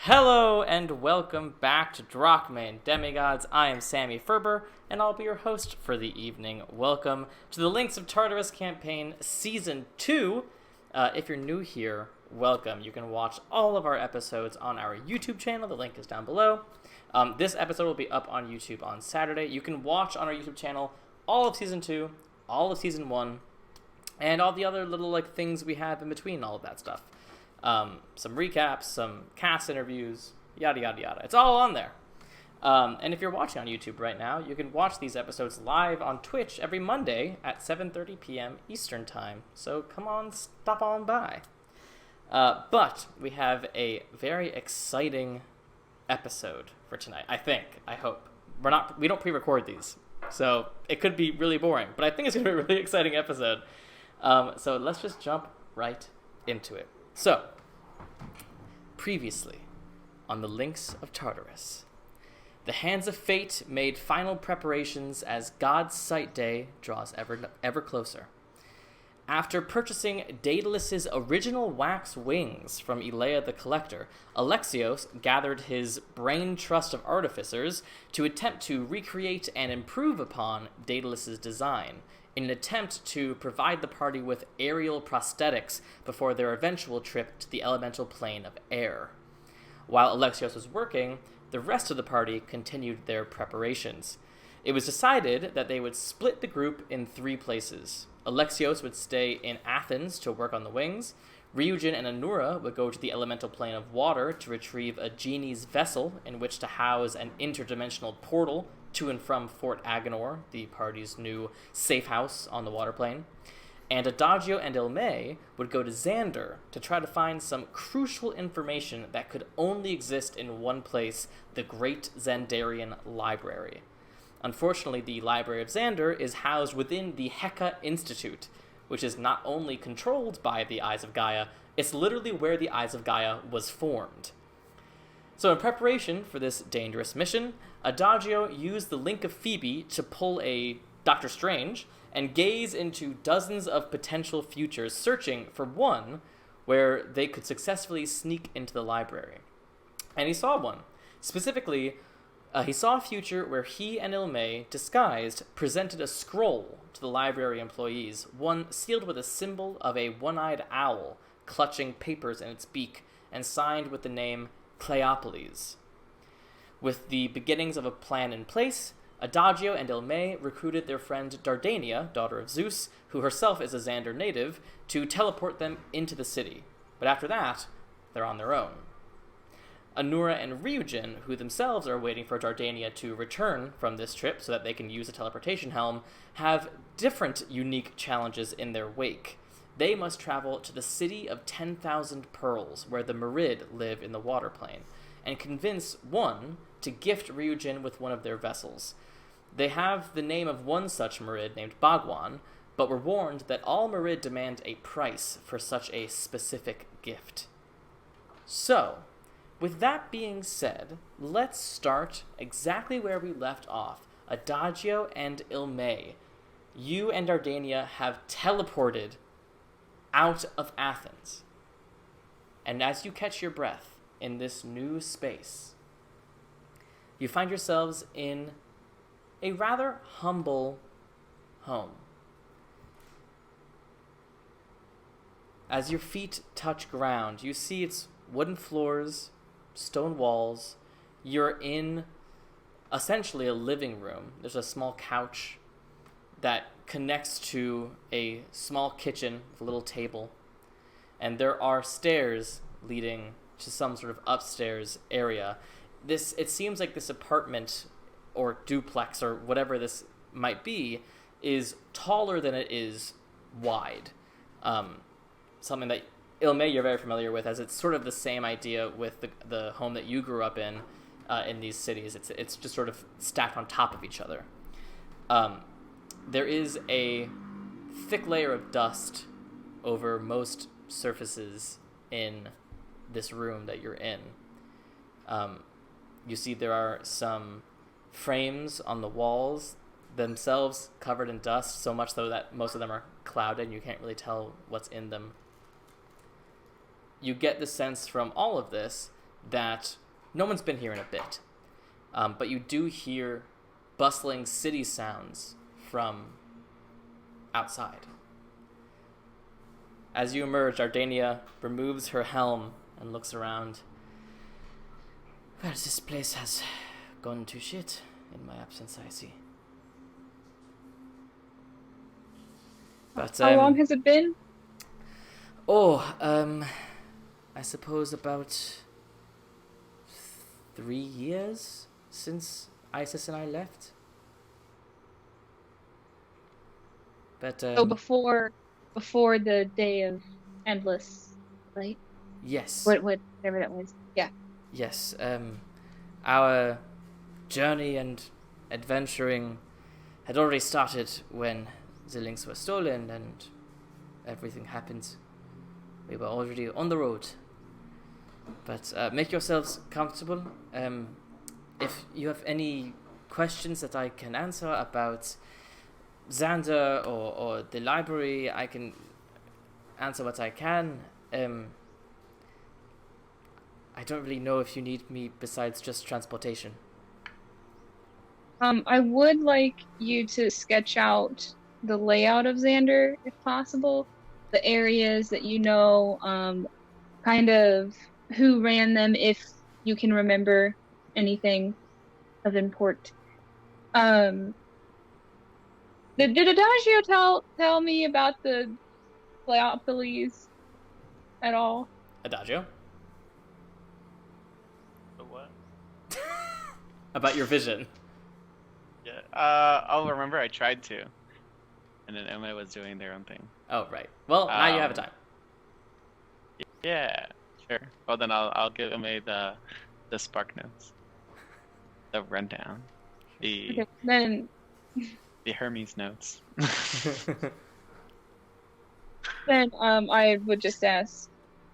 Hello and welcome back to Drachmae and Demigods. I am Sammy Ferber, and I'll be your host for the evening. Welcome to the Links of Tartarus campaign Season 2. If you're new here, welcome. You can watch all of our episodes on our YouTube channel. The link is down below. This episode will be up on YouTube on Saturday. You can watch on our YouTube channel all of Season 2, all of Season 1, and all the other little things we have in between all of that stuff. Some recaps, some cast interviews, yada yada yada. It's all on there. And if you're watching on YouTube right now, you can watch these episodes live on Twitch every Monday at 7:30 p.m. Eastern Time. So come on, stop on by. But we have a very exciting episode for tonight. I hope. We don't pre-record these, so it could be really boring. But I think it's gonna be a really exciting episode. So let's just jump right into it. So, previously, on the Links of Tartarus, the hands of fate made final preparations as God's Sight Day draws ever closer. After purchasing Daedalus's original wax wings from Elea the Collector, Alexios gathered his brain trust of artificers to attempt to recreate and improve upon Daedalus's design, in an attempt to provide the party with aerial prosthetics before their eventual trip to the elemental plane of air. While Alexios was working, the rest of the party continued their preparations. It was decided that they would split the group in 3 places. Alexios would stay in Athens to work on the wings, Ryujin and Anura would go to the elemental plane of water to retrieve a genie's vessel in which to house an interdimensional portal to and from Fort Agonor, the party's new safe house on the water plane. And Adagio and Illmaye would go to Xander to try to find some crucial information that could only exist in one place, the Great Xanderian Library. Unfortunately, the Library of Xander is housed within the Heka Institute, which is not only controlled by the Eyes of Gaia, it's literally where the Eyes of Gaia was formed. So in preparation for this dangerous mission, Adagio used the Link of Phoebe to pull a Doctor Strange and gaze into dozens of potential futures, searching for one where they could successfully sneak into the library. And he saw one. Specifically, he saw a future where he and Illmaye, disguised, presented a scroll to the library employees, one sealed with a symbol of a one-eyed owl clutching papers in its beak and signed with the name Cleopolis. With the beginnings of a plan in place, Adagio and Illmaye recruited their friend Dardania, daughter of Zeus, who herself is a Xander native, to teleport them into the city. But after that, they're on their own. Anura and Ryujin, who themselves are waiting for Dardania to return from this trip so that they can use a teleportation helm, have different unique challenges in their wake. They must travel to the city of 10,000 pearls, where the Merid live in the water plane, and convince one to gift Ryujin with one of their vessels. They have the name of one such Merid named Bhagwan, but were warned that all Merid demand a price for such a specific gift. So, with that being said, let's start exactly where we left off. Adagio and Illmaye, you and Dardania have teleported out of Athens. And as you catch your breath in this new space, you find yourselves in a rather humble home. As your feet touch ground, you see its wooden floors, stone walls. You're in essentially a living room. There's a small couch that connects to a small kitchen with a little table, and there are stairs leading to some sort of upstairs area. It seems like this apartment or duplex or whatever this might be is taller than it is wide. Something that Illmaye you're very familiar with, as it's sort of the same idea with the home that you grew up in these cities. It's just sort of stacked on top of each other. There is a thick layer of dust over most surfaces in this room that you're in. You see there are some frames on the walls themselves covered in dust, so much so that most of them are clouded and you can't really tell what's in them. You get the sense from all of this that no one's been here in a bit. But you do hear bustling city sounds from outside. As you emerge, Dardania removes her helm and looks around. Well, this place has gone to shit in my absence, I see. But how long has it been? I suppose about 3 years since Isis and I left. But So before the day of endless light. yes. Whatever that was. Yeah. Yes. Our journey and adventuring had already started when the links were stolen and everything happened. We were already on the road. But make yourselves comfortable. If you have any questions that I can answer about Xander or the library, I can answer what I can. I don't really know if you need me besides just transportation. I would like you to sketch out the layout of Xander, if possible. The areas that you know, kind of who ran them, if you can remember anything of import. Did Adagio tell me about the Cleopolis at all? Adagio? The what? About your vision. Yeah. I'll remember I tried to. And then Illmaye was doing their own thing. Oh, right. Well, now you have a time. Yeah, sure. Well, then I'll give Illmaye the spark notes. The rundown. Okay, then The Hermes notes. then I would just ask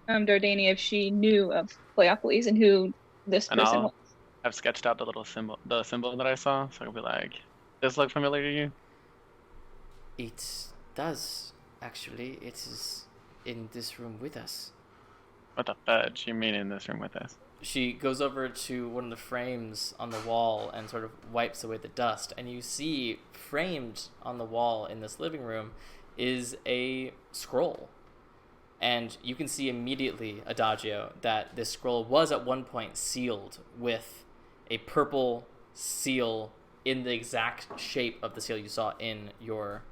Dardania if she knew of Cleopolis and who this And person was. I've sketched out the symbol that I saw, so I'll be like, does this look familiar to you? It does, actually. It is in this room with us. What the fudge you mean in this room with us? She goes over to one of the frames on the wall and sort of wipes away the dust, and you see framed on the wall in this living room is a scroll. And you can see immediately, Adagio, that this scroll was at one point sealed with a purple seal in the exact shape of the seal you saw in your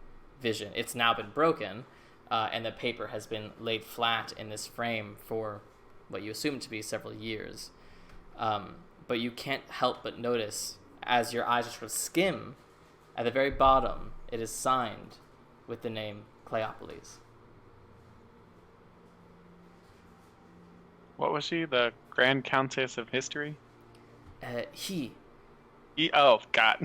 vision. It's now been broken, and the paper has been laid flat in this frame for what you assume to be several years. But you can't help but notice, as your eyes just sort of skim, at the very bottom, it is signed with the name Cleopolis. What was she? The Grand Countess of History? Oh, God.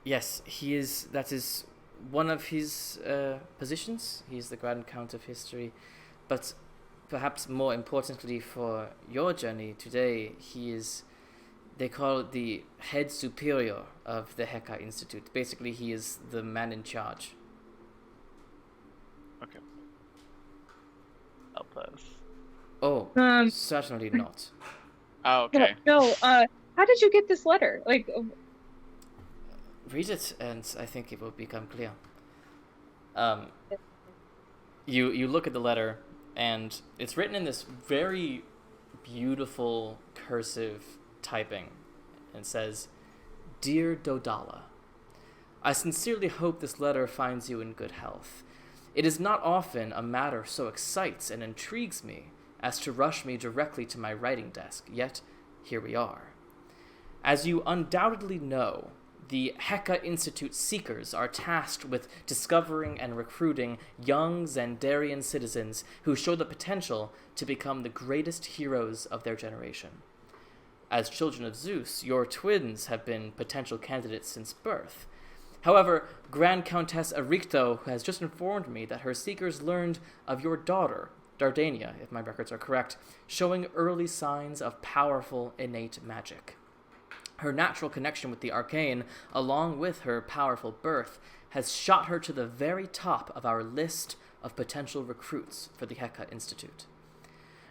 Yes, he is. That is one of his positions. He is the Grand Count of History. But perhaps more importantly for your journey today, he is, they call it the head superior of the Heka Institute. Basically, he is the man in charge. Okay. Help us. Oh, certainly not. Oh, okay. No, how did you get this letter? Like, Read it, and I think it will become clear. You look at the letter, and it's written in this very beautiful cursive typing. And it says, "Dear Dodala, I sincerely hope this letter finds you in good health. It is not often a matter so excites and intrigues me as to rush me directly to my writing desk, yet here we are. As you undoubtedly know, the Heka Institute seekers are tasked with discovering and recruiting young Xanderian citizens who show the potential to become the greatest heroes of their generation. As children of Zeus, your twins have been potential candidates since birth. However, Grand Countess Ericto has just informed me that her seekers learned of your daughter, Dardania, if my records are correct, showing early signs of powerful innate magic. Her natural connection with the arcane, along with her powerful birth, has shot her to the very top of our list of potential recruits for the Heka Institute.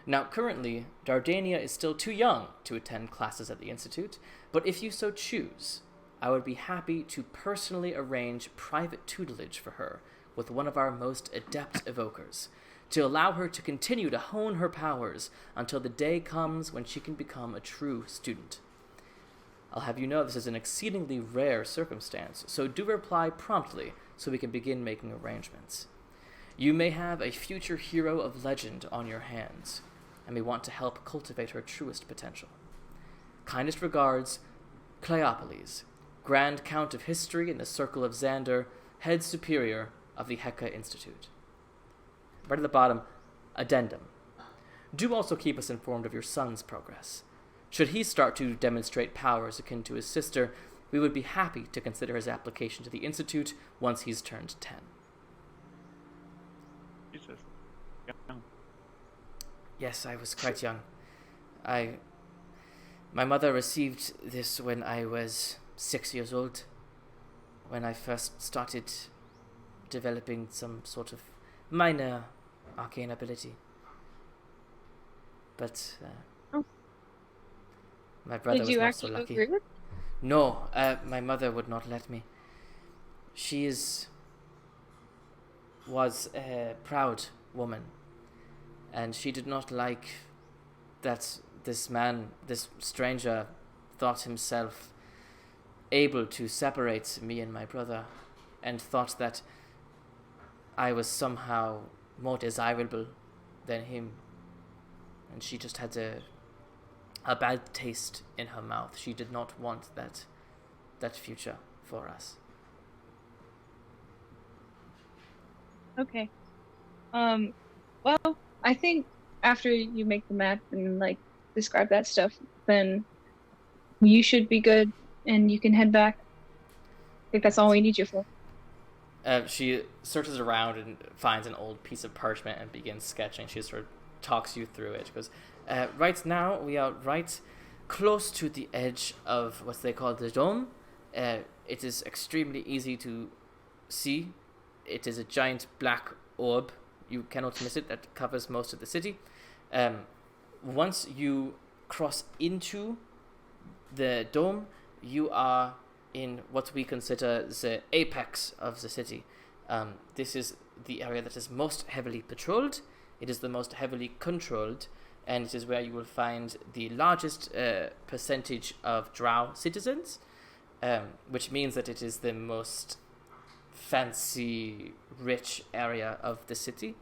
Now, currently, Dardania is still too young to attend classes at the Institute, but if you so choose, I would be happy to personally arrange private tutelage for her with one of our most adept evokers, to allow her to continue to hone her powers until the day comes when she can become a true student. I'll have you know this is an exceedingly rare circumstance, so do reply promptly so we can begin making arrangements. You may have a future hero of legend on your hands, and may want to help cultivate her truest potential. Kindest regards, Cleopolis, Grand Count of History in the Circle of Xander, Head Superior of the Heka Institute. Right at the bottom, addendum. Do also keep us informed of your son's progress. Should he start to demonstrate powers akin to his sister, we would be happy to consider his application to the Institute once he's turned 10. Jesus. Yes, I was quite young. My mother received this when I was 6 years old, when I first started developing some sort of minor arcane ability. But my brother Did was you not so actually lucky. agree with? No, my mother would not let me. She was a proud woman, and she did not like that this stranger, thought himself able to separate me and my brother, and thought that I was somehow more desirable than him. And she just had a bad taste in her mouth. She did not want that future for us. Okay. Well, I think after you make the map and describe that stuff, then you should be good and you can head back. I think that's all we need you for. She searches around and finds an old piece of parchment and begins sketching. She sort of talks you through it. She goes, right now we are right close to the edge of what they call the dome. It is extremely easy to see. It is a giant black orb. You cannot miss it. That covers most of the city. Once you cross into the dome, you are in what we consider the apex of the city. This is the area that is most heavily patrolled. It is the most heavily controlled, and it is where you will find the largest percentage of drow citizens, which means that it is the most fancy, rich area of the city.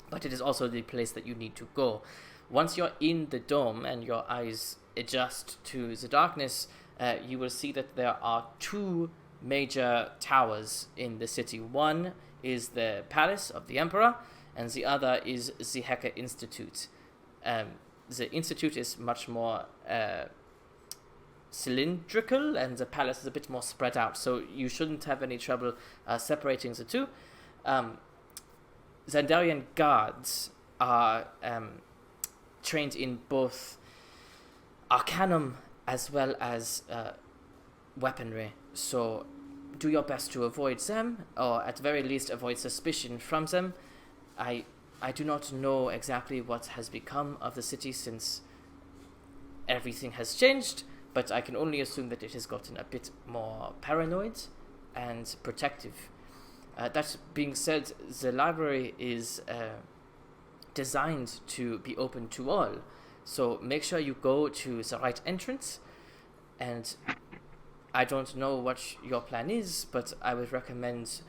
But it is also the place that you need to go. Once you're in the dome and your eyes adjust to the darkness, you will see that there are two major towers in the city. One is the Palace of the Emperor, and the other is the Heka Institute. The Institute is much more cylindrical, and the palace is a bit more spread out, so you shouldn't have any trouble separating the two. Xanderian guards are trained in both arcanum as well as weaponry, so do your best to avoid them, or at the very least avoid suspicion from them. I do not know exactly what has become of the city since everything has changed, but I can only assume that it has gotten a bit more paranoid and protective. That being said, the library is designed to be open to all, so make sure you go to the right entrance. And I don't know what your plan is, but I would recommend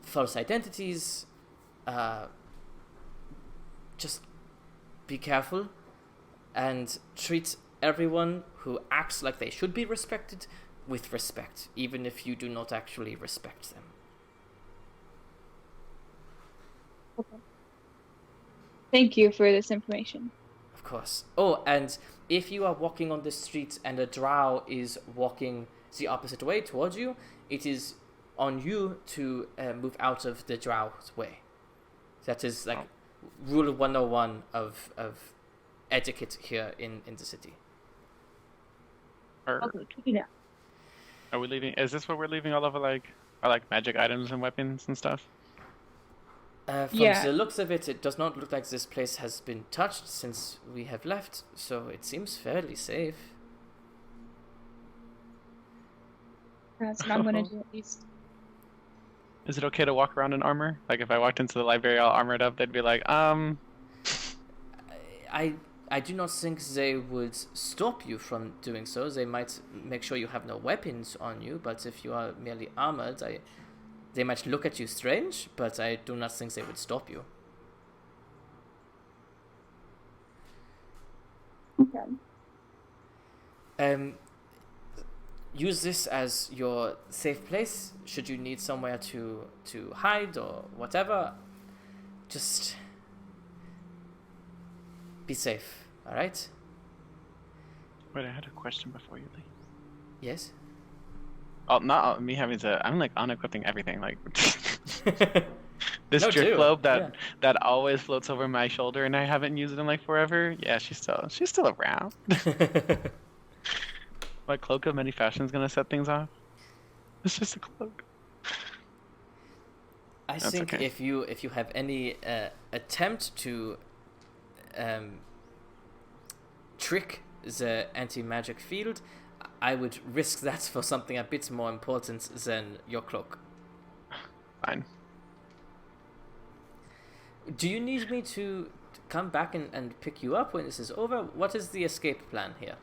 false identities. Just be careful and treat everyone who acts like they should be respected with respect, even if you do not actually respect them. Okay. Thank you for this information. Of course. Oh, and if you are walking on the street and a drow is walking the opposite way towards you, it is on you to move out of the drow's way. That is rule 101 of etiquette here in the city. Are we leaving? Is this where we're leaving all of our magic items and weapons and stuff? From Yeah. the looks of it, it does not look like this place has been touched since we have left, so it seems fairly safe. That's what I'm gonna do at least. Is it okay to walk around in armor? Like if I walked into the library all armored up, they'd be like, I do not think they would stop you from doing so. They might make sure you have no weapons on you, but if you are merely armored, they might look at you strange, but I do not think they would stop you. Okay. Use this as your safe place should you need somewhere to hide or whatever. Just be safe, all right? Wait, I had a question before you leave. Yes? Oh, not me having to. I'm like unequipping everything. Like this No, drift do. globe Yeah. that always floats over my shoulder, and I haven't used it in like forever. Yeah, she's still around. My cloak of many fashions gonna set things off. It's just a cloak. I That's think okay. if you have any attempt to trick the anti-magic field, I would risk that for something a bit more important than your cloak. Fine. Do you need me to come back and pick you up when this is over? What is the escape plan here?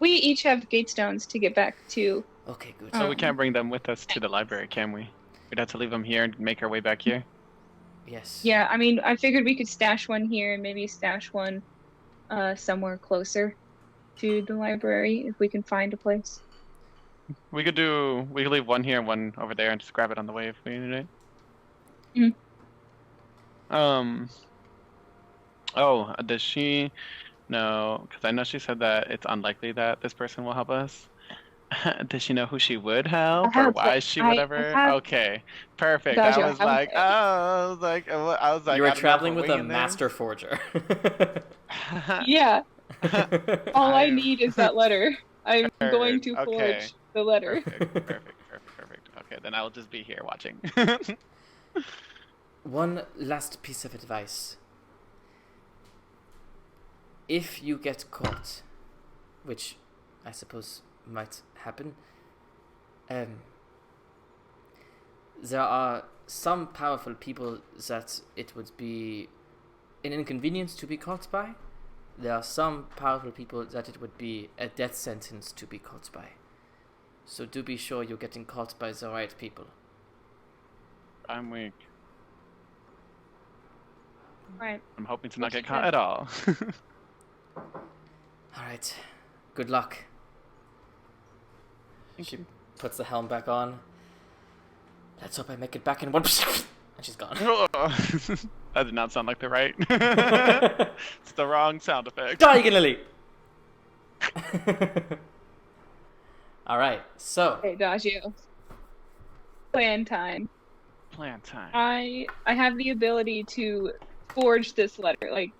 We each have gate stones to get back to. Okay, good. So we can't bring them with us to the library, can we? We'd have to leave them here and make our way back here. Yes. Yeah, I mean, I figured we could stash one here and maybe stash one somewhere closer to the library if we can find a place. We could leave one here and one over there and just grab it on the way if we need it. Mhm. Oh, does she know? Because I know she said that it's unlikely that this person will help us. Does she know who she would help or why she would ever? Okay, perfect. Adagio, I was like, You were I don't know traveling if with we're a winging master forger. Yeah, all I I'm- need is that letter. I'm going to Okay. forge the letter. Perfect. Okay, then I will just be here watching. One last piece of advice. If you get caught, which I suppose might happen, there are some powerful people that it would be an inconvenience to be caught by. There are some powerful people that it would be a death sentence to be caught by. So do be sure you're getting caught by the right people. I'm weak. Right. I'm hoping to not get caught at all. Alright. Good luck. She puts the helm back on. Let's hope I make it back in one. And she's gone. That did not sound like the right. It's the wrong sound effect. Diagonally! Alright, so. Okay, Adagio. Plan time. Plan time. I have the ability to forge this letter. Like,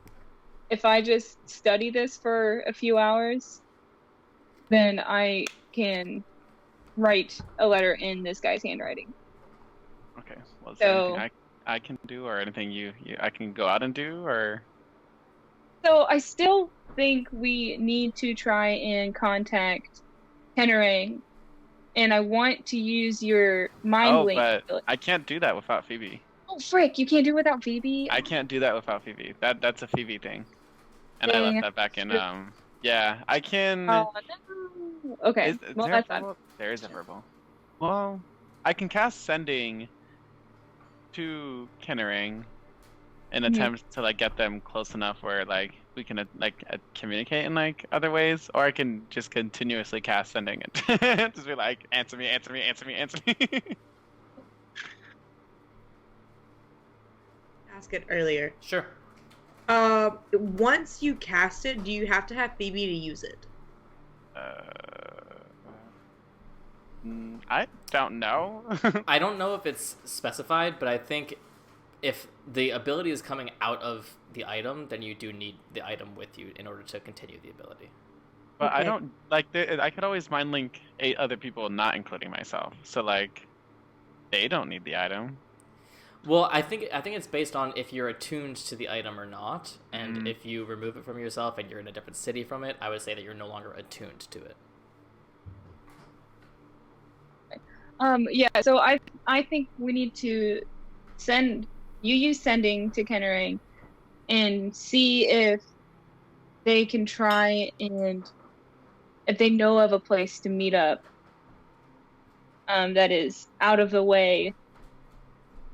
if I just study this for a few hours, then I can write a letter in this guy's handwriting. Okay. Well, is there So- anything I can do, or anything you I can go out and do, or? So I still think we need to try and contact Kennerang, and I want to use your mind Oh, link but ability. I can't do that without Phoebe. Oh frick! You can't do it without Phoebe. I can't do that without Phoebe. That's a Phoebe thing, and I Dang. left that back in. Yeah, I can. Oh no. Okay. Well, there, that's fine. well, there is a verbal. Well, I can cast sending to Kennerang in attempt to like get them close enough where like we can communicate in like other ways, or I can just continuously cast sending it. Just be like, answer me. Ask it earlier. Sure. Once you cast it, do you have to have Phoebe to use it? I don't know. I don't know if it's specified, but I think if the ability is coming out of the item, then you do need the item with you in order to continue the ability. But I Okay. don't like. I could always mind link 8 other people, not including myself. So like, they don't need the item. Well, I think it's based on if you're attuned to the item or not, and if you remove it from yourself and you're in a different city from it, I would say that you're no longer attuned to it. Yeah, so I think we need to use sending to Kennerang and see if they can try and if they know of a place to meet up that is out of the way,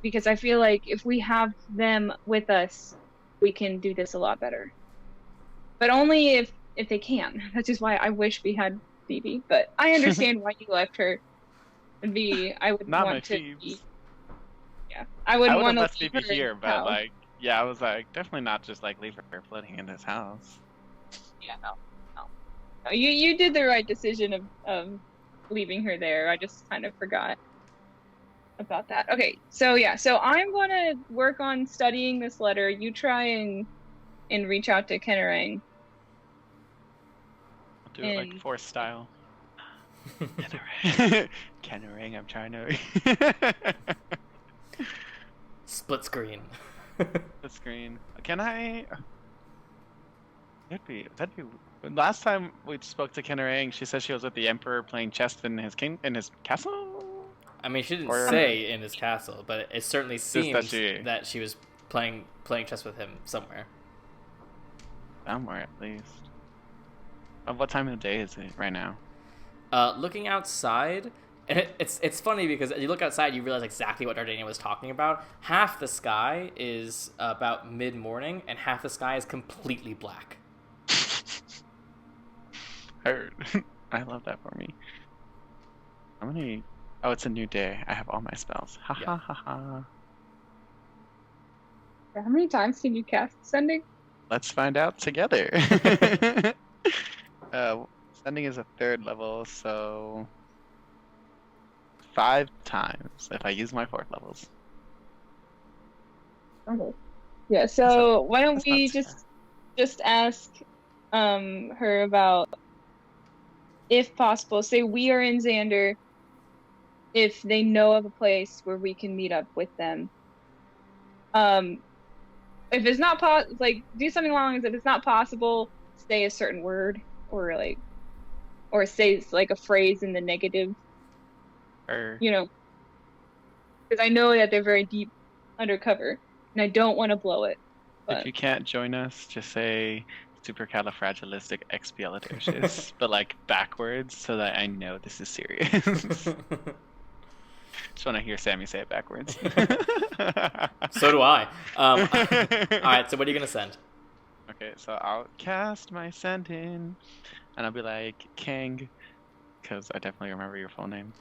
because I feel like if we have them with us, we can do this a lot better. But only if they can. That's just why I wish we had Phoebe, but I understand why you left her. I would Not want my to Phoebes. be, yeah, I wouldn't want to left leave Phoebe her here, in but house. like, yeah, I was like, definitely not just like leave her floating in this house. Yeah, no. You did the right decision of leaving her there. I just kind of forgot about that. Okay, so yeah, so I'm gonna work on studying this letter. You try and reach out to Kennerang. I'll do it like And- Force style. Kennerang, I'm trying to. Split screen. The screen. Can I? That'd be. Last time we spoke to Kennerang, she said she was with the Emperor playing chess in his castle. I mean, she didn't Or- say in his castle, but it certainly seems that that she was playing chess with him somewhere. Somewhere at least. What time of the day is it right now? Looking outside, and it's funny because you look outside, you realize exactly what Dardania was talking about. Half the sky is about mid-morning, and half the sky is completely black. Heard. I love that for me. How many? Oh, it's a new day. I have all my spells. Ha Yeah. ha ha ha. How many times can you cast sending? Let's find out together. Sending is a 3rd level, so 5 times if I use my 4th levels. Okay. Yeah, so why don't that's we not too just ask her about, if possible, say we are in Xander, if they know of a place where we can meet up with them. If it's not do something along as if it's not possible, say a certain word or say like a phrase in the negative, Or because I know that they're very deep undercover and I don't want to blow it. But if you can't join us, just say supercalifragilisticexpialidocious, but like backwards, so that I know this is serious. Just want to hear Sammy say it backwards. So do I. All right, so what are you gonna send? Okay, so I'll cast my send in, and I'll be like, Kang, because I definitely remember your full name.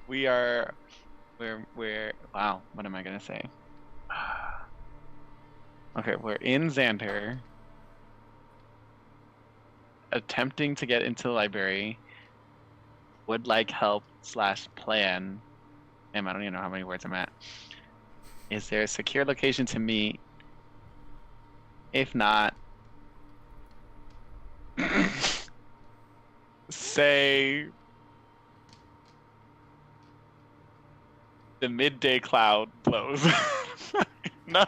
We're wow, what am I gonna say? Okay, we're in Xander, attempting to get into the library, would like help / plan. Damn, I don't even know how many words I'm at. Is there a secure location to meet? If not, say the midday cloud blows. No.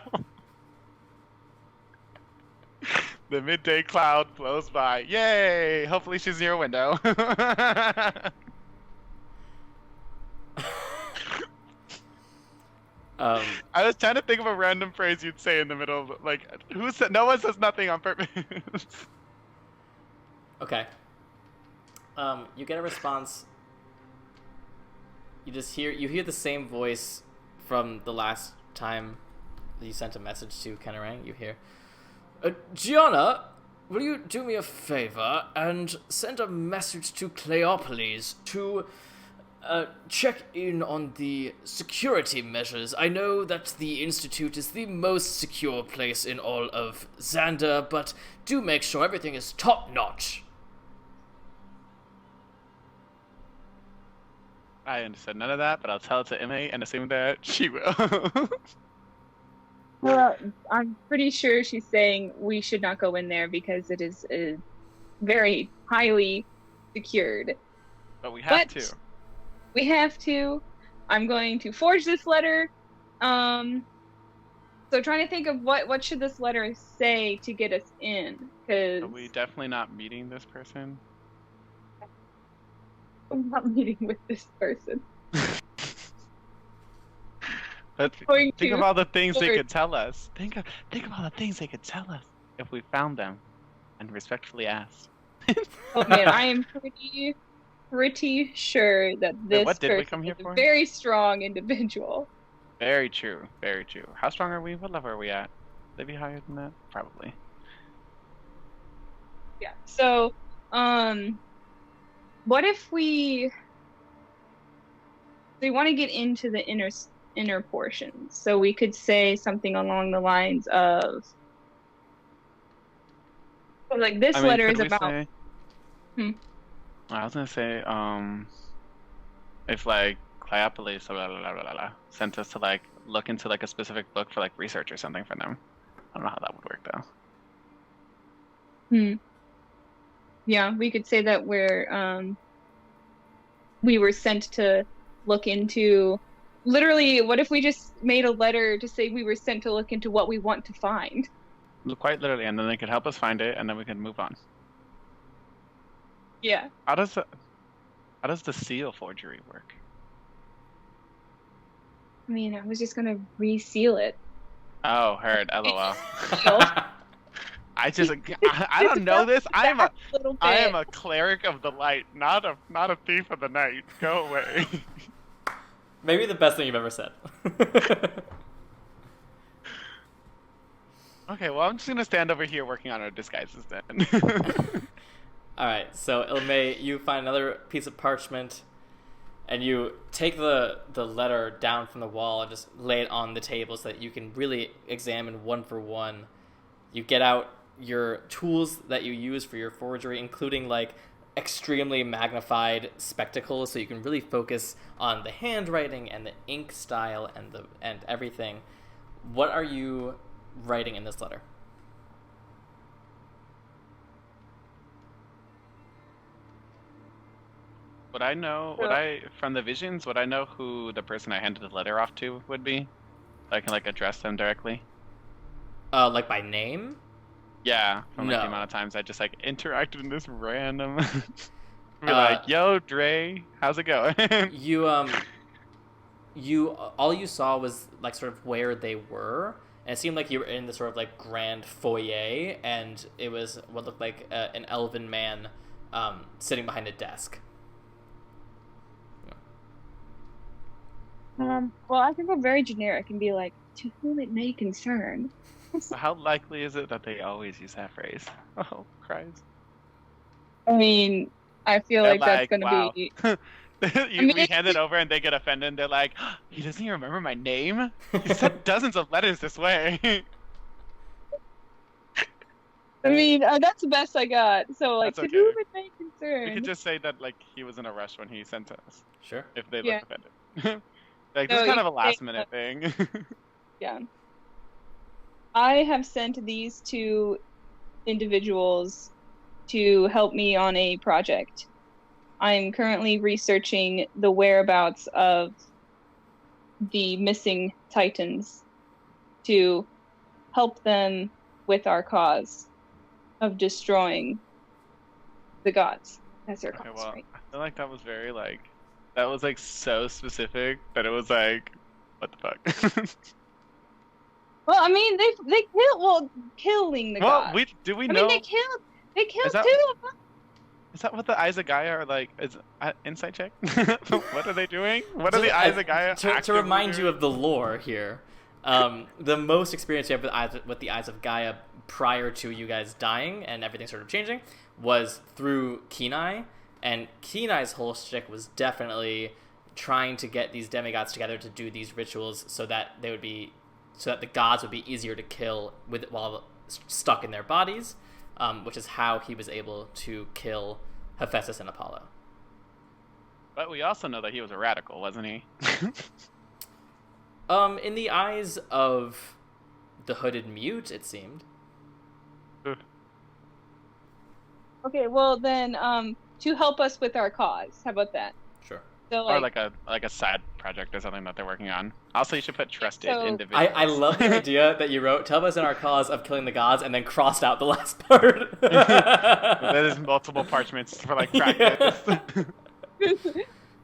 The midday cloud blows by. Yay! Hopefully she's near a window. I was trying to think of a random phrase you'd say in the middle of, like, no one says nothing on purpose. Okay. You get a response. You hear the same voice from the last time that you sent a message to Kennerang. You hear, Gianna, will you do me a favor and send a message to Cleopolis to check in on the security measures. I know that the Institute is the most secure place in all of Xander, but do make sure everything is top-notch. I understood none of that, but I'll tell it to Illmaye and assume that she will. well, I'm pretty sure she's saying we should not go in there because it is very highly secured. But we have to. We have to, I'm going to forge this letter. So trying to think of what should this letter say to get us in? Because Are we definitely not meeting this person? I'm not meeting with this person. But Going think to of all the things they forge- could tell us. Think of all the things they could tell us if we found them and respectfully asked. Oh man, I am pretty sure that this what did we person come here is for? a very strong individual. Very true. Very true. How strong are we? What level are we at? Maybe higher than that? Probably. Yeah. So, what if we want to get into the inner portions? So we could say something along the lines of, like, this letter is about. Say... I was gonna say, if like Cleopolis sent us to like look into like a specific book for like research or something for them. I don't know how that would work though. Yeah, we could say that we were sent to look into. Literally, what if we just made a letter to say we were sent to look into what we want to find? Quite literally, and then they could help us find it, and then we can move on. Yeah. How does the seal forgery work? I mean, I was just gonna reseal it. Oh, heard. LOL. I don't know this. I am a cleric of the light, not a thief of the night. Go away. Maybe the best thing you've ever said. Okay, well, I'm just gonna stand over here working on our disguises then. Alright, so Illmaye, you find another piece of parchment, and you take the letter down from the wall and just lay it on the table so that you can really examine one for one. You get out your tools that you use for your forgery, including like extremely magnified spectacles, so you can really focus on the handwriting and the ink style and everything. What are you writing in this letter? Would I know? From the visions? Would I know who the person I handed the letter off to would be? I can like address them directly. Like by name? Yeah, from like No. the amount of times I just like interacted in this random. Be like, yo, Dre, how's it going? you all you saw was like sort of where they were, and it seemed like you were in the sort of like grand foyer, and it was what looked like an elven man sitting behind a desk. Well, I can go very generic and be like, to whom it may concern. How likely is it that they always use that phrase? Oh, Christ. I mean, I feel They're like that's gonna wow. be. We hand it over and they get offended. And they're like, oh, he doesn't even remember my name? He sent dozens of letters this way. I mean, that's the best I got. So, like, That's to whom okay. it may concern. We could just say that like he was in a rush when he sent to us. Sure. If they Yeah. look offended. Like No, this is kind you of a can say last minute thing. Yeah. I have sent these two individuals to help me on a project. I'm currently researching the whereabouts of the missing Titans to help them with our cause of destroying the gods. That's their Okay, cause, well, right? I feel like that was very that was like so specific that it was like, what the fuck? Well, I mean, they killing the gods. we I know? mean, they killed Is that- two of them. Is that what the Eyes of Gaia are like? Is insight check? What are they doing? What are the Eyes of Gaia? To remind you of the lore here, the most experience you have with the Eyes of Gaia prior to you guys dying and everything sort of changing was through Kenai, and Kenai's whole shtick was definitely trying to get these demigods together to do these rituals so that the gods would be easier to kill while stuck in their bodies, which is how he was able to kill Hephaestus and Apollo. But we also know that he was a radical, wasn't he? In the eyes of the hooded mute, it seemed. Okay, well then, to help us with our cause. How about that? Sure. So Or like, like a side project or something that they're working on. Also, you should put trusted So- individuals. I love the idea that you wrote, "Tell us in our cause of killing the gods," and then crossed out the last part. There's multiple parchments for like practice.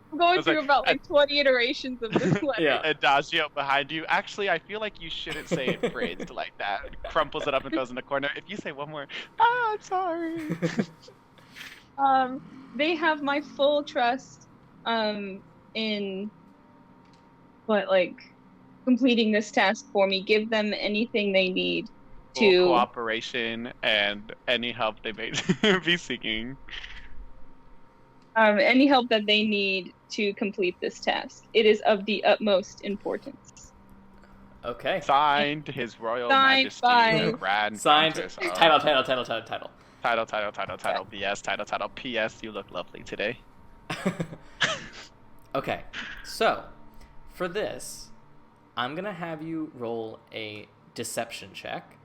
I'm going was through like, about like 20 iterations of this letter. Yeah. Adagio behind you. Actually, I feel like you shouldn't say it phrased like that. Crumples it up and throws it in the corner. If you say one more, I'm sorry. They have my full trust in completing this task for me. Give them anything they need Full to cooperation and any help they may be seeking. any help that they need to complete this task. It is of the utmost importance. Okay. Signed, His Royal Signed Majesty, by- the Grand Signed. Countess of- Title. Title. P.S. You look lovely today. Okay. So, for this, I'm gonna have you roll a deception check,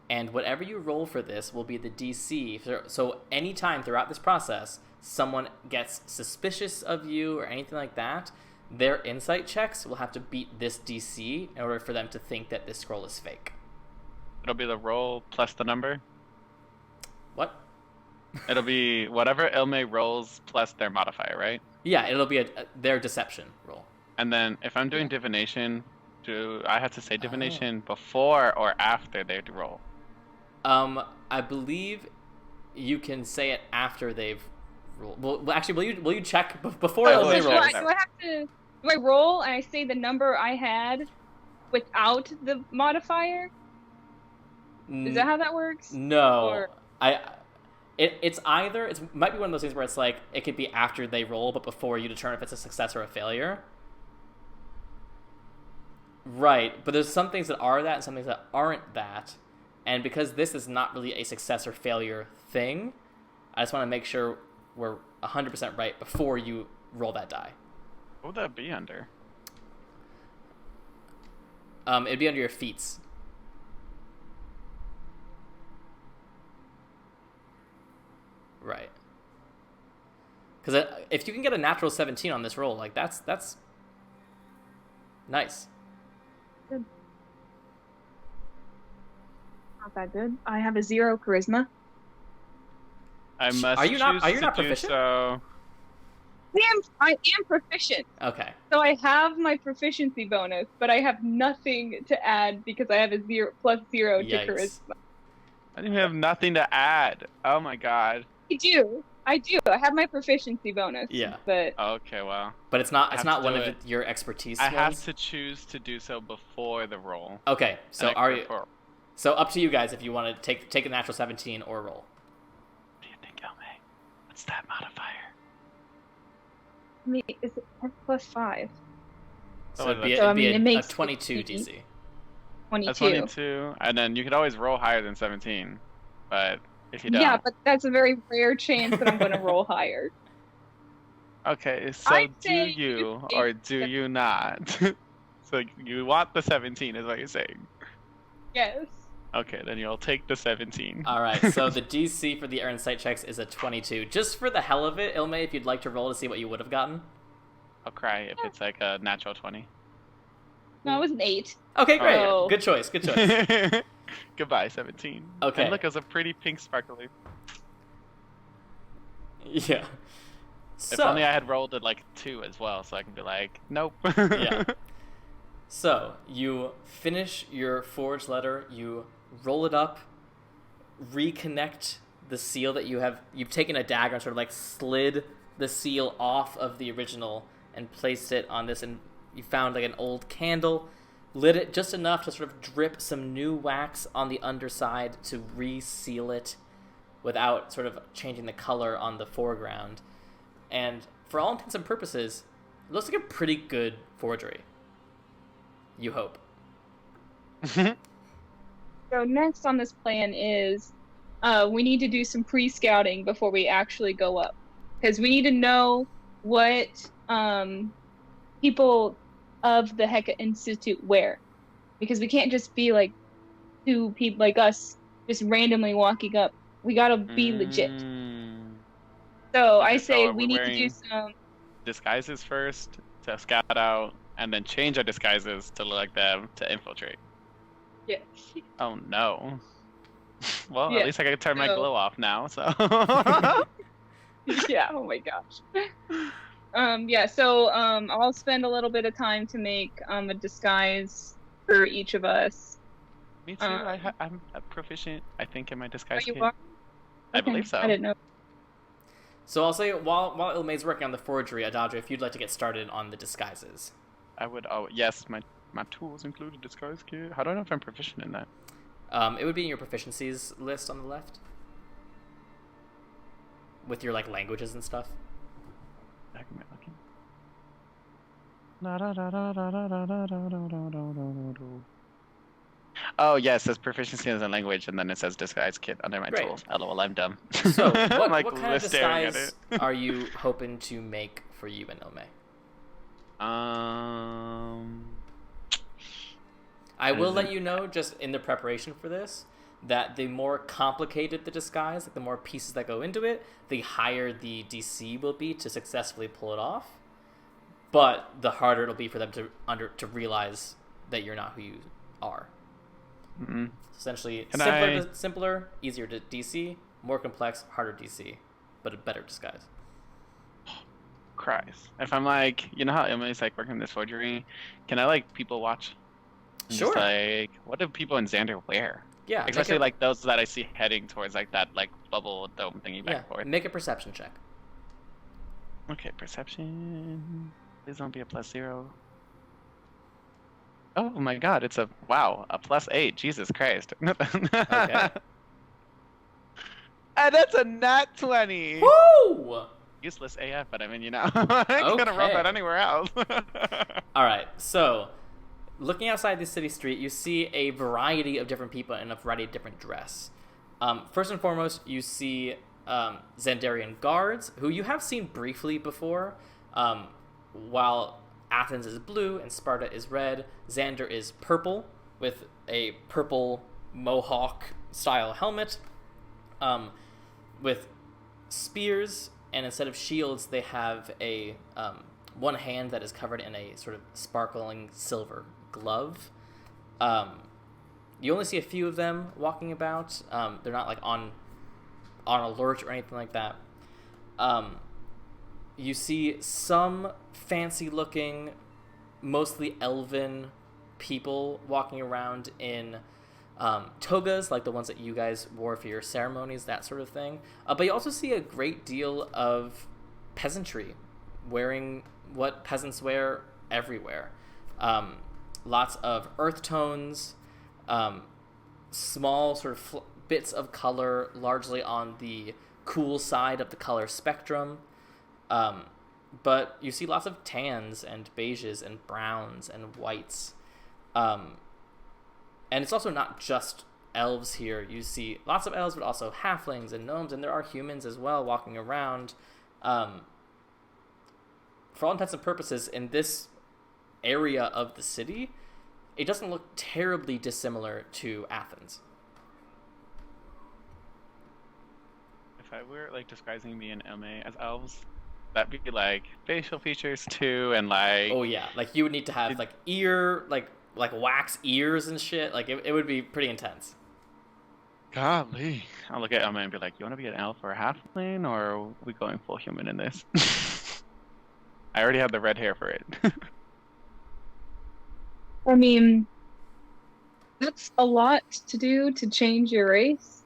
and whatever you roll for this will be the DC. So anytime throughout this process, someone gets suspicious of you or anything like that, their insight checks will have to beat this DC in order for them to think that this scroll is fake. It'll be the roll plus the number. What? It'll be whatever Illmaye rolls plus their modifier, right? Yeah, it'll be their deception roll. And then if I'm doing divination, do I have to say divination before or after they roll? I believe you can say it after they've rolled. Well, actually, will you check before Oh, they so roll? do I have to? Do I roll and I say the number I had without the modifier? Is that how that works? No, Or- It's either it might be one of those things where it's like it could be after they roll, but before you determine if it's a success or a failure. Right, but there's some things that are that and some things that aren't that, and because this is not really a success or failure thing, I just want to make sure we're 100% right before you roll that die. What would that be under? It'd be under your feats. Right. Because if you can get a natural 17 on this roll, like that's nice. Good. Not that good. I have a 0 charisma. I must Are you not- choose are you to not do proficient? So. I am proficient. Okay. So I have my proficiency bonus, but I have nothing to add because I have a +0 to Yikes. charisma. I didn't have nothing to add. Oh my god. I do. I have my proficiency bonus. Yeah. But Okay, well. But it's I not have one to of do it. your expertise I have ones. to choose to do so before the roll. Okay. So And are you? before- So up to you guys if you want to take a natural 17 or roll. What do you think, Illmaye? What's that modifier? I mean, is it +5? So what it'd be, is So, it'd I be mean, a, it makes a 22 16. DC. 22. That's 22, and then you could always roll higher than 17, but if you don't. Yeah, but that's a very rare chance that I'm going to roll higher. Okay, so I'd do say you you or do you not? So you want the 17 is what you're saying. Yes. Okay, then you'll take the 17. All right. So the DC for the insight checks is a 22. Just for the hell of it, Illmaye, if you'd like to roll to see what you would have gotten. I'll cry if it's like a natural 20. No, it was an 8. Okay, great. Oh. Good choice. Good choice. Goodbye, 17. Okay. And look, it's a pretty pink sparkly. Yeah. If So, only I had rolled it like 2 as well, so I can be like, nope. Yeah. So you finish your forged letter, you roll it up, reconnect the seal that you've taken a dagger and sort of like slid the seal off of the original and placed it on this, and you found like an old candle, lit it just enough to sort of drip some new wax on the underside to reseal it without sort of changing the color on the foreground. And for all intents and purposes, it looks like a pretty good forgery. You hope. So next on this plan is we need to do some pre-scouting before we actually go up. Because we need to know what people of the Heka Institute wear. Because we can't just be like 2 people like us just randomly walking up. We gotta be legit. So I Okay, say so we we're need wearing- to do some disguises first to scout out, and then change our disguises to look like them to infiltrate. Yes. Oh no. Well, Yeah, at least I can turn my so- glow off now, so. Yeah, oh my gosh. Yeah, so I'll spend a little bit of time to make a disguise for each of us. Me too. I'm proficient, I think, in my Oh, disguise you kit. are? I Okay, believe so. I didn't know. So I'll say while Illmay's working on the forgery, Adagio, if you'd like to get started on the disguises. I would. Oh yes, my tools include a disguise kit. How do I know if I'm proficient in that? It would be in your proficiencies list on the left. With your like languages and stuff. Back am I looking? Oh yes, it says proficiency in a language, and then it says disguise kit under my Great. tools. LOL, I'm dumb. So I'm, like, what kind of staring at disguise it. are you hoping to make for you and Illmay? I will let you know, just in the preparation for this, that the more complicated the disguise, like the more pieces that go into it, the higher the DC will be to successfully pull it off. But the harder it'll be for them to realize that you're not who you are. Mm-hmm. Essentially, Can simpler, easier to DC, more complex, harder DC, but a better disguise. Christ. If I'm like, you know how Emily's like working this forgery, can I like people watch? And Sure. Just, like, what do people in Xander wear? Yeah. Especially like those that I see heading towards like that like bubble dome thingy back Yeah. and forth. Make a perception check. Okay, perception. Please don't be a +0. Oh my god, it's a +8. Jesus Christ. Okay. And that's a nat 20. Woo! Useless AF, but I mean, you know, I ain't gonna roll Okay. that anywhere else. All right. So, looking outside the city street, you see a variety of different people in a variety of different dress. First and foremost, you see Xanderian guards, who you have seen briefly before. While Athens is blue and Sparta is red, Xander is purple with a purple mohawk-style helmet, with spears, and instead of shields, they have a one hand that is covered in a sort of sparkling silver glove. You only see a few of them walking about. They're not like on alert or anything like that. You see some fancy-looking, mostly elven people walking around in togas, like the ones that you guys wore for your ceremonies, that sort of thing. But you also see a great deal of peasantry, wearing what peasants wear everywhere. Lots of earth tones, small sort of bits of color, largely on the cool side of the color spectrum. But you see lots of tans and beiges and browns and whites. And it's also not just elves here. You see lots of elves, but also halflings and gnomes, and there are humans as well walking around. For all intents and purposes, in this area of the city, it doesn't look terribly dissimilar to Athens. If I were like disguising me and Illmaye as elves, that'd be like facial features too, and like. Oh yeah, like you would need to have like ear, like wax ears and shit. Like it would be pretty intense. Golly. I'll look at Illmaye and be like, you want to be an elf or a halfling, or are we going full human in this? I already have the red hair for it. I mean, that's a lot to do to change your race.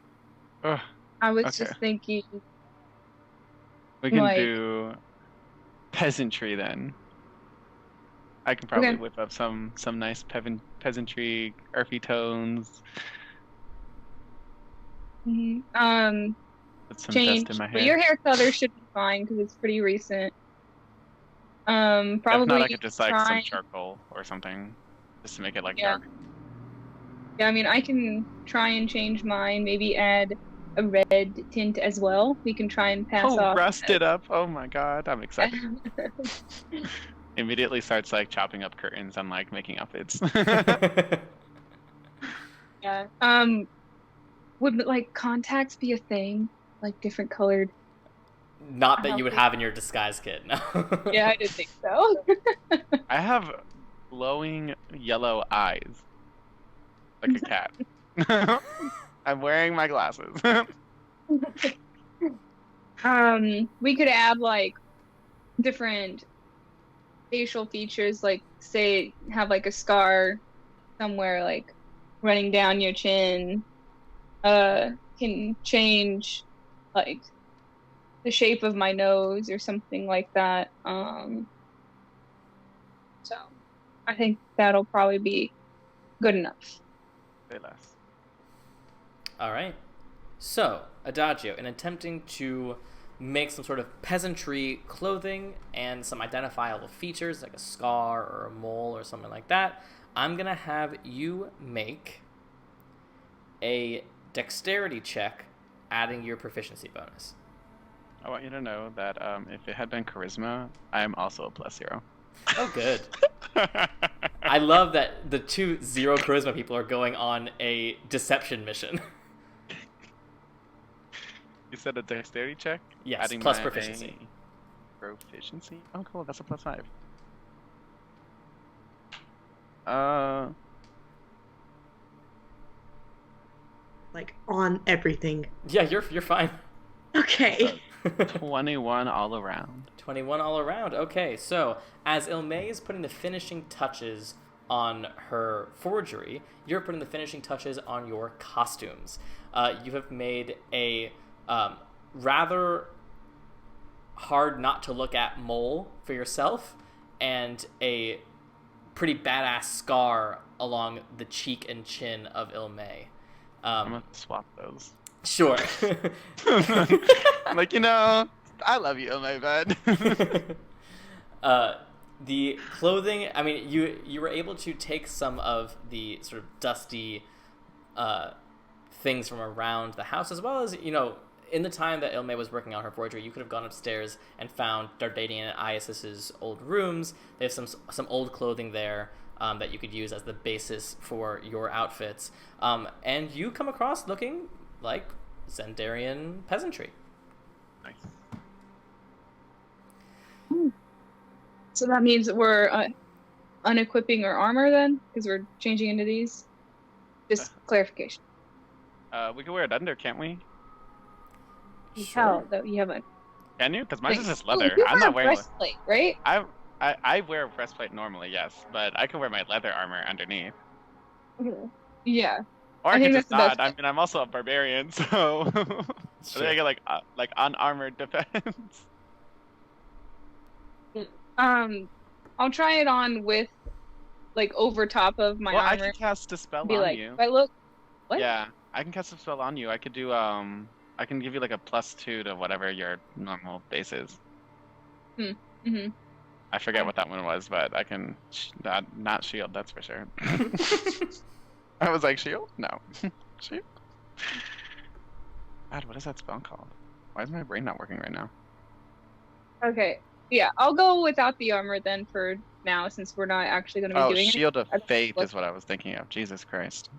Ugh, I was okay. just thinking, we can like- do peasantry then. I can probably Okay. whip up some nice peasantry, earthy tones. mhm, Put some change. dust in my But hair. your hair color should be fine because it's pretty recent. If Probably not, I could just like some try- charcoal or something, just to make it like Yeah. dark. Yeah, I mean, I can try and change mine. Maybe add a red tint as well. We can try and pass Oh, off. rust it up! Oh my god, I'm excited. Immediately starts like chopping up curtains and like making outfits. Yeah. Would like contacts be a thing? Like different colored. not that you would have in your disguise kit. No. Yeah, I didn't think so. I have glowing yellow eyes, like a cat. I'm wearing my glasses. We could add like different facial features, like say have like a scar somewhere like running down your chin. Can change like the shape of my nose or something like that. So I think that'll probably be good enough. Say less. All right. So, Adagio, in attempting to make some sort of peasantry clothing and some identifiable features like a scar or a mole or something like that, I'm going to have you make a dexterity check, adding your proficiency bonus. I want you to know that if it had been charisma, I am also a +0. Oh, good. I love that the 2 0 charisma people are going on a deception mission. You said a dexterity check? Yes, Adding plus my proficiency. Proficiency? Oh, cool. That's a +5. Like on everything. Yeah, you're fine. Okay. 21 all around. 21 all around. Okay, so as Illmaye is putting the finishing touches on her forgery, you're putting the finishing touches on your costumes. You have made a rather hard not to look at mole for yourself and a pretty badass scar along the cheek and chin of Illmaye. I'm gonna swap those. Sure. Like, I love you, my bud. The clothing, I mean, you were able to take some of the sort of dusty things from around the house, as well as, in the time that Illmaye was working on her forgery, you could have gone upstairs and found Dardanian and Iasis's old rooms. They have some old clothing there that you could use as the basis for your outfits. And you come across looking like Xanderian peasantry. Nice. So that means that we're unequipping our armor then, because we're changing into these. Just clarification. We can wear it under, can't we? Sure. Hell, though you haven't. Can you? Because mine's just leather. You I'm wear not a wearing. breastplate, right? I wear a breastplate normally, yes, but I can wear my leather armor underneath. Okay. Yeah. Or I I think can that's just the best not. I mean, I'm also a barbarian, so I think I get like unarmored defense. I'll try it on with like over top of my Well, I armor. can cast a spell Be on like, you. if I look. What? Yeah, I can cast a spell on you. I could do I can give you like a +2 to whatever your normal base is. Mm-hmm. I forget what that one was, but I can not shield. That's for sure. I was like, shield? No. Shield? God, what is that spell called? Why is my brain not working right now? Okay. Yeah, I'll go without the armor then for now, since we're not actually going to be doing Shield of it. Faith is what I was thinking of. Jesus Christ.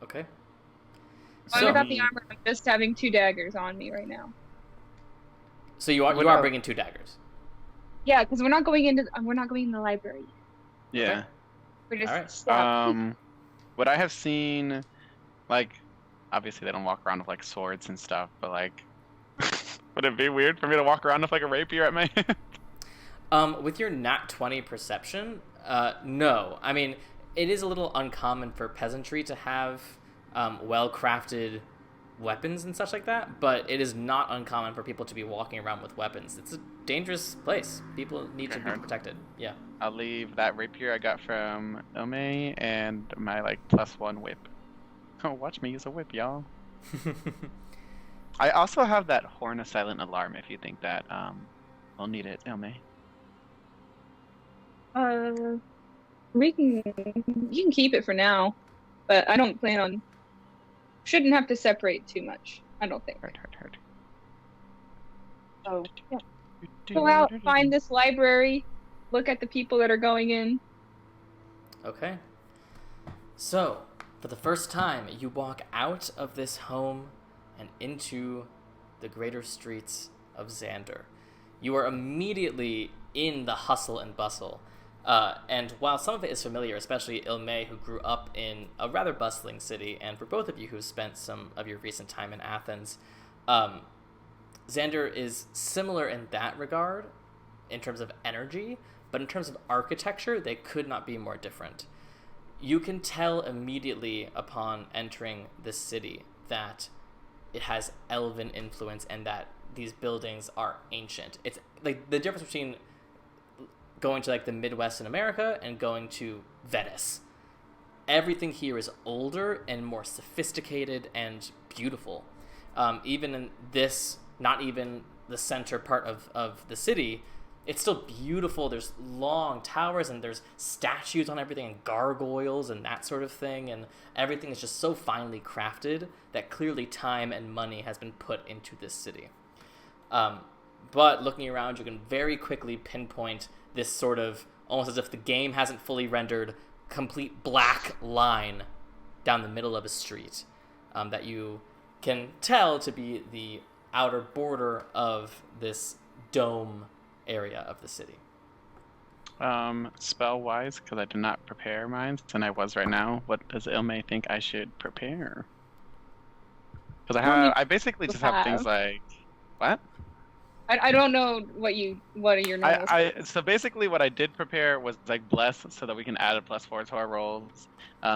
Okay. So, without the armor, I'm just having 2 daggers on me right now. So you are bringing 2 daggers. Yeah, because we're not going into the library. Yeah. We're just Alright. stopped. What I have seen, like, obviously they don't walk around with like swords and stuff, but like, would it be weird for me to walk around with like a rapier at my hand? With your nat 20 perception, no. I mean, it is a little uncommon for peasantry to have well-crafted weapons and such like that, but it is not uncommon for people to be walking around with weapons. It's a dangerous place. People need to be protected. Yeah. I'll leave that rapier I got from Illmaye and my like +1 whip. Oh, watch me use a whip, y'all. I also have that horn of silent alarm if you think that we'll need it, Illmaye. You can keep it for now, but I don't plan on. Shouldn't have to separate too much. I don't think. Heard. So yeah. Go out, find this library, look at the people that are going in. Okay. So, for the first time, you walk out of this home and into the greater streets of Xander. You are immediately in the hustle and bustle. And while some of it is familiar, especially Illmaye, who grew up in a rather bustling city, and for both of you who've spent some of your recent time in Athens, Xander is similar in that regard, in terms of energy, but in terms of architecture, they could not be more different. You can tell immediately upon entering this city that it has elven influence and that these buildings are ancient. It's like the difference between going to like the Midwest in America and going to Venice. Everything here is older and more sophisticated and beautiful. Even in this, not even the center part of the city, it's still beautiful. There's long towers and there's statues on everything and gargoyles and that sort of thing. And everything is just so finely crafted that clearly time and money has been put into this city. But looking around, you can very quickly pinpoint this sort of, almost as if the game hasn't fully rendered, complete black line down the middle of a street that you can tell to be the outer border of this dome area of the city. Spell wise, because I did not prepare mine, and I was right now. What does Illmaye think I should prepare? Because I basically just have things like what? I don't know what are your notes. So basically what I did prepare was like bless, so that we can add a +4 to our rolls.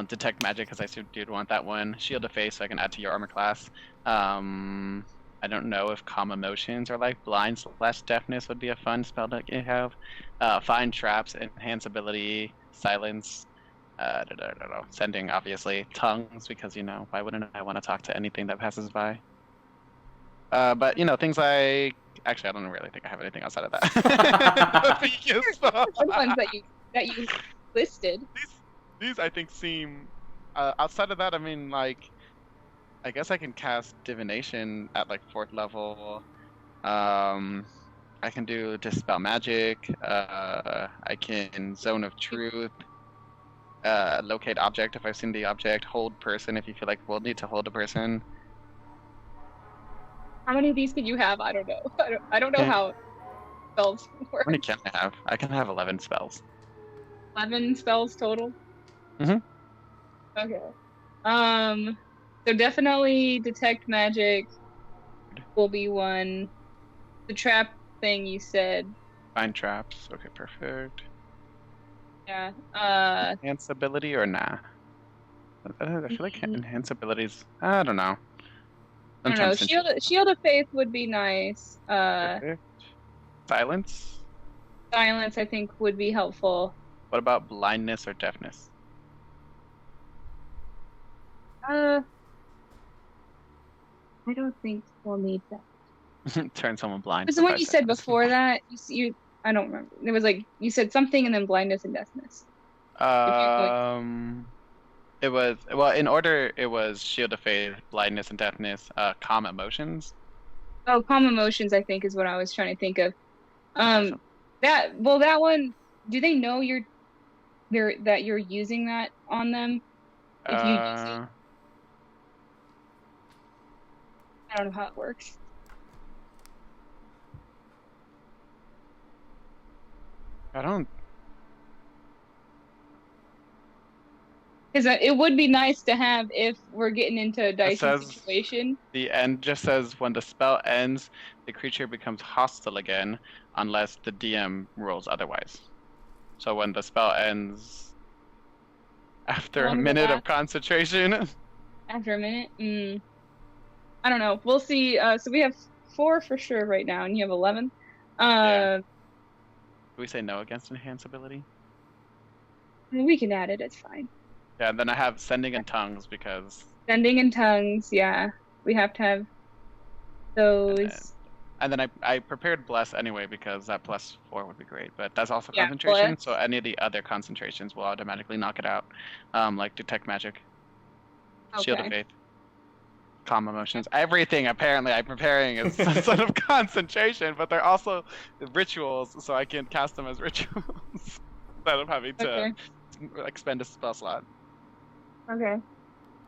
Detect magic, because I assumed you'd want that one. Shield of faith, so I can add to your armor class. I don't know if calm emotions or like blind / deafness would be a fun spell that you have. Find traps, enhance ability, silence, sending obviously, tongues, because why wouldn't I want to talk to anything that passes by? But things like, actually I don't really think I have anything outside of that. The ones that you listed. These I think seem outside of that. I mean, like, I guess I can cast divination at like 4th level. I can do dispel magic. I can zone of truth. Locate object if I've seen the object. Hold person if you feel like we'll need to hold a person. How many of these could you have? I don't know. I don't know how spells work. How many can I have? I can have 11 spells. 11 spells total? Mhm. Okay. So definitely detect magic will be one. The trap thing you said. Find traps. Okay, perfect. Yeah. Enhance ability or nah? I feel like enhance abilities. I don't know. I don't know. Shield of faith would be nice. Perfect. Silence. Silence, I think, would be helpful. What about blindness or deafness? I don't think we'll need that. Turn someone blind. Was the one you said before that? You I don't remember. It was like you said something and then blindness and deafness. It was, well, in order, it was Shield of Faith, Blindness and Deafness, Calm Emotions. Oh, Calm Emotions, I think, is what I was trying to think of. That one, do they know that you're using that on them? If you use it? I don't know how it works. I don't. Because it would be nice to have if we're getting into a dicey situation. The end just says when the spell ends, the creature becomes hostile again, unless the DM rolls otherwise. So when the spell ends, after a minute of concentration. After a minute? I don't know. We'll see. So we have 4 for sure right now, and you have 11. Yeah. Do we say no against enhance ability? We can add it. It's fine. Yeah, and then I have Sending and Tongues because... Sending and Tongues, yeah. We have to have those. And then I prepared Bless anyway because that +4 would be great. But that's also concentration, Bless. So any of the other concentrations will automatically knock it out. Like Detect Magic, Shield of Faith, Calm Emotions. Everything, apparently, I'm preparing is some sort of concentration, but they're also rituals, so I can cast them as rituals instead of having to expend a spell slot. Okay.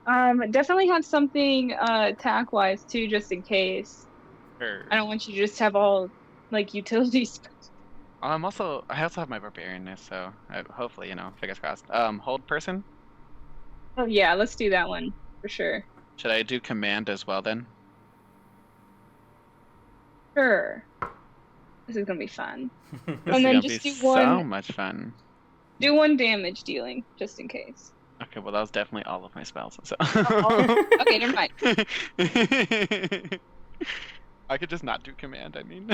Definitely have something attack-wise too, just in case. Sure. I don't want you to just have all like utilities. I also have my barbarianness, so hopefully, fingers crossed. Hold person. Oh yeah, let's do that one for sure. Should I do command as well then? Sure. This is gonna be fun. This And is then gonna just be do so much fun. do one damage dealing, just in case. Okay, well that was definitely all of my spells. So. Okay, never mind. I could just not do command. I mean,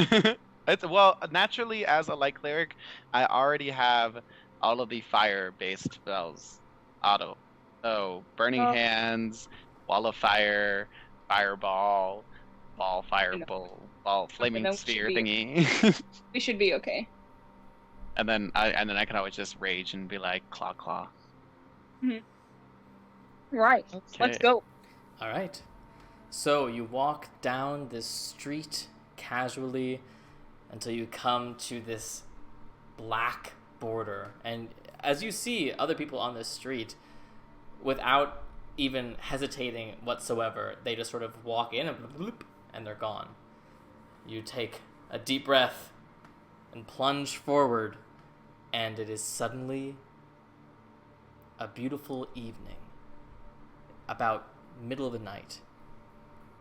naturally as a light cleric, I already have all of the fire-based spells auto. So burning Oh. hands, wall of fire, fireball, ball, fireball, ball, flaming then we sphere should be- thingy. We should be okay. And then I can always just rage and be like claw. Right. Let's Okay. go. All right. So you walk down this street casually until you come to this black border. And as you see other people on this street, without even hesitating whatsoever, they just sort of walk in and bloop, and they're gone. You take a deep breath and plunge forward, and it is suddenly a beautiful evening. About middle of the night.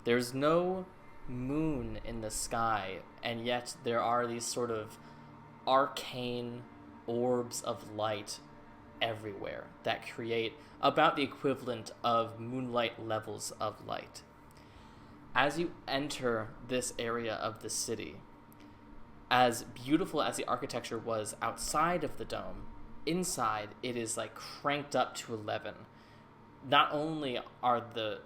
There's no moon in the sky, and yet there are these sort of arcane orbs of light everywhere that create about the equivalent of moonlight levels of light. As you enter this area of the city, as beautiful as the architecture was outside of the dome, inside it is like cranked up to 11. Not only are the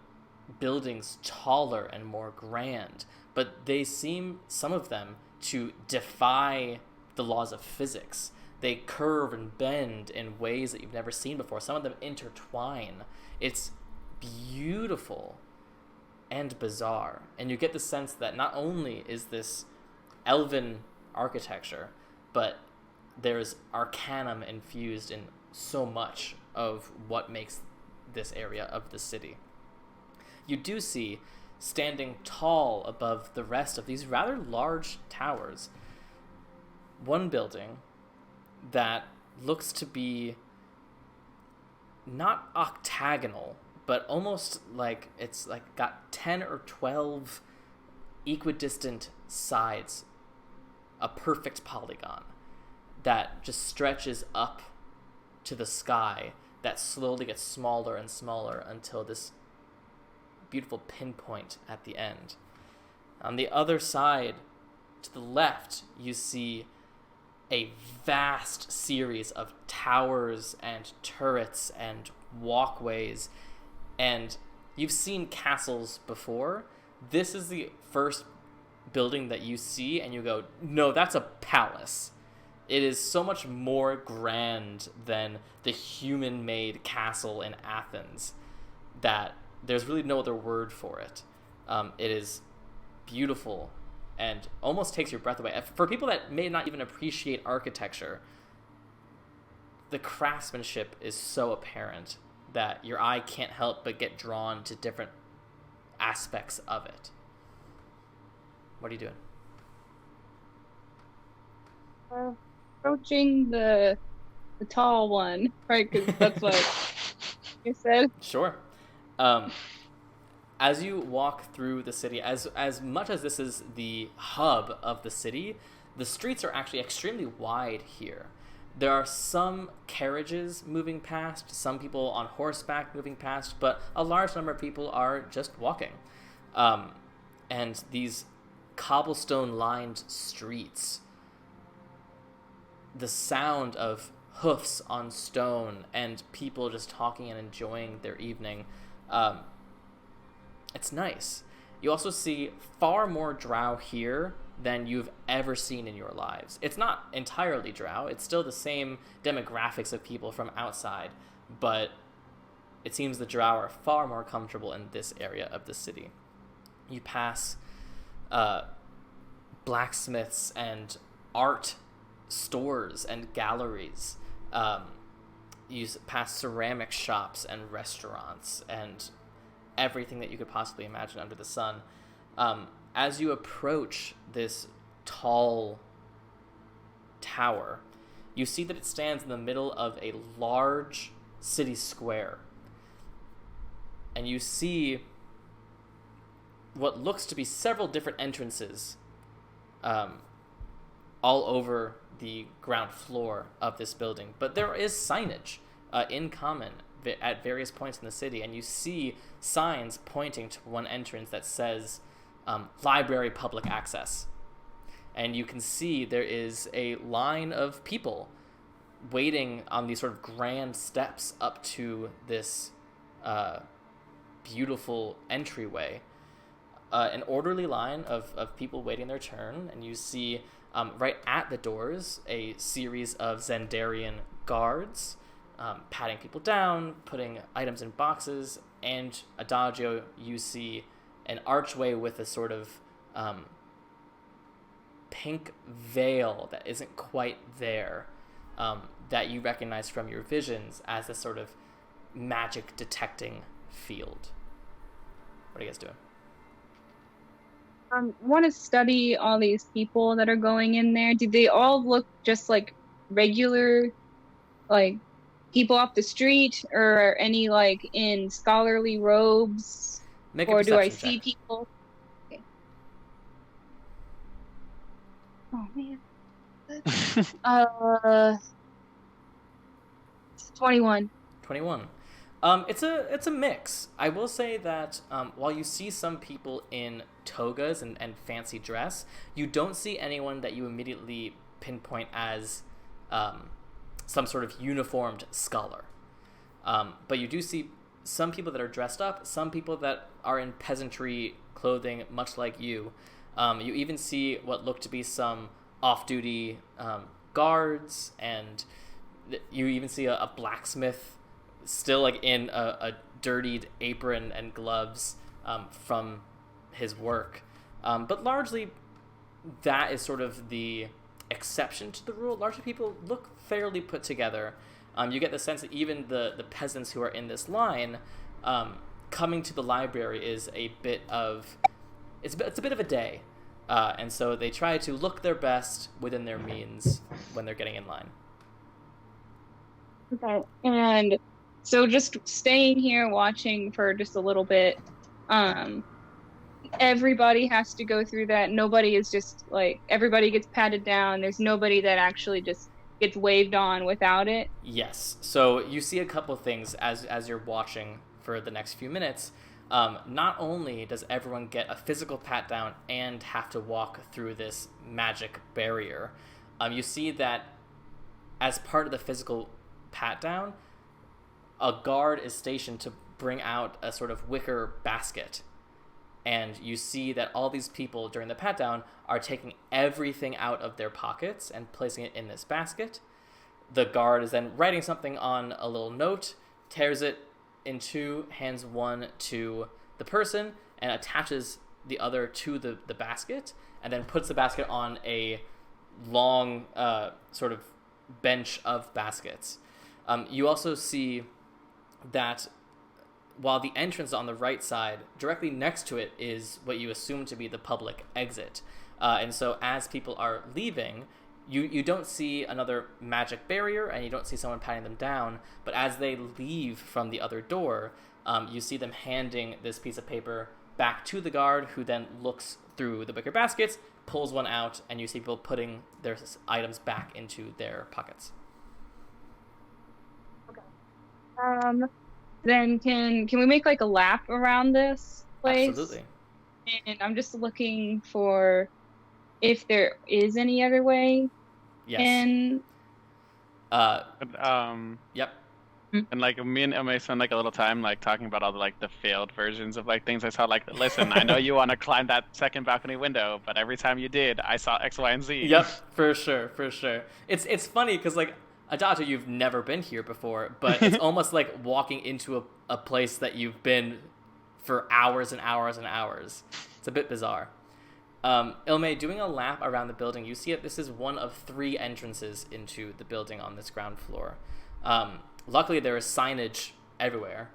buildings taller and more grand, but they seem, some of them, to defy the laws of physics. They curve and bend in ways that you've never seen before. Some of them intertwine. It's beautiful and bizarre. And you get the sense that not only is this elven architecture, but there's arcanum infused in so much of what makes this area of the city. You do see, standing tall above the rest of these rather large towers, one building that looks to be not octagonal, but almost like it's like got 10 or 12 equidistant sides, a perfect polygon that just stretches up to the sky, that slowly gets smaller and smaller until this beautiful pinpoint at the end. On the other side, to the left, you see a vast series of towers and turrets and walkways, and you've seen castles before. This is the first building that you see, and you go, no, that's a palace. It is so much more grand than the human-made castle in Athens that there's really no other word for it. It is beautiful and almost takes your breath away. For people that may not even appreciate architecture, the craftsmanship is so apparent that your eye can't help but get drawn to different aspects of it. What are you doing? Approaching the tall one, right? Because that's what you said. Sure. As you walk through the city, as much as this is the hub of the city, the streets are actually extremely wide here. There are some carriages moving past, some people on horseback moving past, but a large number of people are just walking. And these cobblestone-lined streets, the sound of hoofs on stone and people just talking and enjoying their evening, it's nice. You also see far more drow here than you've ever seen in your lives. It's not entirely drow. It's still the same demographics of people from outside, but it seems the drow are far more comfortable in this area of the city. You pass blacksmiths and art stores and galleries. You pass ceramic shops and restaurants and everything that you could possibly imagine under the sun. as you approach this tall tower, you see that it stands in the middle of a large city square. And you see what looks to be several different entrances all over the ground floor of this building. But there is signage in common at various points in the city, and you see signs pointing to one entrance that says library public access. And you can see there is a line of people waiting on these sort of grand steps up to this beautiful entryway. An orderly line of people waiting their turn, and you see right at the doors a series of Xanderian guards patting people down, putting items in boxes, and Adagio, you see an archway with a sort of pink veil that isn't quite there, that you recognize from your visions as a sort of magic detecting field. What are you guys doing? Want to study all these people that are going in there. Do they all look just like regular, like people off the street, or are any like in scholarly robes? Make a or do I perception see check. people? Okay. Oh man. 21. 21. It's a mix. I will say that while you see some people in togas and fancy dress, you don't see anyone that you immediately pinpoint as some sort of uniformed scholar. But you do see some people that are dressed up, some people that are in peasantry clothing, much like you. You even see what look to be some off-duty guards, and you even see a blacksmith still like in a dirtied apron and gloves from his work. But largely that is sort of the exception to the rule. Largely people look fairly put together. You get the sense that even the peasants who are in this line, coming to the library is a bit of it's a bit of a day. And so they try to look their best within their means when they're getting in line. Okay. And so just staying here watching for just a little bit. Everybody has to go through that. Nobody is just like, everybody gets patted down. There's nobody that actually just gets waved on without it. Yes. So you see a couple of things as you're watching for the next few minutes. Not only does everyone get a physical pat down and have to walk through this magic barrier, you see that as part of the physical pat down, a guard is stationed to bring out a sort of wicker basket. And you see that all these people during the pat down are taking everything out of their pockets and placing it in this basket. The guard is then writing something on a little note, tears it in two, hands one to the person, and attaches the other to the basket, and then puts the basket on a long sort of bench of baskets. You also see that while the entrance on the right side, directly next to it is what you assume to be the public exit. And so as people are leaving, you don't see another magic barrier, and you don't see someone patting them down, but as they leave from the other door, you see them handing this piece of paper back to the guard, who then looks through the wicker baskets, pulls one out, and you see people putting their items back into their pockets. Then can we make like a lap around this place? Absolutely. And I'm just looking for if there is any other way. Yes. And Yep. And like me and Illmaye spent like a little time like talking about all the like the failed versions of like things I saw. Like, listen, I know you want to climb that second balcony window, but every time you did, I saw X, Y, and Z. Yep, for sure. It's funny because like Adagio, you've never been here before, but it's almost like walking into a place that you've been for hours and hours and hours. It's a bit bizarre. Illmaye, doing a lap around the building, you see that this is one of 3 entrances into the building on this ground floor. Luckily, there is signage everywhere,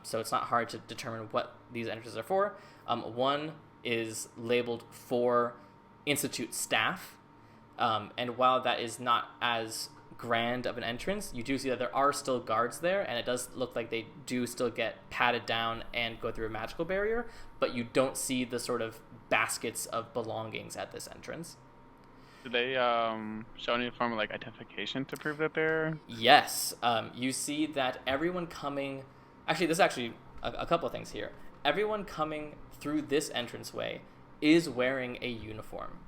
so it's not hard to determine what these entrances are for. One is labeled for Institute staff. And while that is not as grand of an entrance, you do see that there are still guards there, and it does look like they do still get patted down and go through a magical barrier, but you don't see the sort of baskets of belongings at this entrance. Do they show any form of like identification to prove that they're... Yes. You see that everyone coming... Actually, there's actually a couple of things here. Everyone coming through this entranceway is wearing a uniform.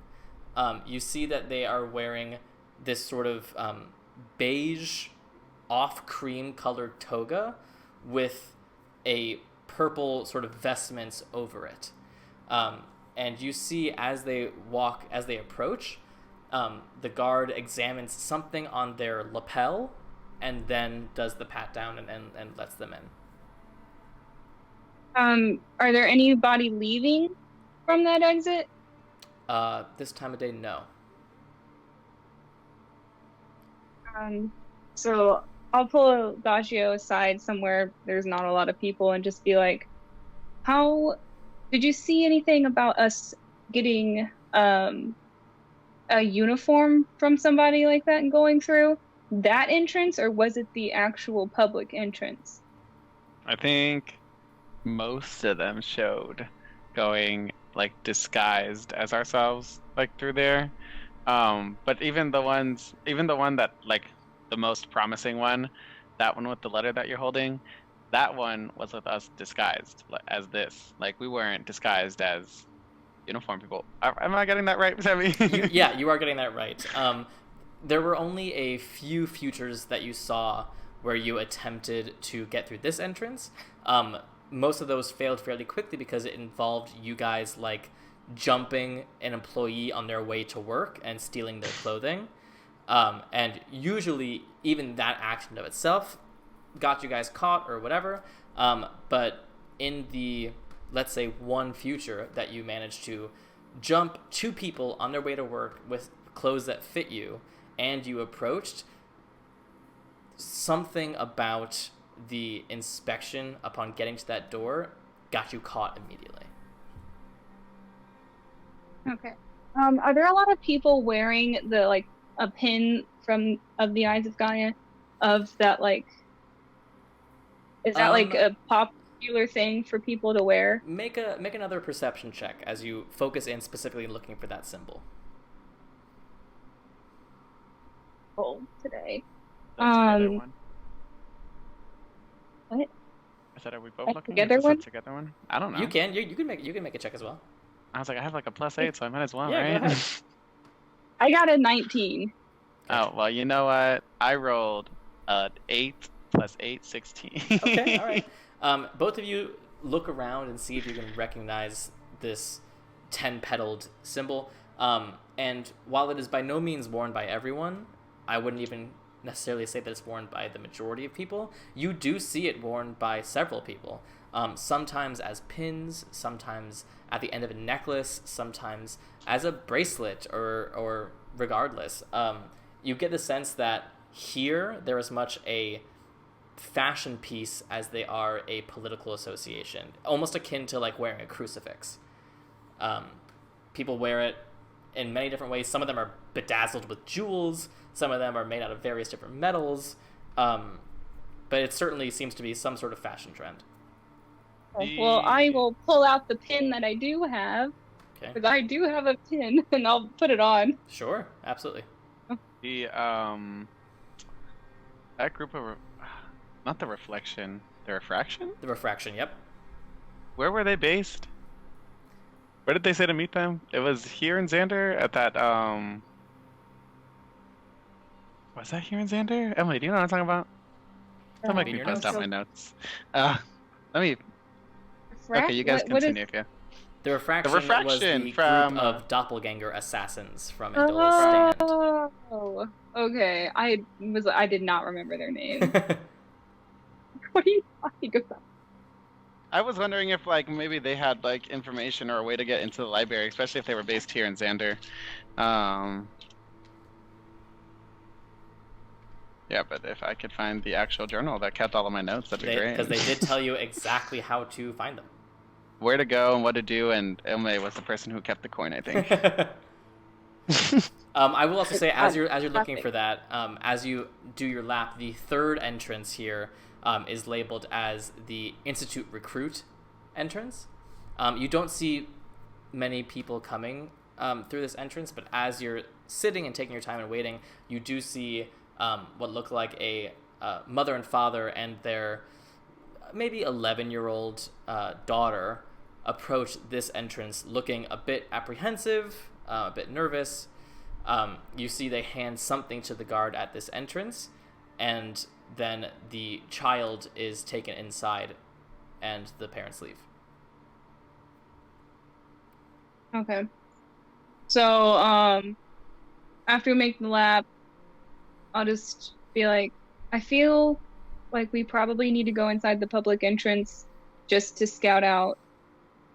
You see that they are wearing this sort of beige, off-cream colored toga with a purple sort of vestments over it. And you see as they approach, the guard examines something on their lapel and then does the pat down and lets them in. Are there anybody leaving from that exit? This time of day, no. So I'll pull Adagio aside somewhere there's not a lot of people and just be like, how did you see anything about us getting a uniform from somebody like that and going through that entrance, or was it the actual public entrance? I think most of them showed going like disguised as ourselves, like through there. But even the one that like the most promising one, that one with the letter that you're holding, that one was with us disguised as this. Like we weren't disguised as uniform people. Am I getting that right, Sammy? Yeah, you are getting that right. There were only a few futures that you saw where you attempted to get through this entrance. Most of those failed fairly quickly because it involved you guys like jumping an employee on their way to work and stealing their clothing. And usually even that action of itself got you guys caught or whatever. But in the, let's say, one future that you managed to jump two people on their way to work with clothes that fit you, and you approached, something about the inspection upon getting to that door got you caught immediately. Okay. Are there a lot of people wearing the like a pin of the Eyes of Gaia, of that like? Is that like a popular thing for people to wear? Make another perception check as you focus in specifically looking for that symbol. Today. Together one. What? I said, are we both looking? Together one? Together one? I don't know. You can make a check as well. I was like, I have like a +8, so I might as well, Yeah, right? go ahead. I got a 19. Oh well, you know what? I rolled 8 + 8, 16. Okay, all right. Both of you look around and see if you can recognize this 10-petaled symbol. And while it is by no means worn by everyone, I wouldn't even necessarily say that it's worn by the majority of people. You do see it worn by several people. Sometimes as pins, sometimes at the end of a necklace, sometimes as a bracelet, or regardless. You get the sense that here they're as much a fashion piece as they are a political association, almost akin to like wearing a crucifix. People wear it in many different ways. Some of them are bedazzled with jewels, some of them are made out of various different metals, but it certainly seems to be some sort of fashion trend. Well, I will pull out the pin that I do have, because I do have a pin, and I'll put it on. Sure, absolutely. That group of, not the reflection, the refraction? The refraction, yep. Where were they based? Where did they say to meet them? It was here in Xander at that, was that here in Xander? Emily, do you know what I'm talking about? That might be bust out my notes. Let me... Okay, you guys continue if you... The refraction was the from, group of doppelganger assassins from Indola's Stand. Oh, okay. I did not remember their name. What are you talking about? I was wondering if, like, maybe they had, like, information or a way to get into the library, especially if they were based here in Xander. Yeah, but if I could find the actual journal that kept all of my notes, that'd be great. Because they did tell you exactly how to find them. where to go and what to do, and Illmaye was the person who kept the coin, I think. I will also say, as you're looking for that, as you do your lap, the third entrance here is labeled as the Institute Recruit entrance. You don't see many people coming through this entrance, but as you're sitting and taking your time and waiting, you do see what look like a mother and father and their maybe 11-year-old daughter approach this entrance looking a bit apprehensive, a bit nervous. You see they hand something to the guard at this entrance, and then the child is taken inside and the parents leave. Okay. So, after we make the lap, I'll just be like, I feel like we probably need to go inside the public entrance just to scout out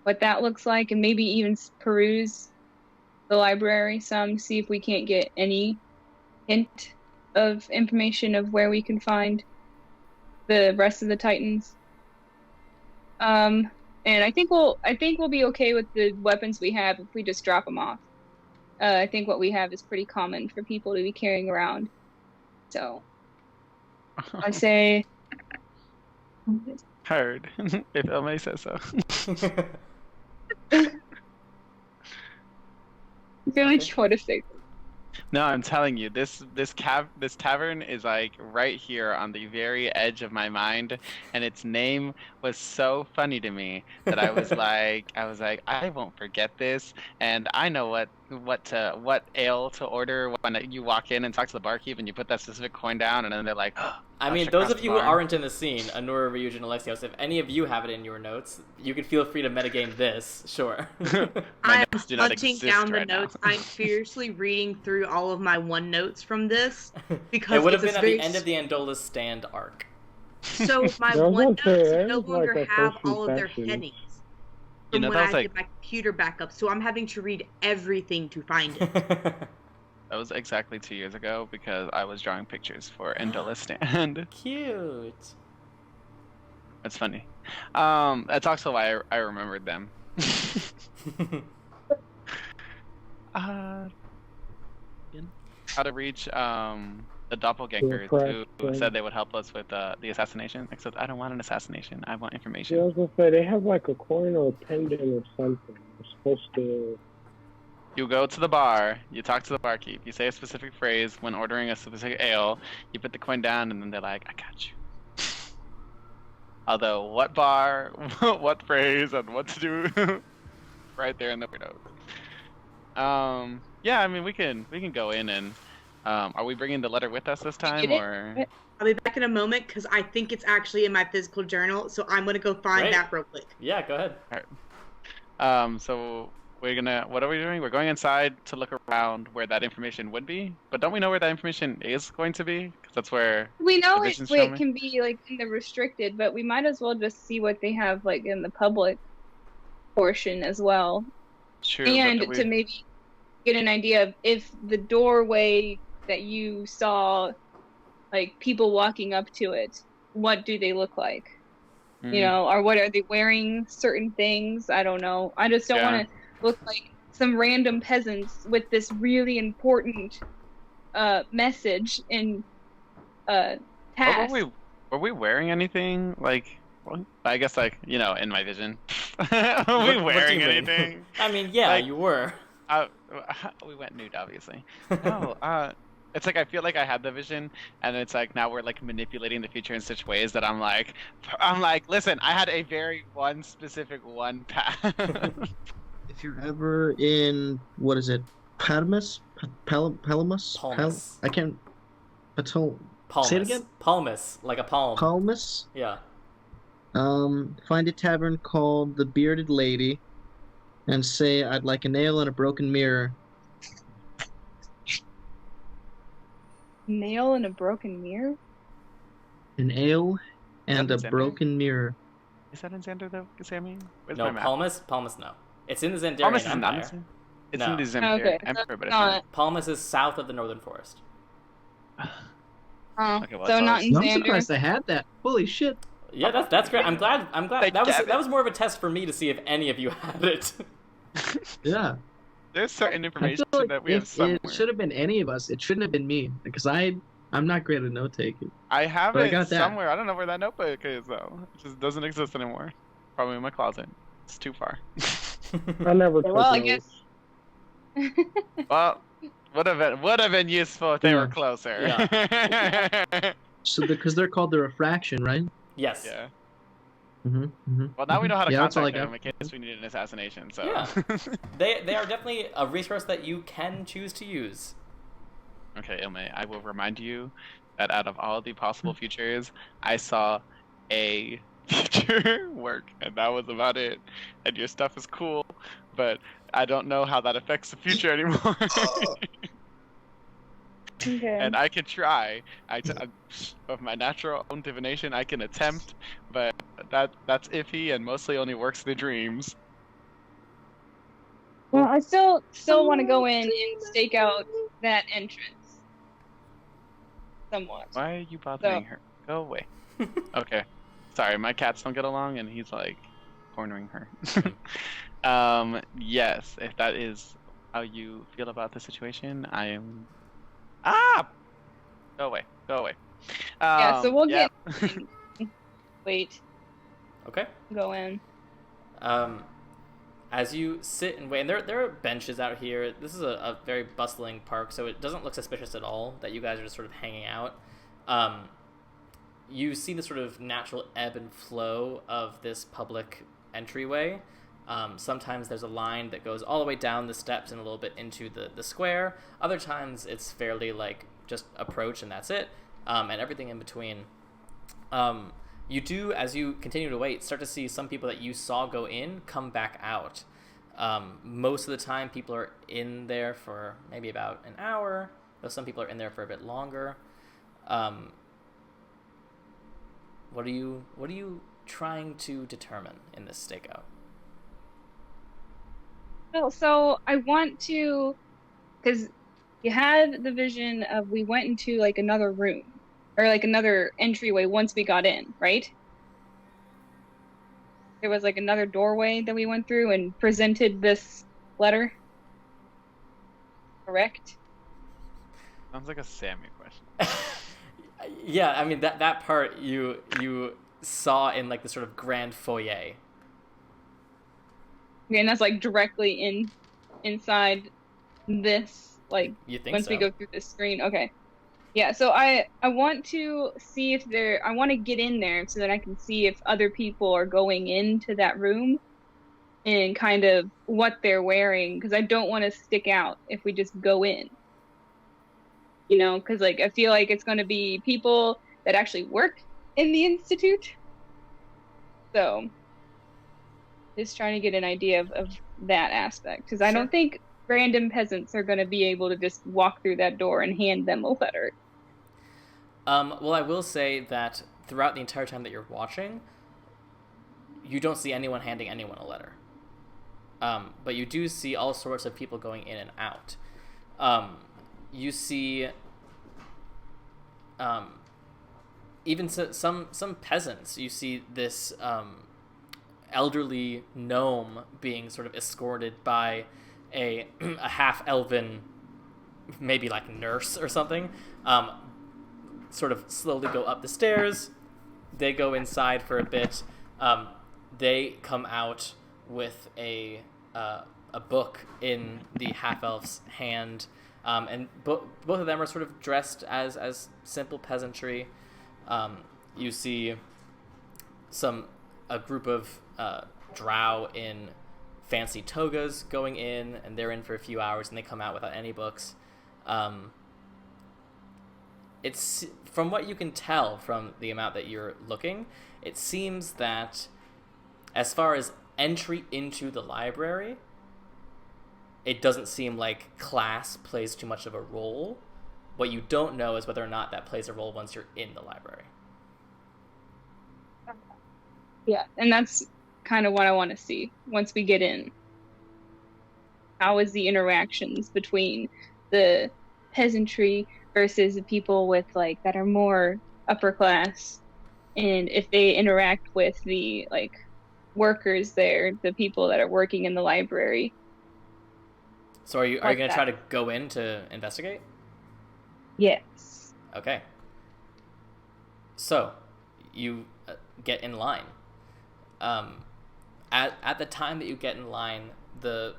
what that looks like, and maybe even peruse the library some, see if we can't get any hint of information of where we can find the rest of the Titans. And I think we'll be okay with the weapons we have if we just drop them off. I think what we have is pretty common for people to be carrying around. So I say Heard. If Illmaye says so. I feel like you want to say. No, I'm telling you, this tavern is like right here on the very edge of my mind, and its name was so funny to me that I was like, I won't forget this, and I know what ale to order when you walk in and talk to the barkeep, and you put that specific coin down, and then they're like, oh, I mean, those of you who aren't in the scene, Anura, Ryujin, and Alexios, if any of you have it in your notes, you can feel free to metagame this, sure. I'm hunting down the notes. I'm fiercely reading through all of my OneNotes from this because it would have been at the end of the Andola's stand arc. So my OneNotes no longer have all of their headings from when I did my computer backup, so I'm having to read everything to find it. That was exactly 2 years ago because I was drawing pictures for Andola's stand. Cute. That's funny. That's also why I remembered them. How to reach the doppelgangers who said they would help us with the assassination. Except I don't want an assassination. I want information. Yeah, I was gonna say they have like a coin or a pendant or something. We're supposed to. You go to the bar, you talk to the barkeep, you say a specific phrase when ordering a specific ale, you put the coin down, and then they're like, I got you. Although, what bar, what phrase, and what to do, right there in the window. Yeah, I mean, we can go in and, are we bringing the letter with us this time, or? I'll be back in a moment, because I think it's actually in my physical journal, so I'm going to go find that real quick. Yeah, go ahead. All right. So, what are we doing? We're going inside to look around where that information would be, but don't we know where that information is going to be? Because that's where we know it can be like in the restricted, but we might as well just see what they have like in the public portion as well. True, and to maybe get an idea of if the doorway that you saw, like people walking up to it, what do they look like? You know, or what are they wearing? Certain things. I don't know. I just don't want to look like some random peasants with this really important message in task. Were we wearing anything? Like, well, I guess, like, you know, in my vision. Were we wearing anything? I mean, yeah, like, you were. We went nude, obviously. No, it's like I feel like I had the vision, and it's like now we're like manipulating the future in such ways that I'm like, listen, I had a very specific path. If you're ever in, what is it, Palamus? Palmus. I can't. Palmus. Say it again. Palmus, like a palm. Palmus. Yeah. Find a tavern called the Bearded Lady, and say I'd like a nail and a broken mirror. Nail and a broken mirror? An ale and a broken mirror. Is that in Xander though, Sammy? No, Palmus, no. It's in the Xanderian Empire. It's in the Xanderian Empire, but it's not. Palmus is south of the Northern Forest. Okay, well, so not in Xander. I'm surprised I had that. Holy shit. Yeah, that's great. I'm glad. Like, That was more of a test for me to see if any of you had it. Yeah. There's certain I information feel like that we have if somewhere. it should have been any of us, it shouldn't have been me because I'm not great at note taking. I have But I it got that. somewhere. I don't know where that notebook is though. It just doesn't exist anymore. Probably in my closet. It's too far. I never took Well, I notes. guess. Well, would have been useful if they Yeah. were closer. Yeah. So because they're called the refraction, right? Yes. Yeah. Well, now we know how to that's all I contact them got. in case we need an assassination. So. Yeah. They are definitely a resource that you can choose to use. Okay, Illmaye, I will remind you that out of all the possible futures, I saw a future work, and that was about it. And your stuff is cool, but I don't know how that affects the future anymore. Okay. And I can try. Of my natural own divination, I can attempt, but that's iffy and mostly only works in the dreams. Well, I still want to go in and stake out that entrance. Somewhat. Why are you bothering her? Go away. Okay. Sorry, my cats don't get along, and he's like cornering her. Yes, if that is how you feel about the situation, I am. Ah! Go away. Go away. Yeah, so we'll yeah. get. Wait. Okay. Go in. As you sit and wait, and there are benches out here. This is a very bustling park, so it doesn't look suspicious at all that you guys are just sort of hanging out. You see the sort of natural ebb and flow of this public entryway. Sometimes there's a line that goes all the way down the steps and a little bit into the square. Other times it's fairly like just approach and that's it, and everything in between. You do, as you continue to wait, start to see some people that you saw go in come back out. Most of the time people are in there for maybe about an hour, though some people are in there for a bit longer. What are you trying to determine in this stakeout? Well, so I want to, because you had the vision of we went into like another room or like another entryway once we got in, right? There was like another doorway that we went through and presented this letter. Correct? Sounds like a Sammy question. Yeah, I mean that part you saw in like the sort of grand foyer. Okay, and that's like directly inside this, like You think once so? we go through this screen. Okay. Yeah, so I want to see if I want to get in there so that I can see if other people are going into that room and kind of what they're wearing, because I don't want to stick out if we just go in. You know, because like I feel like it's going to be people that actually work in the Institute. So just trying to get an idea of that aspect, because I don't think random peasants are going to be able to just walk through that door and hand them a letter. Well, I will say that throughout the entire time that you're watching, you don't see anyone handing anyone a letter. But you do see all sorts of people going in and out. You see even some peasants. You see this elderly gnome being sort of escorted by a half-elven, maybe like nurse or something, sort of slowly go up the stairs. They go inside for a bit. They come out with a book in the half-elf's hand, and both of them are sort of dressed as simple peasantry. You see a group of drow in fancy togas going in, and they're in for a few hours, and they come out without any books. It's, from what you can tell from the amount that you're looking, it seems that as far as entry into the library, it doesn't seem like class plays too much of a role. What you don't know is whether or not that plays a role once you're in the library. Yeah, and that's kind of what I want to see once we get in. How is the interactions between the peasantry versus the people with like that are more upper class and if they interact with the like workers there, the people that are working in the library. So are you going to try to go in to investigate? Yes. Okay. So you get in line. At the time that you get in line, the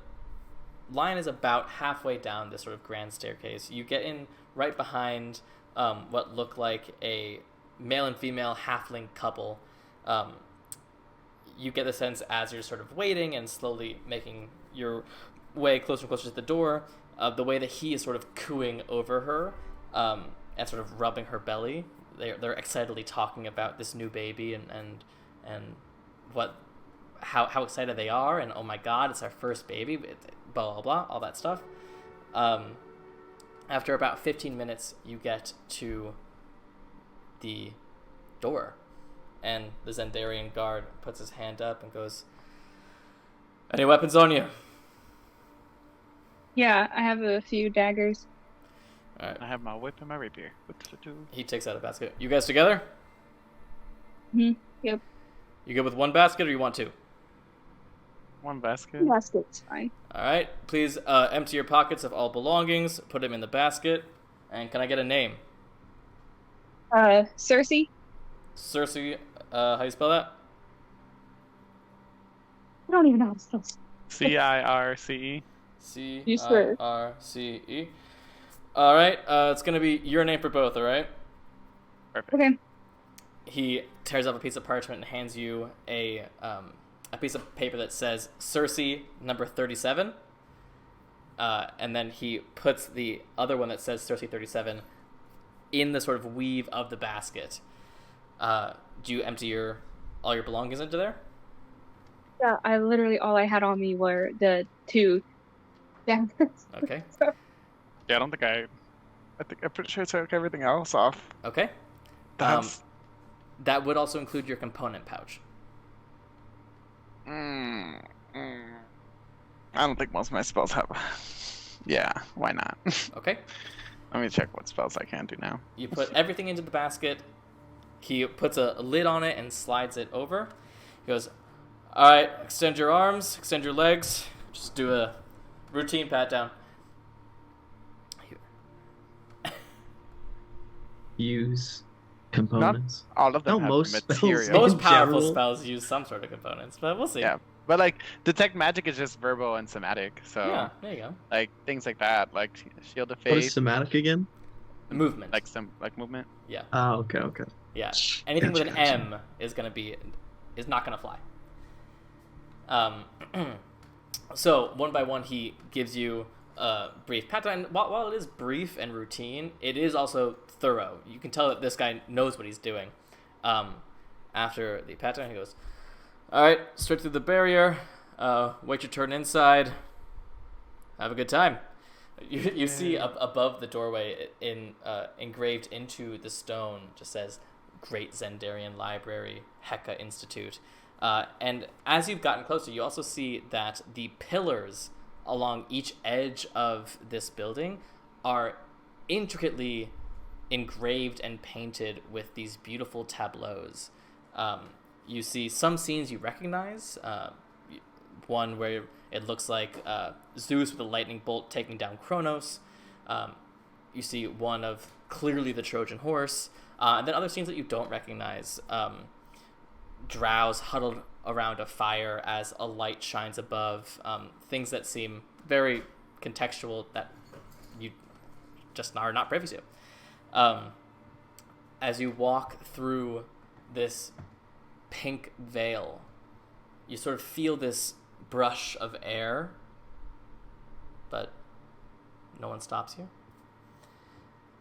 line is about halfway down this sort of grand staircase. You get in right behind what look like a male and female halfling couple. You get the sense as you're sort of waiting and slowly making your way closer and closer to the door, the way that he is sort of cooing over her and sort of rubbing her belly. They're excitedly talking about this new baby and what how excited they are, and oh my god, it's our first baby, blah blah blah, all that stuff. After about 15 minutes, you get to the door, and the Xanderian guard puts his hand up and goes, "Any weapons on you?" Yeah, I have a few daggers. All right. I have my whip and my rapier. He takes out a basket. You guys together? Yep. You good with one basket, or you want two? One basket. One basket's fine. All right. Please empty your pockets of all belongings. Put them in the basket. And can I get a name? Circe. Circe. How you spell that? I don't even know how to spell. Circe. Circe. All right. It's gonna be your name for both. All right. Perfect. Okay. He tears up a piece of parchment and hands you a piece of paper that says Circe number 37. And then he puts the other one that says Circe 37 in the sort of weave of the basket. Do you empty all your belongings into there? Yeah, all I had on me were the two daggers. Okay. Yeah, I don't think I'm pretty sure I took everything else off. Okay. That would also include your component pouch. I don't think most of my spells have. Yeah, why not? Okay. Let me check what spells I can do now. You put everything into the basket. He puts a lid on it and slides it over. He goes, "All right, extend your arms, extend your legs. Just do a routine pat down." Use components. Not all of them No, have most material. spells- Most powerful general. spells use some sort of components, but we'll see. Yeah, but like detect magic is just verbal and somatic. So Yeah, there you go. like things like that, like shield of What is faith, somatic again? Movement. like movement. Yeah. Oh, okay. Yeah. Anything Gotcha, with an gotcha. M is not gonna fly. So one by one, he gives you a brief pat down. While it is brief and routine, it is also thorough. You can tell that this guy knows what he's doing. After the pat down, he goes, "All right, straight through the barrier. Wait your turn inside. Have a good time." You see above the doorway, engraved into the stone, just says Great Xanderian Library, Heka Institute. And as you've gotten closer, you also see that the pillars along each edge of this building are intricately engraved and painted with these beautiful tableaus. You see some scenes you recognize, one where it looks like Zeus with a lightning bolt taking down Kronos. You see one of clearly the Trojan horse, and then other scenes that you don't recognize. Drows huddled around a fire as a light shines above. Things that seem very contextual that you just are not privy to. As you walk through this pink veil, you sort of feel this brush of air, but no one stops you.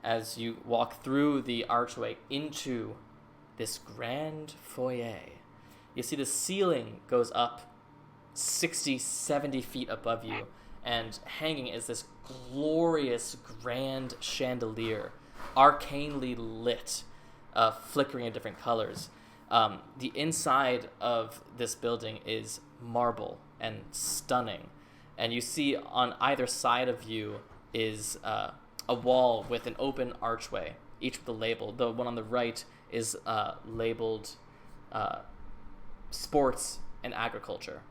As you walk through the archway into this grand foyer, you see the ceiling goes up 60, 70 feet above you, and hanging is this glorious grand chandelier, arcanely lit, flickering in different colors. The inside of this building is marble and stunning, and you see on either side of you is a wall with an open archway, each with a label. The one on the right is labeled sports and agriculture,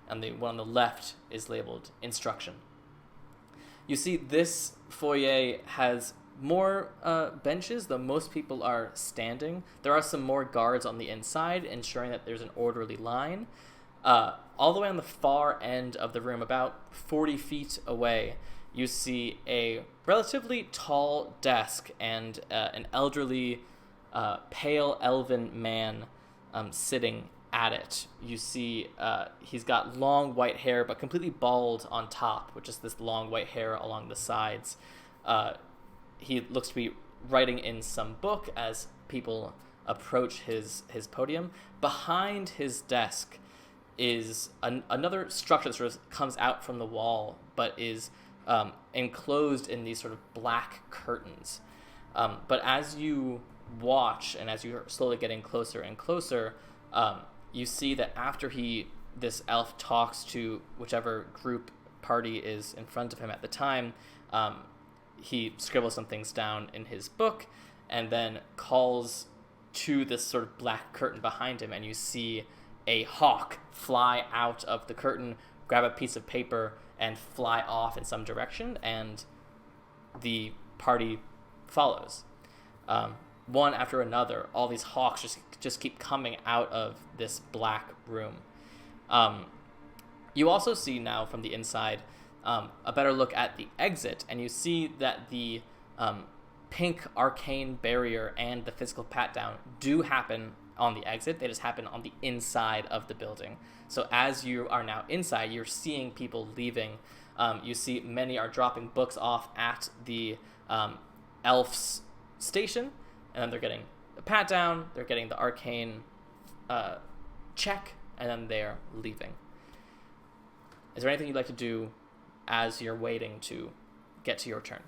and the one on the left is labeled instruction. You see, this foyer has more benches, though most people are standing. There are some more guards on the inside, ensuring that there's an orderly line. All the way on the far end of the room, about 40 feet away, you see a relatively tall desk and an elderly, pale elven man sitting at it. You see he's got long white hair, but completely bald on top, with just this long white hair along the sides. He looks to be writing in some book as people approach his podium. Behind his desk is another structure that sort of comes out from the wall, but is enclosed in these sort of black curtains. But as you watch, and as you're slowly getting closer and closer, you see that after this elf talks to whichever group party is in front of him at the time, he scribbles some things down in his book and then calls to this sort of black curtain behind him, and you see a hawk fly out of the curtain, grab a piece of paper, and fly off in some direction, and the party follows. One after another, all these hawks just keep coming out of this black room. You also see now from the inside a better look at the exit, and you see that the pink arcane barrier and the physical pat down do happen on the exit. They just happen on the inside of the building. So as you are now inside, you're seeing people leaving. You see many are dropping books off at the elf's station, and then they're getting the pat down, they're getting the arcane check, and then they're leaving. Is there anything you'd like to do as you're waiting to get to your turn?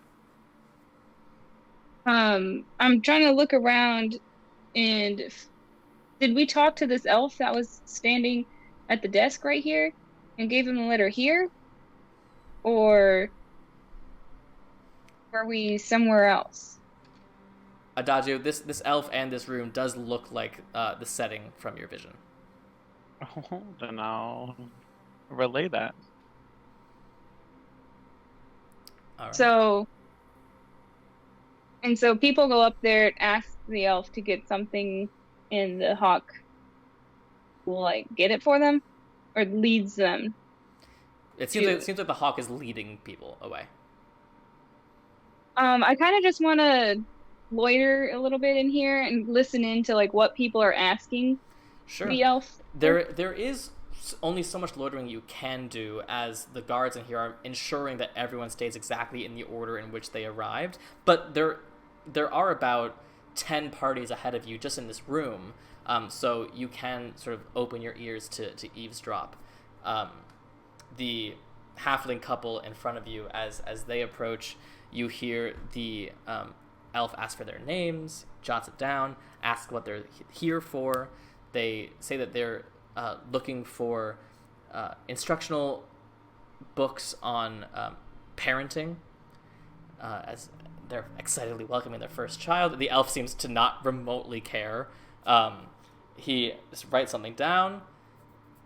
I'm trying to look around, and did we talk to this elf that was standing at the desk right here and gave him the letter here? Or were we somewhere else? Adagio, this elf and this room does look like the setting from your vision. Oh, then I'll relay that. All right. So people go up there and ask the elf to get something, and the hawk will get it for them, or leads them. It seems like the hawk is leading people away. I kind of just want to loiter a little bit in here and listen into what people are asking. Sure. The elf. There is only so much loitering you can do, as the guards in here are ensuring that everyone stays exactly in the order in which they arrived. But there are about 10 parties ahead of you just in this room, so you can sort of open your ears to eavesdrop. The halfling couple in front of you, as they approach, you hear the elf ask for their names, jots it down, ask what they're here for. They say that they're looking for instructional books on parenting, as they're excitedly welcoming their first child. The elf seems to not remotely care. He just writes something down.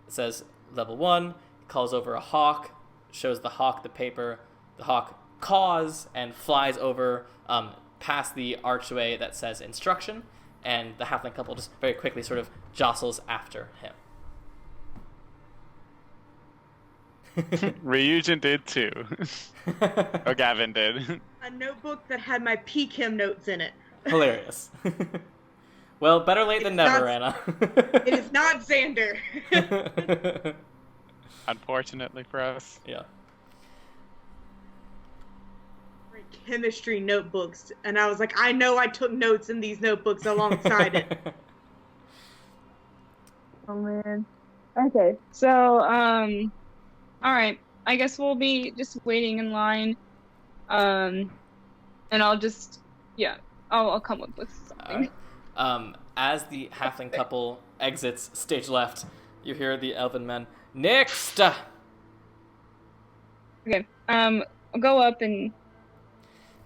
It says level 1, calls over a hawk, shows the hawk the paper. The hawk caws and flies over past the archway that says instruction, and the halfling couple just very quickly sort of jostles after him. Ryujin did too. Or Gavin did. A notebook that had my PChem notes in it. Hilarious. Well, better late than never, Anna. It is not Xander. Unfortunately for us. Yeah. Chemistry notebooks, and I was like, I know I took notes in these notebooks alongside it. Oh man. Okay, so all right. I guess we'll be just waiting in line, and I'll just I'll come up with something. As the halfling couple exits stage left, you hear the elven men, next. Okay. I'll go up and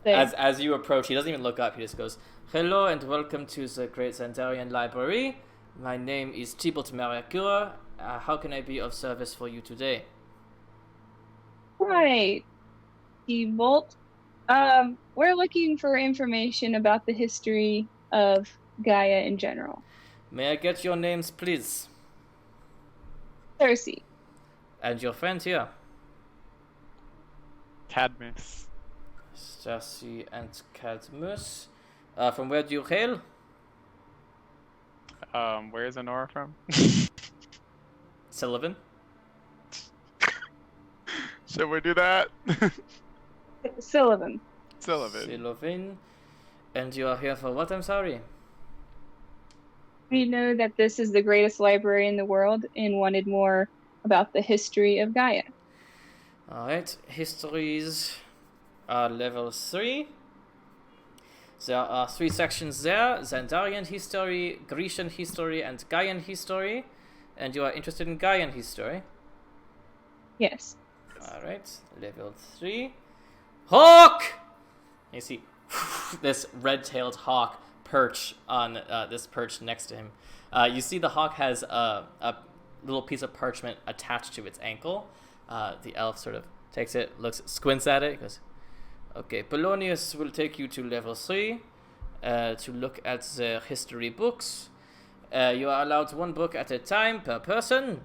As you approach, he doesn't even look up. He just goes, "Hello and welcome to the Great Xanderian Library. My name is Thibaut Mercure. How can I be of service for you today?" Right, Thibaut. We're looking for information about the history of Gaia in general. May I get your names, please? Cersei. And your friend here? Cadmus. Cersei and Cadmus. From where do you hail? Where is Anura from? Sullivan. Should we do that? Sullivan. Sullivan. And you are here for what, I'm sorry? We know that this is the greatest library in the world and wanted more about the history of Gaia. Alright, histories are level 3. There are 3 sections there: Xanderian history, Grecian history, and Gaian history. And you are interested in Gaian history? Yes. Alright, level 3. Hawk! You see this red-tailed hawk perch on this perch next to him. You see the hawk has a little piece of parchment attached to its ankle. The elf sort of takes it, squints at it, goes, "Okay, Polonius will take you to level 3 to look at the history books. You are allowed 1 book at a time per person.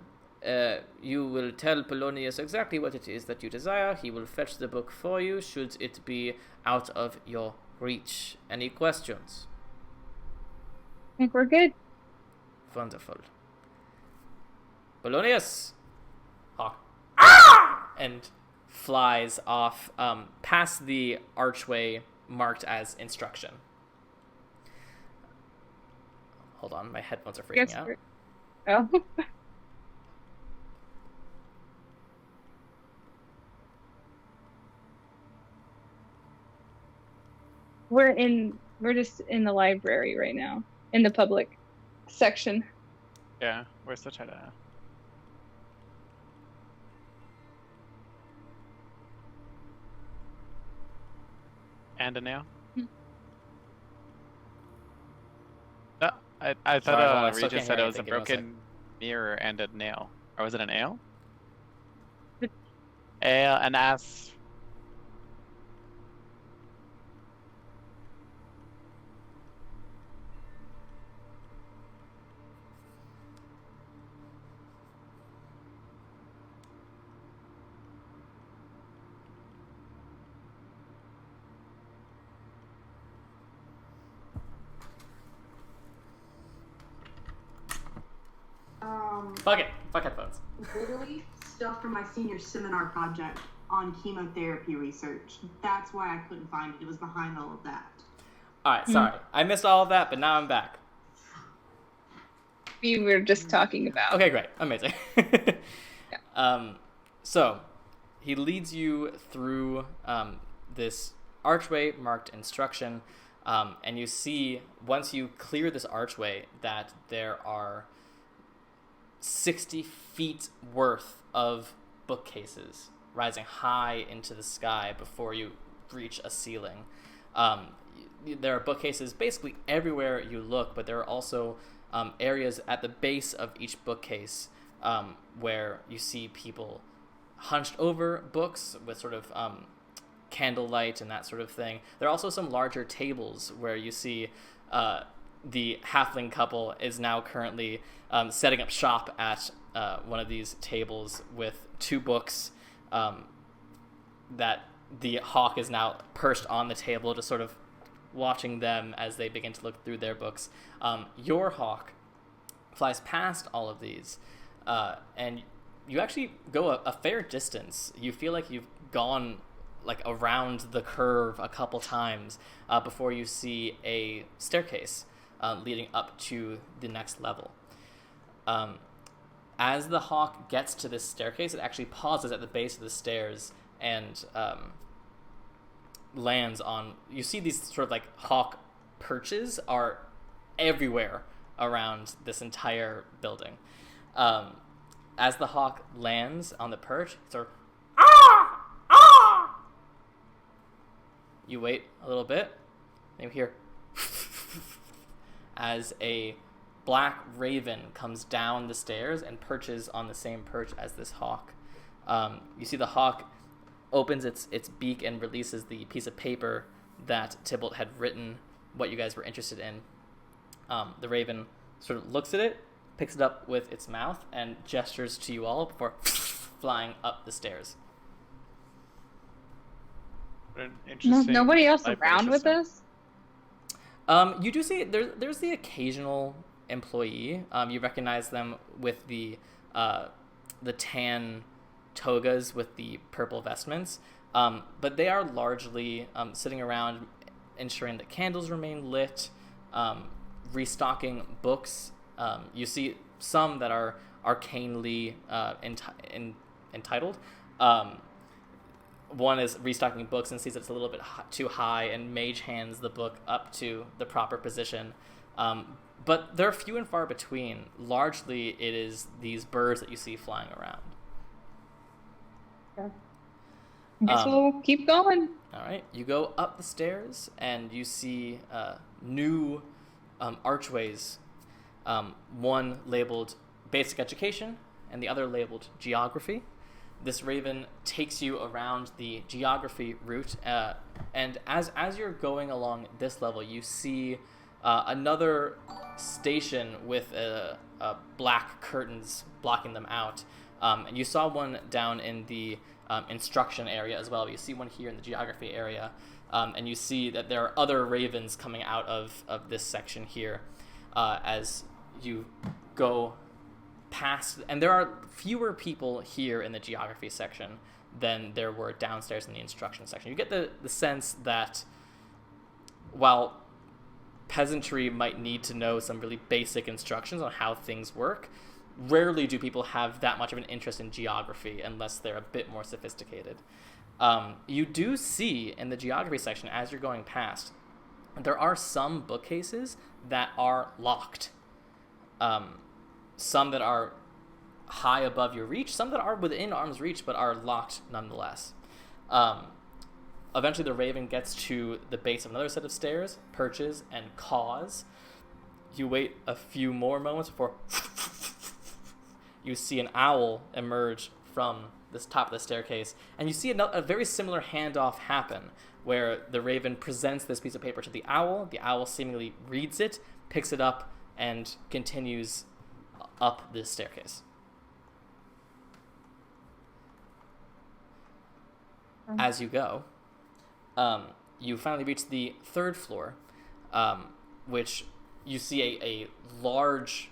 You will tell Polonius exactly what it is that you desire. He will fetch the book for you, should it be out of your reach. Any questions?" I think we're good. Wonderful. Polonius! Hawk. Ah! And flies off past the archway marked as instruction. Hold on, my headphones are freaking out. Oh. We're just in the library right now, in the public section. Yeah, where's the chat at? And a nail? I thought Regis said it was a broken mirror and a nail. Or was it an ale? Ale, an ass. Fuck headphones. Literally stuff from my senior seminar project on chemotherapy research. That's why I couldn't find it. It was behind all of that. Alright, sorry. I missed all of that, but now I'm back. We were just talking about. Okay, great. Amazing. So, he leads you through this archway marked instruction, and you see, once you clear this archway, that there are 60 feet worth of bookcases rising high into the sky before you reach a ceiling. There are bookcases basically everywhere you look, but there are also areas at the base of each bookcase where you see people hunched over books with sort of candlelight and that sort of thing. There are also some larger tables where you see the halfling couple is now currently setting up shop at one of these tables with 2 books that the hawk is now perched on the table, just sort of watching them as they begin to look through their books. Your hawk flies past all of these, and you actually go a fair distance. You feel like you've gone like around the curve a couple times before you see a staircase leading up to the next level. As the hawk gets to this staircase, it actually pauses at the base of the stairs and lands on... You see these sort of like hawk perches are everywhere around this entire building. As the hawk lands on the perch, it's sort of... You wait a little bit, and you hear as a black raven comes down the stairs and perches on the same perch as this hawk. You see the hawk opens its beak and releases the piece of paper that Tybalt had written what you guys were interested in. The raven sort of looks at it, picks it up with its mouth, and gestures to you all before flying up the stairs. Nobody else around with us? You do see there's the occasional employee. You recognize them with the tan togas with the purple vestments, but they are largely sitting around ensuring that candles remain lit, restocking books. You see some that are arcanely entitled. One is restocking books and sees it's a little bit too high, and mage hands the book up to the proper position. But they're few and far between. Largely, it is these birds that you see flying around. Okay. Guess we'll keep going. All right. You go up the stairs, and you see new archways. One labeled Basic Education, and the other labeled Geography. This raven takes you around the geography route, and as you're going along this level, you see another station with black curtains blocking them out. And you saw one down in the instruction area as well. You see one here in the geography area, and you see that there are other ravens coming out of this section here as you go past, and there are fewer people here in the geography section than there were downstairs in the instruction section. You get the sense that while peasantry might need to know some really basic instructions on how things work, rarely do people have that much of an interest in geography unless they're a bit more sophisticated. You do see in the geography section, as you're going past, there are some bookcases that are locked. Some that are high above your reach, some that are within arm's reach but are locked nonetheless. Eventually the raven gets to the base of another set of stairs, perches, and caws. You wait a few more moments before you see an owl emerge from this top of the staircase, and you see a very similar handoff happen, where the raven presents this piece of paper to the owl seemingly reads it, picks it up, and continues up this staircase. As you go, you finally reach the third floor, which you see a large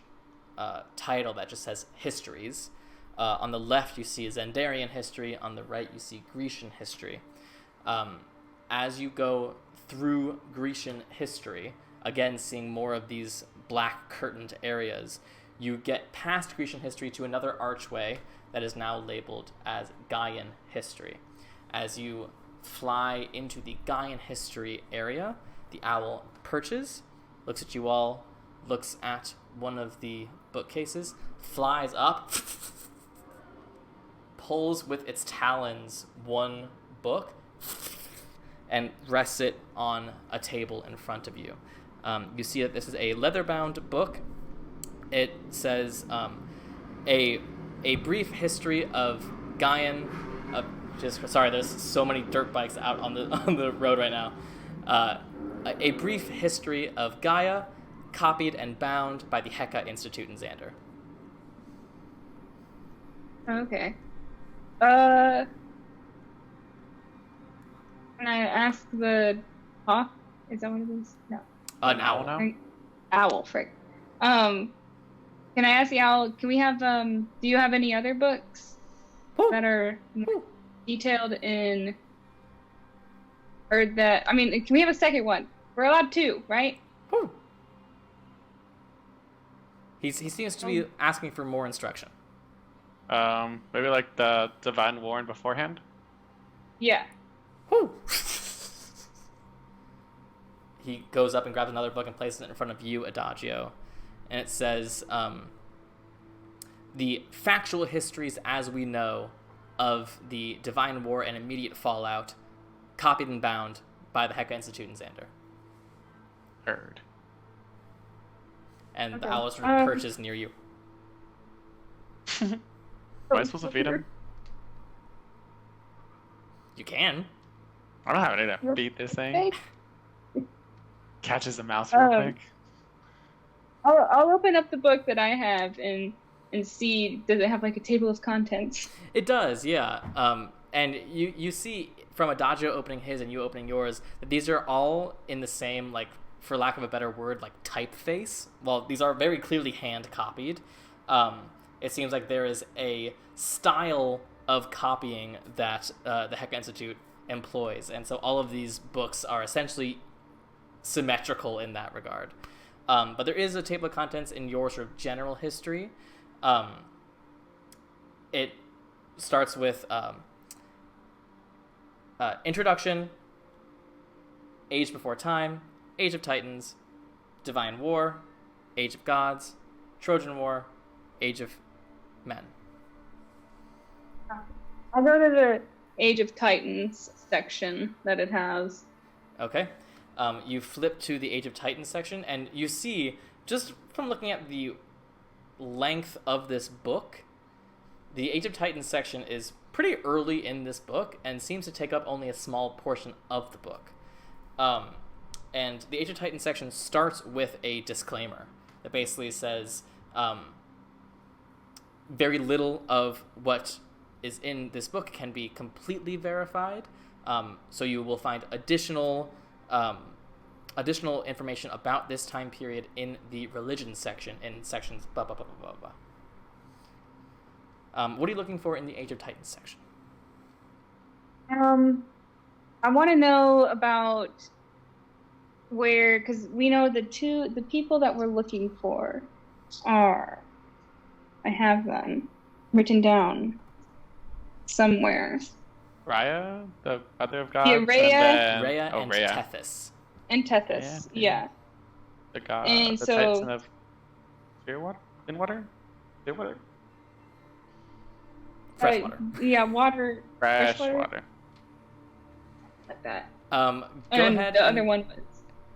title that just says Histories. On the left, you see Xanderian history. On the right, you see Grecian history. As you go through Grecian history, again seeing more of these black curtained areas, you get past Grecian history to another archway that is now labeled as Gaian history. As you fly into the Gaian history area, the owl perches, looks at you all, looks at one of the bookcases, flies up, pulls with its talons one book, and rests it on a table in front of you. You see that this is a leather-bound book. It says a brief history of Gaian. There's so many dirt bikes out on the road right now. A brief history of Gaia, copied and bound by the Heka Institute in Xander. Okay. Can I ask the hawk? Is that what it is? No. An owl now? Owl, frick. Can I ask the owl, can we have, do you have any other books that are detailed in, or that, I mean, can we have a second one? We're allowed two, right? He seems to be asking for more instruction. Maybe like the Divine Warren beforehand? Yeah. He goes up and grabs another book and places it in front of you, Adagio. And it says, the factual histories as we know of the Divine War and immediate fallout, copied and bound by the Heka Institute in Xander. Heard. And Okay. the owl sort of perches near you. Am I supposed to feed him? You can. I don't have any to feed this thing. Catches the mouse real quick. I'll open up the book that I have and see, does it have like a table of contents? It does, yeah. And you see from Adagio opening his and you opening yours that these are all in the same, like, for lack of a better word, like typeface. Well, these are very clearly hand copied. It seems like there is a style of copying that the Heka Institute employs, and so all of these books are essentially symmetrical in that regard. But there is a table of contents in your sort of general history. It starts with introduction, Age Before Time, Age of Titans, Divine War, Age of Gods, Trojan War, Age of Men. I'll go to the Age of Titans section that it has. Okay. You flip to the Age of Titans section, and you see, just from looking at the length of this book, the Age of Titans section is pretty early in this book and seems to take up only a small portion of the book. And the Age of Titans section starts with a disclaimer that basically says very little of what is in this book can be completely verified. So you will find additional information about this time period in the religion section, in sections blah, blah, blah, blah, blah, blah. What are you looking for in the Age of Titans section? I want to know about where, because we know the people that we're looking for are, I have them written down somewhere. Raya, the mother of gods? Yeah, Rhea. Rhea and Tethys. And Tethys, yeah. The god, and the so, Titan of water? Fresh water. Yeah, water. Fresh water. Like that. Go and ahead. The other one was.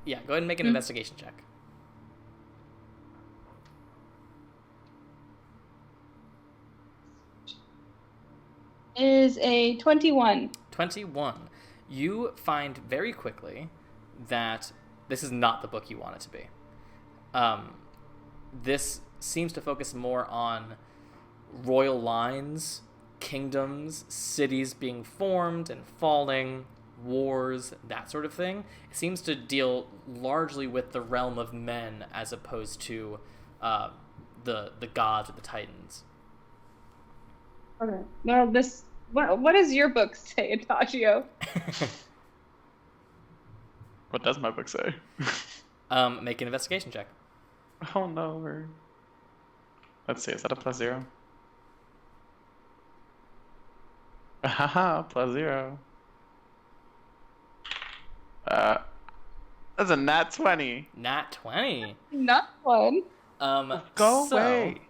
Yeah, go ahead and make an investigation check. Is a 21. 21. You find very quickly that this is not the book you want it to be. This seems to focus more on royal lines, kingdoms, cities being formed and falling, wars, that sort of thing. It seems to deal largely with the realm of men as opposed to the gods or the titans. Okay. Well, what does your book say, Adagio? What does my book say? Make an investigation check. Oh no. Let's see, is that a +0? Haha, +0. That's a nat 20. Nat 20. Not one. Go away.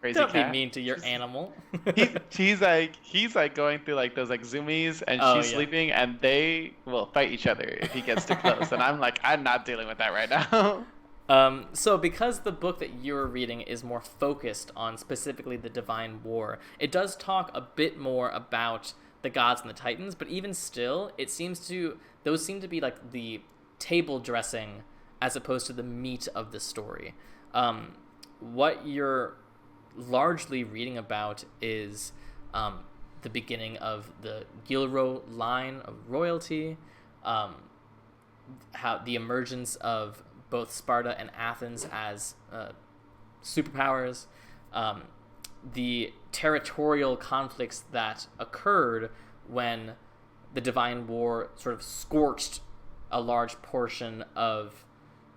Crazy Don't cat. be mean to your animal. he's like going through like those like zoomies, and she's sleeping, and they will fight each other if he gets too close. And I'm like, I'm not dealing with that right now. So because the book that you're reading is more focused on specifically the Divine War, it does talk a bit more about the gods and the titans, but even still, those seem to be like the table dressing as opposed to the meat of the story. What you're largely reading about is the beginning of the Gilro line of royalty, how the emergence of both Sparta and Athens as superpowers, the territorial conflicts that occurred when the Divine War sort of scorched a large portion of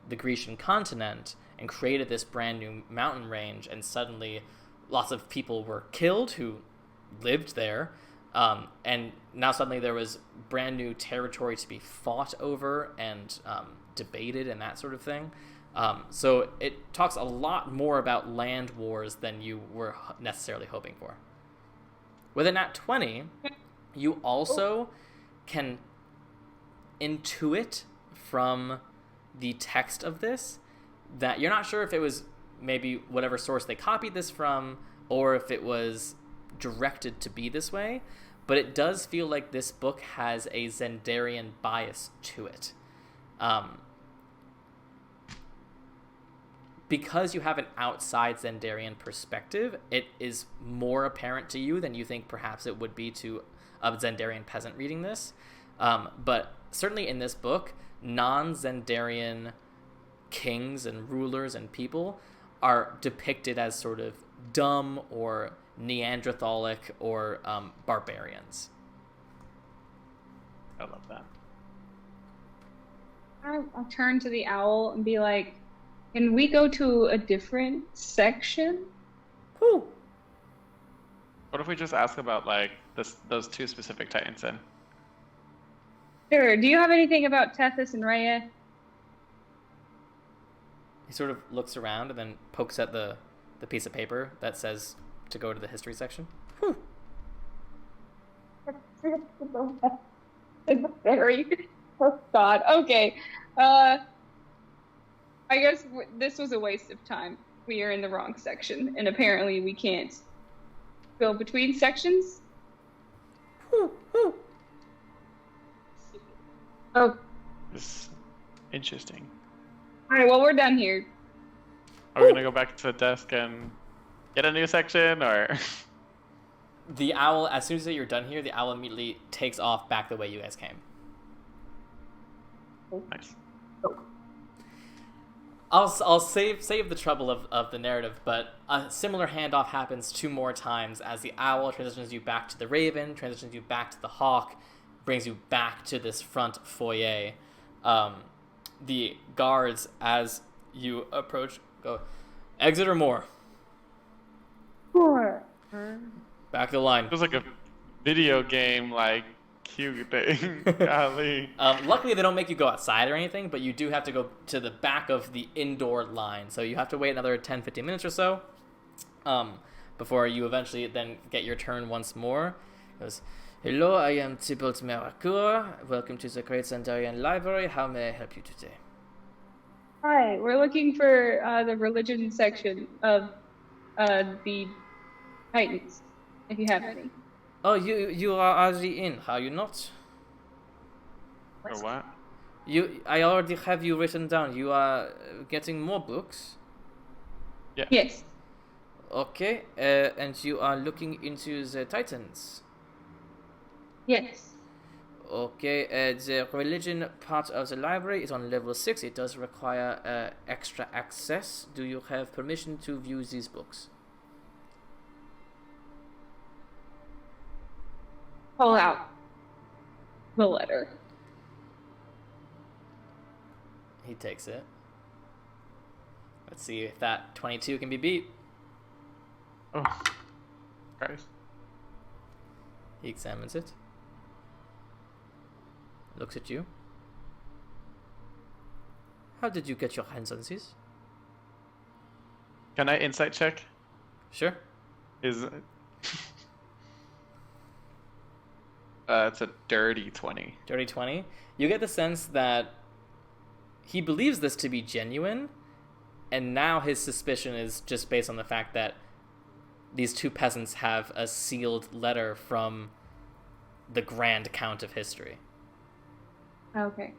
the Grecian continent and created this brand new mountain range, and suddenly lots of people were killed who lived there, and now suddenly there was brand new territory to be fought over and debated and that sort of thing. So it talks a lot more about land wars than you were necessarily hoping for. With a nat 20, you also can intuit from the text of this that you're not sure if it was maybe whatever source they copied this from or if it was directed to be this way, but it does feel like this book has a Xanderian bias to it. Because you have an outside Xanderian perspective, it is more apparent to you than you think perhaps it would be to a Xanderian peasant reading this. But certainly in this book, non-Xanderian kings and rulers and people are depicted as sort of dumb or Neanderthalic or barbarians. I love that. I'll turn to the owl and be like, can we go to a different section? Whew. What if we just ask about like those two specific titans then? Sure. Do you have anything about Tethys and Rhea? He sort of looks around and then pokes at the piece of paper that says to go to the history section. Whew. Very. Oh God. Okay. I guess this was a waste of time. We are in the wrong section, and apparently we can't go between sections. Oh. It's interesting. All right. Well, we're done here. Are we gonna go back to the desk and get a new section, or? The owl, as soon as you're done here, the owl immediately takes off back the way you guys came. Nice. I'll save the trouble of the narrative, but a similar handoff happens 2 more times as the owl transitions you back to the raven, transitions you back to the hawk, brings you back to this front foyer. The guards, as you approach, go, exit or more? Sure. Back of the line. It was like a video game, like, cute thing. Golly. Luckily, they don't make you go outside or anything, but you do have to go to the back of the indoor line. So you have to wait another 10-15 minutes or so before you eventually then get your turn once more. It goes, hello, I am Tybalt Merakura. Welcome to the Great Xanderian Library. How may I help you today? Hi, we're looking for the religion section of the Titans, if you have any. Oh, you are already in, are you not? Or what? I already have you written down. You are getting more books. Yeah. Yes. Okay, and you are looking into the Titans. Yes. Okay, the religion part of the library is on level 6. It does require extra access. Do you have permission to view these books? Pull out the letter. He takes it. Let's see if that 22 can be beat. Oh, Christ. He examines it. Looks at you. How did you get your hands on these? Can I insight check? Sure. It's a dirty 20. Dirty 20. You get the sense that he believes this to be genuine, and now his suspicion is just based on the fact that these 2 peasants have a sealed letter from the Grand Count of History. Okay.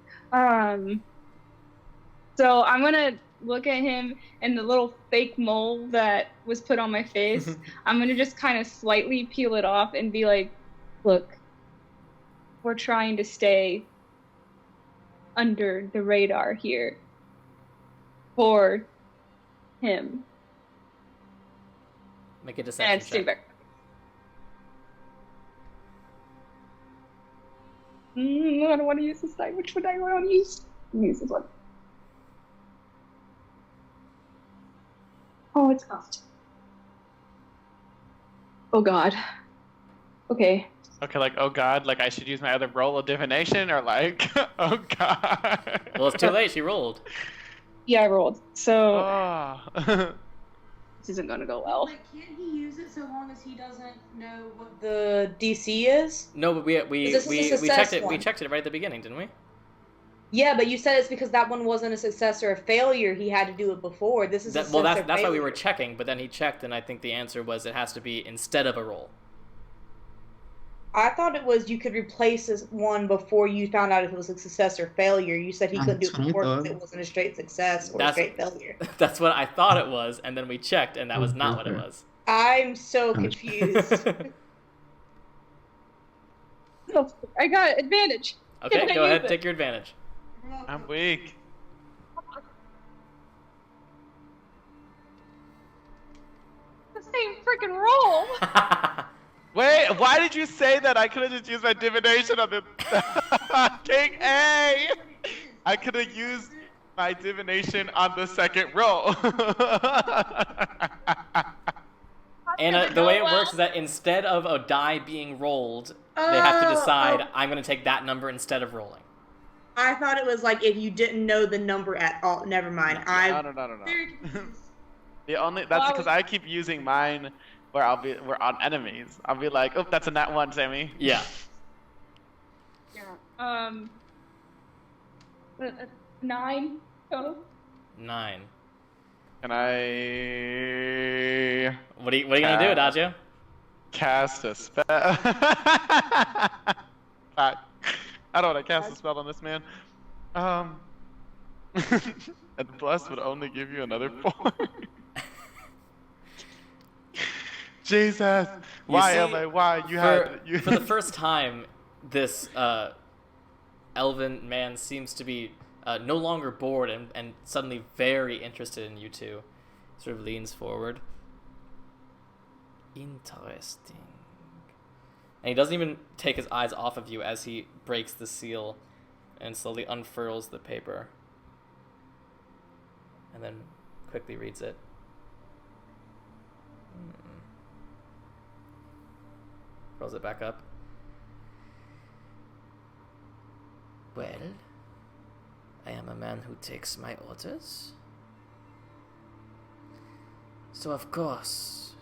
So I'm gonna look at him and the little fake mole that was put on my face. I'm gonna just kind of slightly peel it off and be like, look, we're trying to stay under the radar here for him. Make a deception And stay check. back. I don't want to use this die. Which one do I want to use? I'm gonna use this one. Oh, it's cost. Oh God. Okay. Okay, like, oh God, like I should use my other roll of divination, or like, oh God. Well, it's too late. She rolled. Yeah, I rolled. So Oh. this isn't gonna go well. Like, can't he use it so long as he doesn't know what the DC is? No, but we Is this a checked success it. We one? checked it right at the beginning, didn't we? Yeah, but you said it's because that one wasn't a success or a failure. He had to do it before. This is that's why we were checking. But then he checked, and I think the answer was it has to be instead of a roll. I thought it was you could replace this one before you found out if it was a success or failure. You said he couldn't do it before because it wasn't a straight success or a straight failure. That's what I thought it was, and then we checked, and that was not what it was. I'm so confused. I got advantage. Okay, go ahead, take your advantage. I'm weak. The same freaking roll. Wait, why did you say that? I could have just used my divination on the King A. I could have used my divination on the second roll. And the way it works is that instead of a die being rolled, they have to decide, I'm going to take that number instead of rolling. I thought it was like if you didn't know the number at all. Never mind. No. That's because I keep using mine where we're on enemies. I'll be like, oh, that's a nat 1, Sammy. Yeah. Yeah. 9 total. And What I are you gonna do, Adagio? cast a spell. I don't want to cast a spell on this man. And bless would only give you another 4. Jesus, why am I? Why you for the first time, this elven man seems to be no longer bored and suddenly very interested in you two. Sort of leans forward. Interesting. And he doesn't even take his eyes off of you as he breaks the seal and slowly unfurls the paper. And then quickly reads it. Rolls it back up. Well, I am a man who takes my orders. So of course,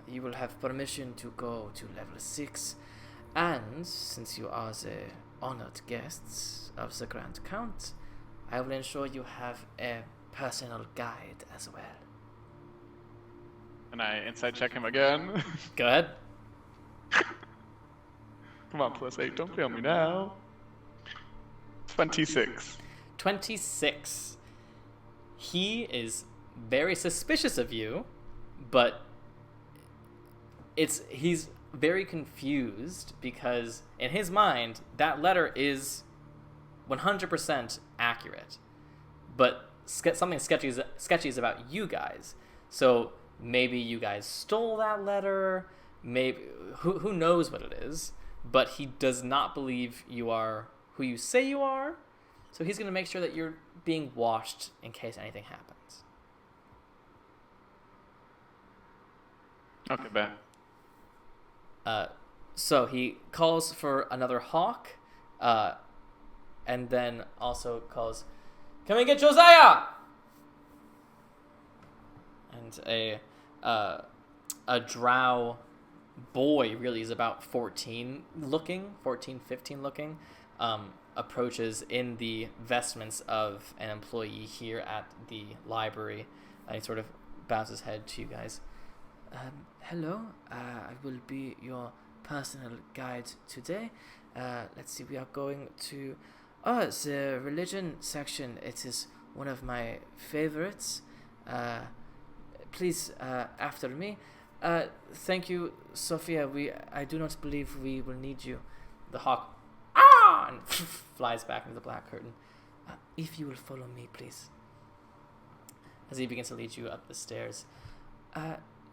you will have permission to go to level 6, and since you are the honored guests of the Grand Count, I will ensure you have a personal guide as well. And I insight check him again. Go ahead. Come on, +8, don't fail me now. 26. 26. He is very suspicious of you, but he's very confused because in his mind that letter is 100% accurate, but something sketchy is about you guys. So maybe you guys stole that letter, maybe who knows what it is, but he does not believe you are who you say you are, so he's going to make sure that you're being watched in case anything happens. Okay, bad. So he calls for another hawk, and then also calls, "Come and get Josiah!" And a drow boy, really is about 15 looking, approaches in the vestments of an employee here at the library. He sort of bows his head to you guys. Hello, I will be your personal guide today. Let's see, we are going to the religion section. It is one of my favorites. Please, after me. Thank you, Sophia. I do not believe we will need you. The hawk and flies back into the black curtain. If you will follow me, please. As he begins to lead you up the stairs.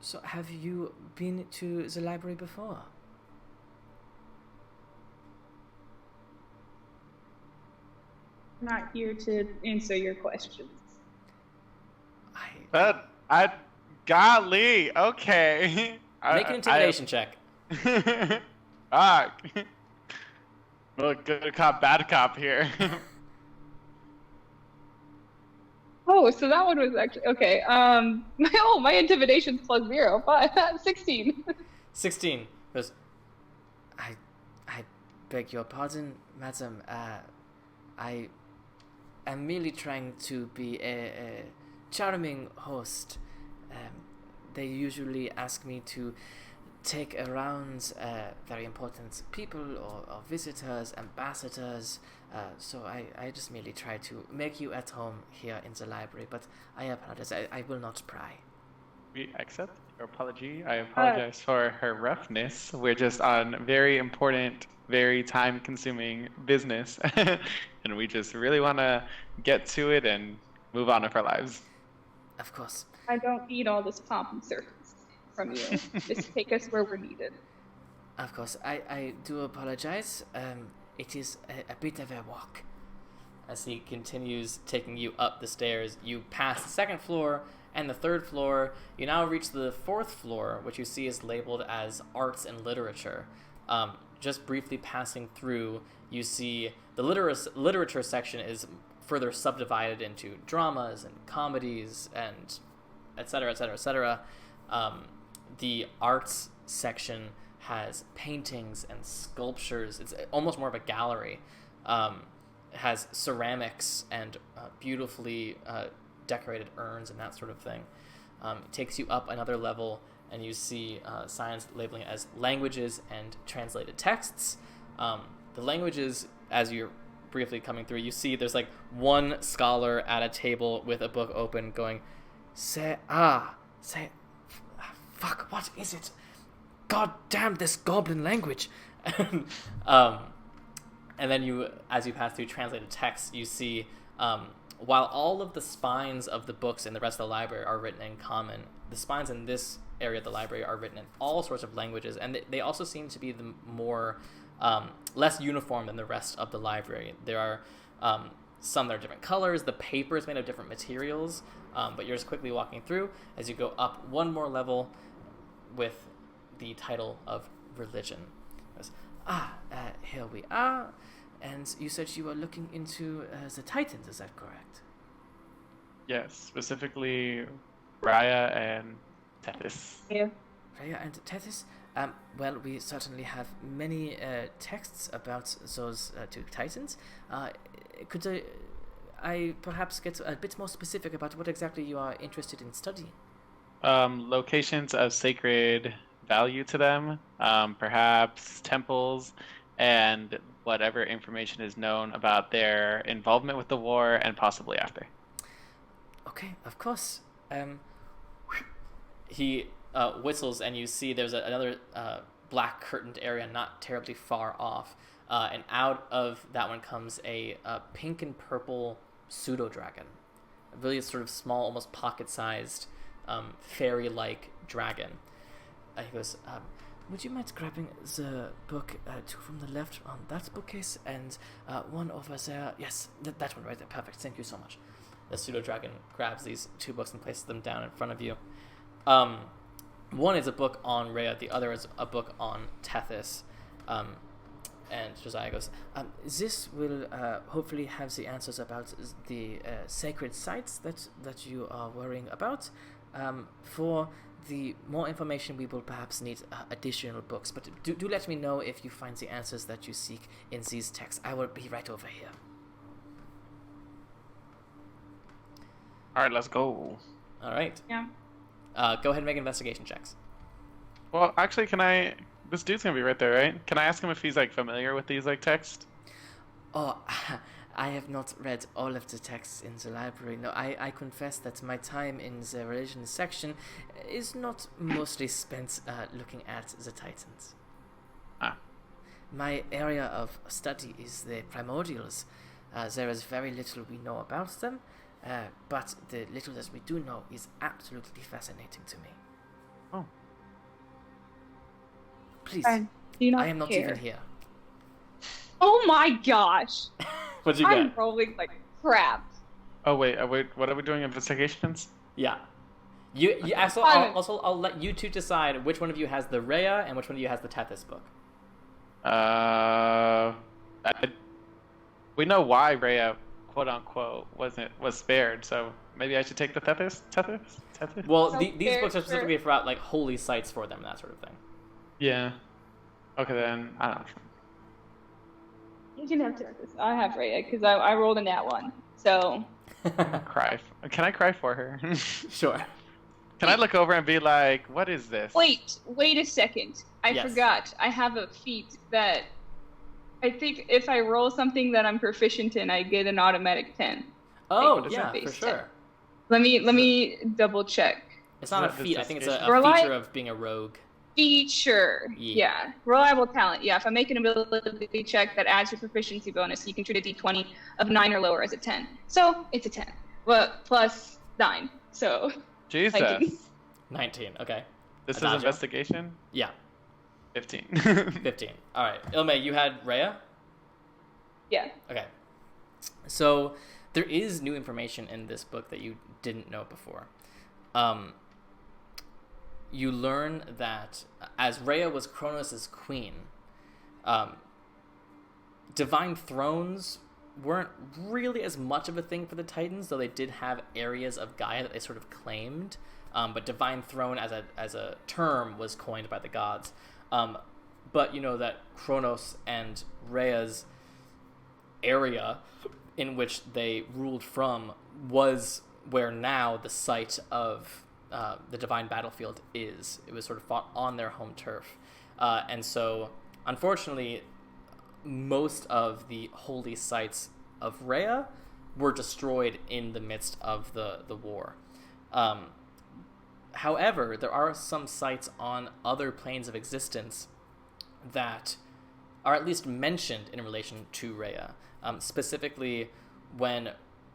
So have you been to the library before? Not here to answer your questions. Golly, okay. Make an intimidation check. Well, good cop, bad cop here. Oh, so that one was actually okay. My intimidation's +0, 16. 16 goes. I beg your pardon, madam. I am merely trying to be a charming host. They usually ask me to take around very important people or visitors, ambassadors. So I just merely try to make you at home here in the library, but I apologize. I will not pry. We accept your apology. I apologize for her roughness. We're just on very important, very time-consuming business, and we just really want to get to it and move on with our lives. Of course. I don't need all this pomp and circus from you. Just take us where we're needed. Of course. I do apologize. It is a bit of a walk. As he continues taking you up the stairs, you pass the second floor and the third floor. You now reach the fourth floor, which you see is labeled as arts and literature. Just briefly passing through, you see the literature section is further subdivided into dramas and comedies and etc., etc., etc. The arts section has paintings and sculptures. It's almost more of a gallery. It has ceramics and beautifully decorated urns and that sort of thing. It takes you up another level, and you see signs labeling it as languages and translated texts. The languages, as you're briefly coming through, you see there's like one scholar at a table with a book open going, fuck, what is it? God damn this goblin language. And then you, as you pass through translated text, you see, while all of the spines of the books in the rest of the library are written in common, the spines in this area of the library are written in all sorts of languages, and they also seem to be the more less uniform than the rest of the library. There are some that are different colors, the paper is made of different materials, but you're just quickly walking through as you go up one more level with the title of religion. Here we are. And you said you were looking into the Titans, is that correct? Yes, specifically Raya and Tethys. Yeah. Raya and Tethys? Well, we certainly have many texts about those two Titans. Could I perhaps get a bit more specific about what exactly you are interested in studying? Locations of sacred value to them, perhaps temples, and whatever information is known about their involvement with the war and possibly after. Okay, of course. He whistles, and you see there's another black curtained area not terribly far off, and out of that one comes a pink and purple pseudo-dragon. A really sort of small, almost pocket-sized, fairy-like dragon. He goes, would you mind grabbing the book two from the left on that bookcase and one over there? Yes, that one right there. Perfect. Thank you so much. The pseudo-dragon grabs these two books and places them down in front of you. One is a book on Rhea. The other is a book on Tethys. And Josiah goes, this will hopefully have the answers about the sacred sites that you are worrying about. For the more information, we will perhaps need additional books, but do let me know if you find the answers that you seek in these texts. I will be right over here. All right, let's go. All right. Yeah. Go ahead and make investigation checks. Well, actually, this dude's gonna be right there, right? Can I ask him if he's like familiar with these like texts? Oh, I have not read all of the texts in the library. No, I confess that my time in the religion section is not mostly spent looking at the Titans. My area of study is the primordials. There is very little we know about them, but the little that we do know is absolutely fascinating to me. Oh. Please, I am not care. even here. Oh my gosh! What'd you I'm get? rolling like crap. Oh wait, what are we doing? Investigations? Yeah. I'll let you two decide which one of you has the Rhea and which one of you has the Tethys book. We know why Rhea, quote unquote, was spared. So maybe I should take the Tethys. Well, So these books are specifically about like holy sites for them, that sort of thing. Yeah. Okay then. I don't know. You can have Tethys. I have Rhea because I rolled in that one. So. Cry. Can I cry for her? Sure. Can I look over and be like, what is this? Wait a second. I forgot. I have a feat that I think if I roll something that I'm proficient in, I get an automatic 10. Oh, yeah, for sure. 10. Let me double check. It's not a feat. I think it's a feature of being a rogue. Feature. Yeah. Reliable talent. Yeah. If I make an ability check that adds your proficiency bonus, you can treat a d20 of 9 or lower as a 10. So it's a 10. But plus 9. So. Jesus. 19. Okay. This is investigation? Yeah. 15. 15. All right. Illmaye, you had Rhea? Yeah. Okay. So there is new information in this book that you didn't know before. You learn that as Rhea was Kronos' queen, divine thrones weren't really as much of a thing for the Titans, though they did have areas of Gaia that they sort of claimed. But divine throne as a term was coined by the gods. But you know that Kronos and Rhea's area in which they ruled from was where now the site of the divine battlefield is. It was sort of fought on their home turf. And so, unfortunately, most of the holy sites of Rhea were destroyed in the midst of the war. However, there are some sites on other planes of existence that are at least mentioned in relation to Rhea. Specifically,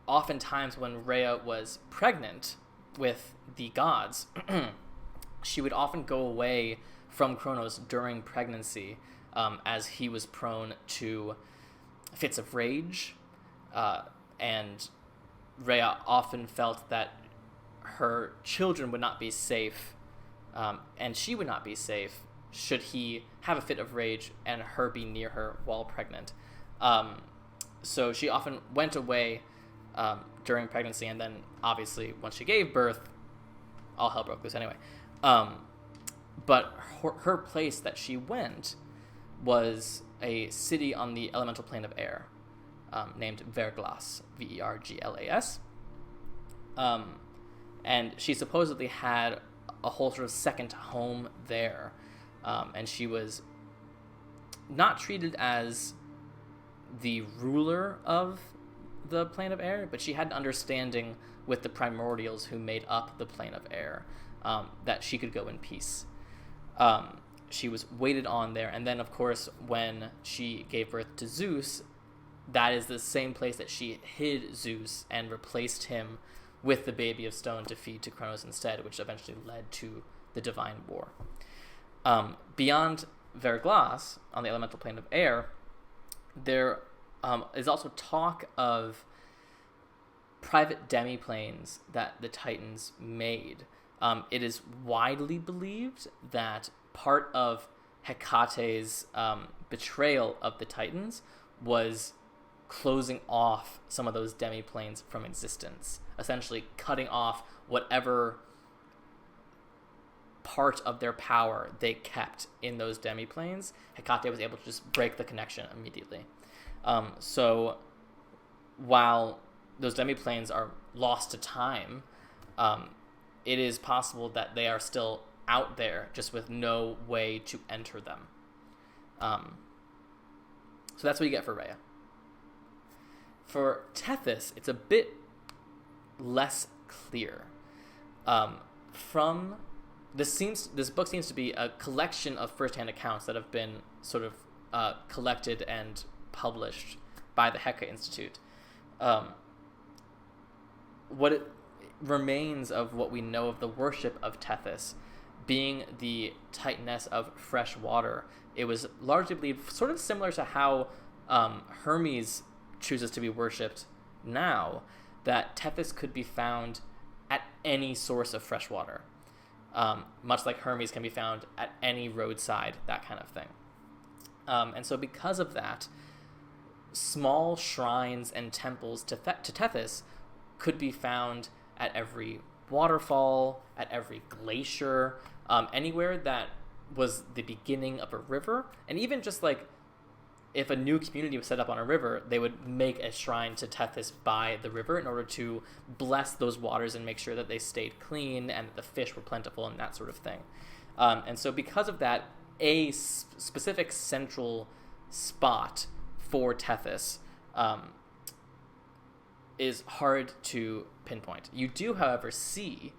oftentimes when Rhea was pregnant with the gods, she would often go away from Kronos during pregnancy, as he was prone to fits of rage, and Rhea often felt that her children would not be safe, and she would not be safe should he have a fit of rage and her be near her while pregnant. So she often went away during pregnancy, and then obviously once she gave birth, all hell broke loose anyway. But her place that she went was a city on the elemental plane of air, named Verglas, Verglas. And she supposedly had a whole sort of second home there, and she was not treated as the ruler of the plane of air, but she had an understanding with the primordials who made up the plane of air, that she could go in peace. She was waited on there, and then of course when she gave birth to Zeus, that is the same place that she hid Zeus and replaced him with the baby of stone to feed to Kronos instead, which eventually led to the divine war. Beyond Verglas, on the elemental plane of air, there is also talk of private demiplanes that the Titans made. It is widely believed that part of Hecate's betrayal of the Titans was closing off some of those demiplanes from existence, essentially cutting off whatever part of their power they kept in those demiplanes. Hecate was able to just break the connection immediately. So while those demiplanes are lost to time, it is possible that they are still out there, just with no way to enter them. So that's what you get for Rhea. For Tethys, it's a bit less clear. This book seems to be a collection of first-hand accounts that have been sort of collected and published by the Heka Institute. What it remains of what we know of the worship of Tethys being the Titaness of fresh water, it was largely believed sort of similar to how Hermes chooses to be worshipped now, that Tethys could be found at any source of fresh water, much like Hermes can be found at any roadside, that kind of thing. And so because of that, small shrines and temples to Tethys could be found at every waterfall, at every glacier, anywhere that was the beginning of a river, and even just like if a new community was set up on a river, they would make a shrine to Tethys by the river in order to bless those waters and make sure that they stayed clean and that the fish were plentiful and that sort of thing. And so because of that, a specific central spot for Tethys is hard to pinpoint. You do, however, see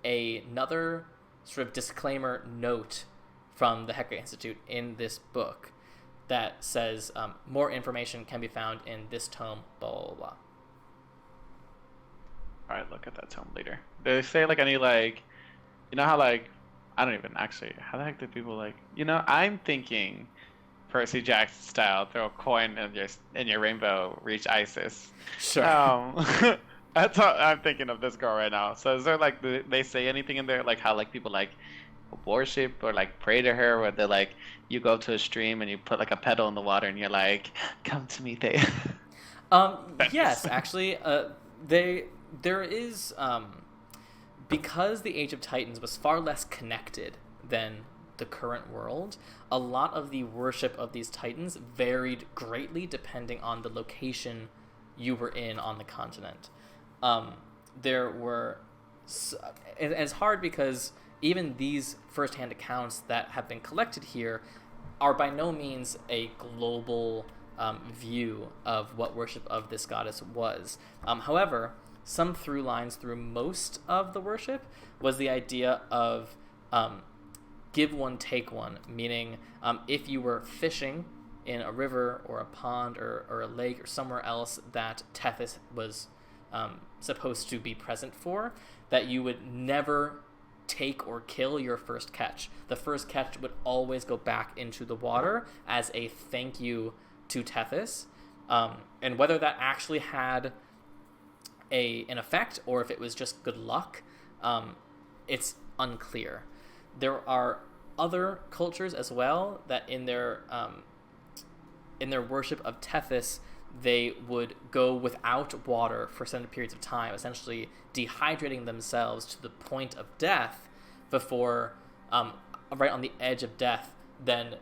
another sort of disclaimer note from the Hecate Institute in this book that says more information can be found in this tome, blah, blah, blah. Alright, look at that tome later. Do they say, like, any, like, you know how, like, I don't even actually, how the heck do people, like, you know, I'm thinking Percy Jackson style, throw a coin in your rainbow, reach Isis. Sure. That's what I'm thinking of this girl right now. So is there, like, do they say anything in there, like, how, like, people, like, worship or, like, pray to her, where they're, like, you go to a stream and you put, like, a pedal in the water and you're like, come to me, Thea? Yes, actually, there is, because the Age of Titans was far less connected than the current world, a lot of the worship of these titans varied greatly depending on the location you were in on the continent. There were, and it's hard because even these first-hand accounts that have been collected here are by no means a global view of what worship of this goddess was. However, some through lines through most of the worship was the idea of give one, take one, meaning if you were fishing in a river or a pond or a lake or somewhere else that Tethys was supposed to be present for, that you would never take or kill your first catch. The first catch would always go back into the water as a thank you to Tethys. And whether that actually had an effect or if it was just good luck, it's unclear. There are other cultures as well that in their worship of Tethys, they would go without water for extended periods of time, essentially dehydrating themselves to the point of death before, right on the edge of death, then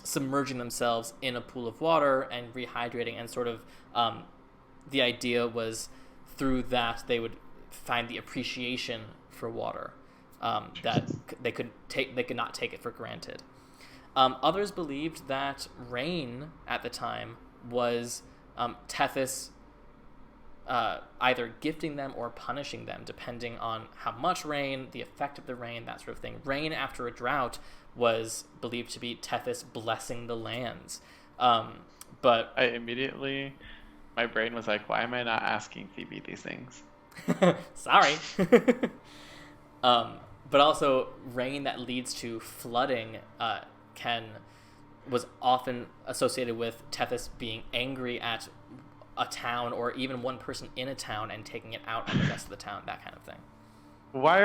submerging themselves in a pool of water and rehydrating, and sort of the idea was through that they would find the appreciation for water, that they could not take it for granted. Others believed that rain at the time was Tethys either gifting them or punishing them, depending on how much rain, the effect of the rain, that sort of thing. Rain after a drought was believed to be Tethys blessing the lands. But my brain was like, why am I not asking Phoebe these things? Sorry. But also, rain that leads to flooding was often associated with Tethys being angry at a town or even one person in a town and taking it out on the rest of the town, that kind of thing. Why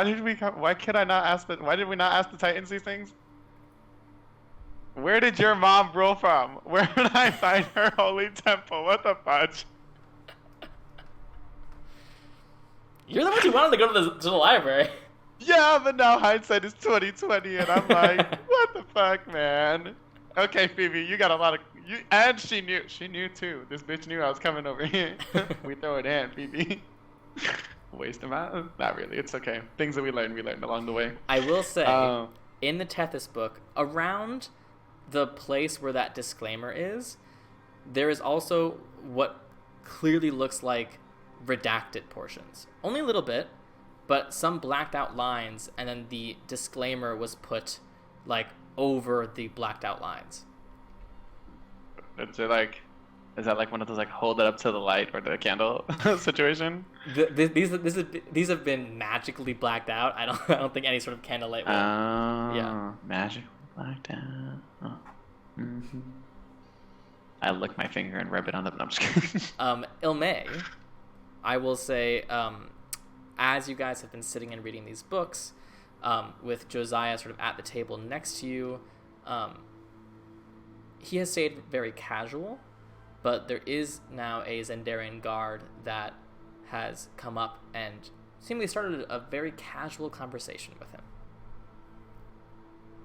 did we not ask the Titans these things? Where did your mom rule from? Where did I find her holy temple? What the fudge? You're the one who wanted to go to the library. Yeah, but now hindsight is 2020, and I'm like, what the fuck, man? Okay, Phoebe, you got a lot of and she knew too. This bitch knew I was coming over here. We throw it in, Phoebe. Waste of time? Not really. It's okay. Things that we learned along the way. I will say, in the Tethys book, around the place where that disclaimer is, there is also what clearly looks like redacted portions. Only a little bit, but some blacked out lines, and then the disclaimer was put like over the blacked out lines. Is that like one of those like hold it up to the light or the candle situation? These have been magically blacked out. I don't think any sort of candlelight will. Yeah, magically blacked out. Oh. Mm-hmm. I lick my finger and rub it on the. No, I'm just kidding. Illmaye, I will say, as you guys have been sitting and reading these books, with Josiah sort of at the table next to you, he has stayed very casual, but there is now a Xanderian guard that has come up and seemingly started a very casual conversation with him.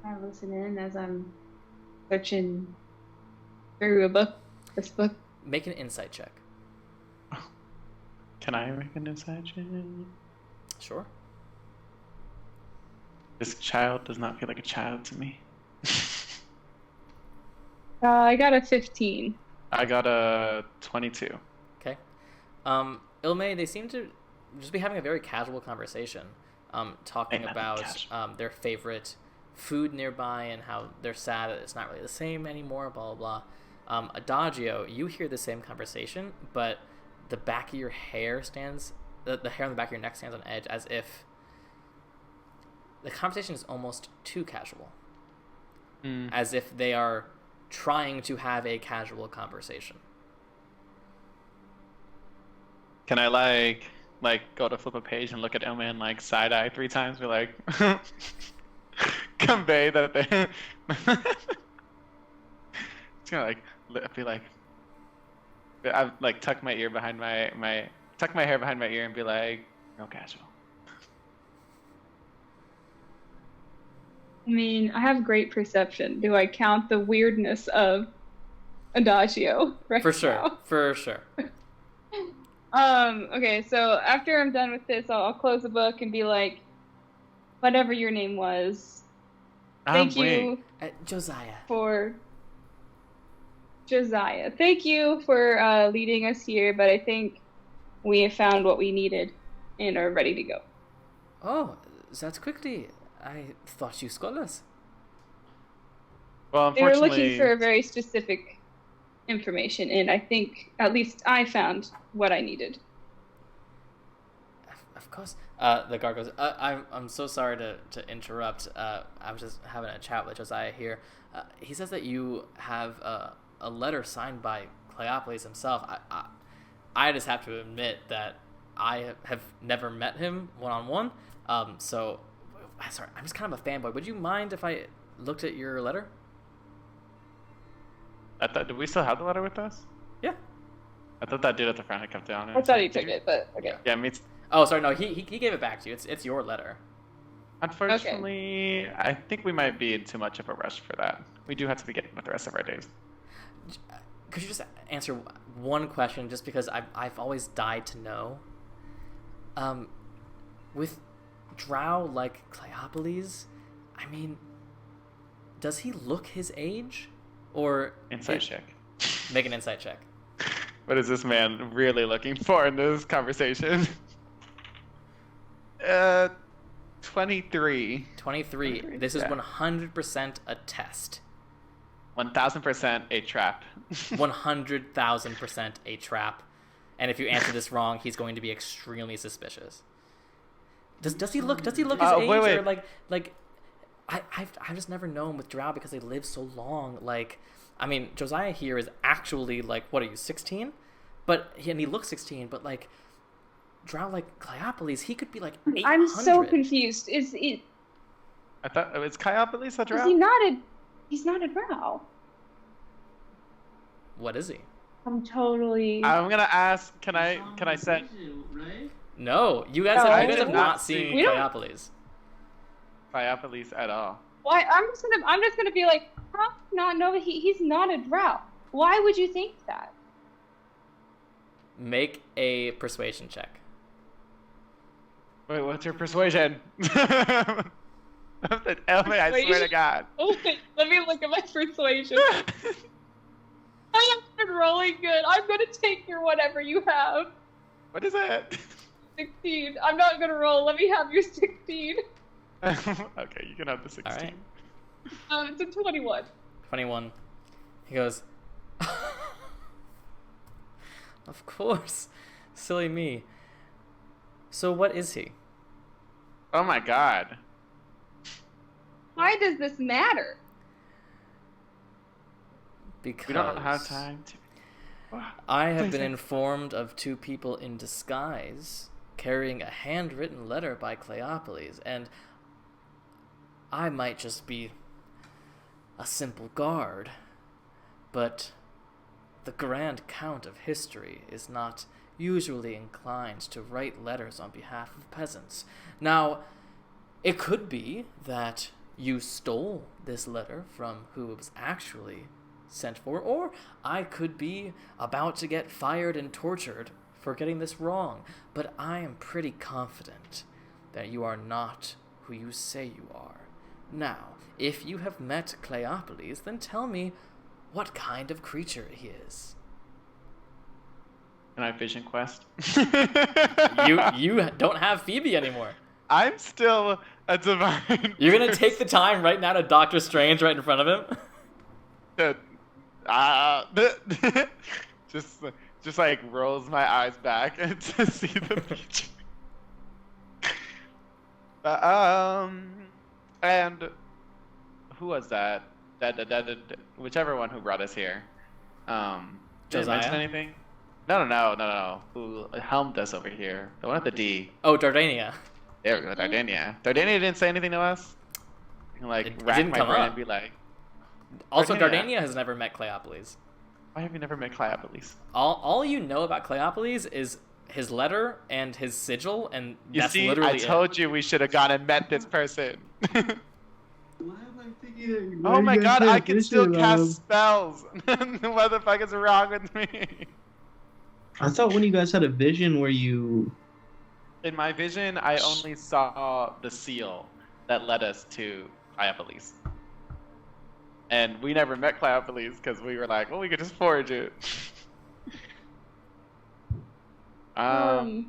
I listen in as I'm searching through this book. Make an insight check. Can I make an insight check? Sure. This child does not feel like a child to me. I got a 15. I got a 22. Okay. Illmaye, they seem to just be having a very casual conversation, talking about their favorite food nearby and how they're sad that it's not really the same anymore, blah, blah, blah. Adagio, you hear the same conversation, but the back of your hair stands, the hair on the back of your neck stands on edge, as if the conversation is almost too casual. As if they are trying to have a casual conversation. Can I like go to flip a page and look at Illmaye and like side eye 3 times, be like convey that they it's gonna like be like I like tuck my ear behind my tuck my hair behind my ear and be like, no casual. I mean, I have great perception. Do I count the weirdness of Adagio right For sure. now? For sure. Okay, so after I'm done with this, I'll close the book and be like, whatever your name was, thank you Josiah. for... Josiah. Thank you for leading us here, but I think we have found what we needed and are ready to go. Oh, that quickly. I thought you scholars. Well, They were unfortunately, looking for very specific information, and I think at least I found what I needed. Of course. The guard goes, I'm so sorry to interrupt. I was just having a chat with Josiah here. He says that you have a letter signed by Cleopolis himself. I just have to admit that I have never met him one-on-one. So, sorry, I'm just kind of a fanboy. Would you mind if I looked at your letter? did we still have the letter with us? Yeah. I thought that dude at the front had kept it on it. I thought he took it, but okay. Yeah, me. Oh, sorry, no, he gave it back to you. It's your letter. Unfortunately, I think we might be in too much of a rush for that. We do have to be getting with the rest of our days. Could you just answer one question, just because I've always died to know? With Drow like Cleopolis, I mean, does he look his age? Or Insight check. Make an insight check. What is this man really looking for in this conversation? 23. 23. This is 100% a test. 1000% a trap. 100,000% a trap. And if you answer this wrong, he's going to be extremely suspicious. Does he look his age? Wait. Or like I've just never known with Drow because they live so long. Like, I mean, Josiah here is actually like, what are you, 16? And he looks 16, but like Drow like Cleopolis, he could be like 800. I'm so confused. Is it? I thought it's Cleopolis a Drow. Is he not a? He's not a Drow. What is he? I'm totally. I'm gonna ask. Can I send? No, you guys have not seen Cleopolis. Cleopolis at all. Why? I'm just gonna be like, how not know that he's not a Drow? Why would you think that? Make a persuasion check. Wait, what's your persuasion? Illmaye, I swear to God. Okay, let me look at my persuasion. I have been rolling good. I'm gonna take your whatever you have. What is it? 16. I'm not gonna roll. Let me have your 16. Okay, you can have the 16. All right. It's a 21. 21. He goes, of course. Silly me. So what is he? Oh my God. Why does this matter? Because We don't have time to. I have been informed of 2 people in disguise carrying a handwritten letter by Cleopolis, and I might just be a simple guard, but the Grand Count of history is not usually inclined to write letters on behalf of peasants. Now, it could be that you stole this letter from who it was actually sent for, or I could be about to get fired and tortured for getting this wrong. But I am pretty confident that you are not who you say you are. Now, if you have met Cleopolis, then tell me what kind of creature he is. Can I vision quest? You don't have Phoebe anymore. I'm still a divine. You're gonna take the time right now to Doctor Strange right in front of him? Just like rolls my eyes back to see the future. And who was that? Whichever one who brought us here. Did I mention anything? No. Who helmed us over here? The one at the D. Oh, Dardania. There we go, Dardania. Dardania didn't say anything to us. Like, It rack didn't my come brain up. and be like, Also, Dardania. Dardania has never met Cleopolis. why have you never met Cleopolis? All you know about Cleopolis is his letter and his sigil, and You that's see, literally I told you we should have gone and met this person. Why am I thinking that? Oh my god, I can still cast spells. What the fuck is wrong with me? I thought when you guys had a vision where you... In my vision, I only saw the seal that led us to Cleopolis. And we never met Cleopolis because we were like, well, we could just forge it. Well,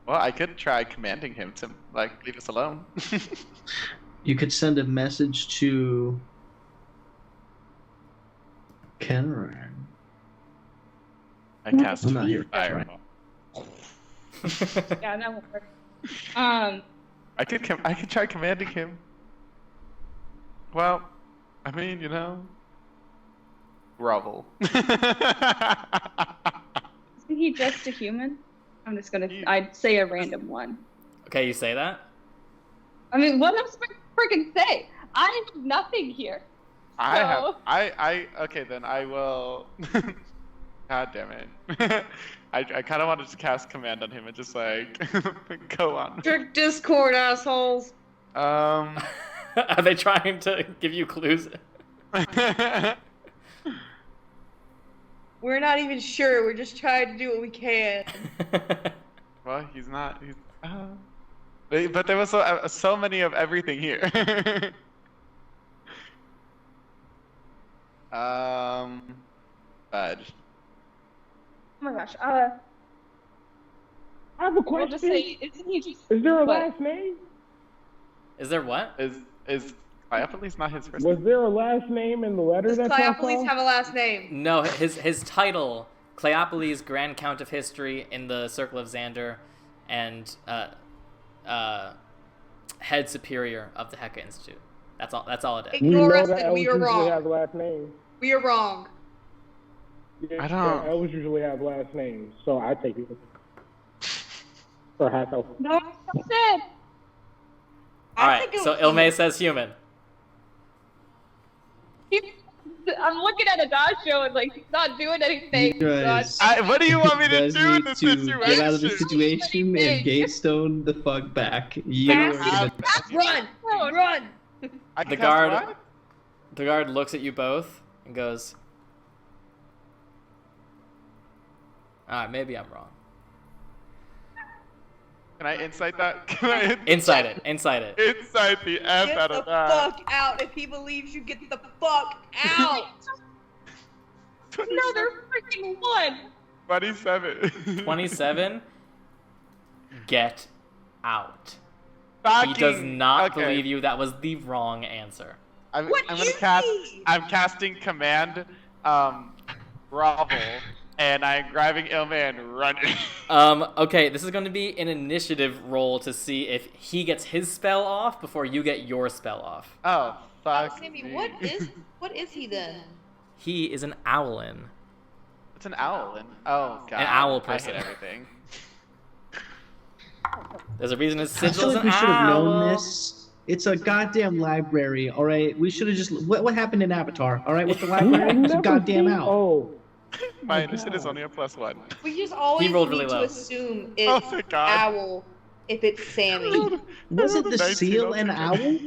I could try commanding him to, like, leave us alone. You could send a message to... Kenran. I cast I'm not here. fireball. Yeah, that won't work. I could try commanding him. Well, I mean, you know, grovel. Isn't he just a human? I'm just gonna. I'd say a random one. Okay, you say that? I mean, what else am I freaking say? I have nothing here. Okay, then I will. God damn it. I kind of wanted to cast command on him and just like go on. Trick Discord, assholes. Are they trying to give you clues? We're not even sure. We're just trying to do what we can. Well, he's not. But there was so many of everything here. Fudge. Oh my gosh. I have a question. We'll just say, isn't he just? Is there a what? last name? Is there what? Is Cleopolis not his first Was name? there a last name in the letter Does that Cleopolis have a last name? No, his title, Cleopolis, Grand Count of History in the Circle of Xander, and Head Superior of the Heka Institute. That's all it is. Ignore us that and we are elves usually wrong. have last names. We are wrong. Yeah, I don't- elves usually have last names, so I take it. Or half elf. No, I said. Alright, so Illmaye says human. I'm looking at Adagio and like he's not doing anything. You guys- What do you want me You to guys do in need this to situation? get out of this situation and Gatestone the fuck back. You are gonna... Run! Run! I can The cast guard- what? The guard looks at you both and goes, alright, maybe I'm wrong. Can I insight that? Can I Inside it. Insight the F Get out the of that? fuck out. If he believes you, get the fuck out. Another freaking one. 27. 27. Get out. He Fucking- does not okay. believe you. That was the wrong answer. I'm What gonna is cast. he? I'm casting command, grovel, and I'm grabbing Illmaye and running. Okay, this is going to be an initiative roll to see if he gets his spell off before you get your spell off. Oh fuck. Sammy, me. what is he then? He is an owlin. It's an owl. Oh god. An owl I person. hate everything. There's a reason his I feel sigil is like an we should have owl. known this. It's a goddamn library, alright? We should have just... What happened in Avatar, alright? With the library? It's a goddamn owl. Oh, My initiative is only a +1. We just always rolled need really to low. assume Oh it's my God. owl if it's Sammy. Was it the 19 seal over and here. owl?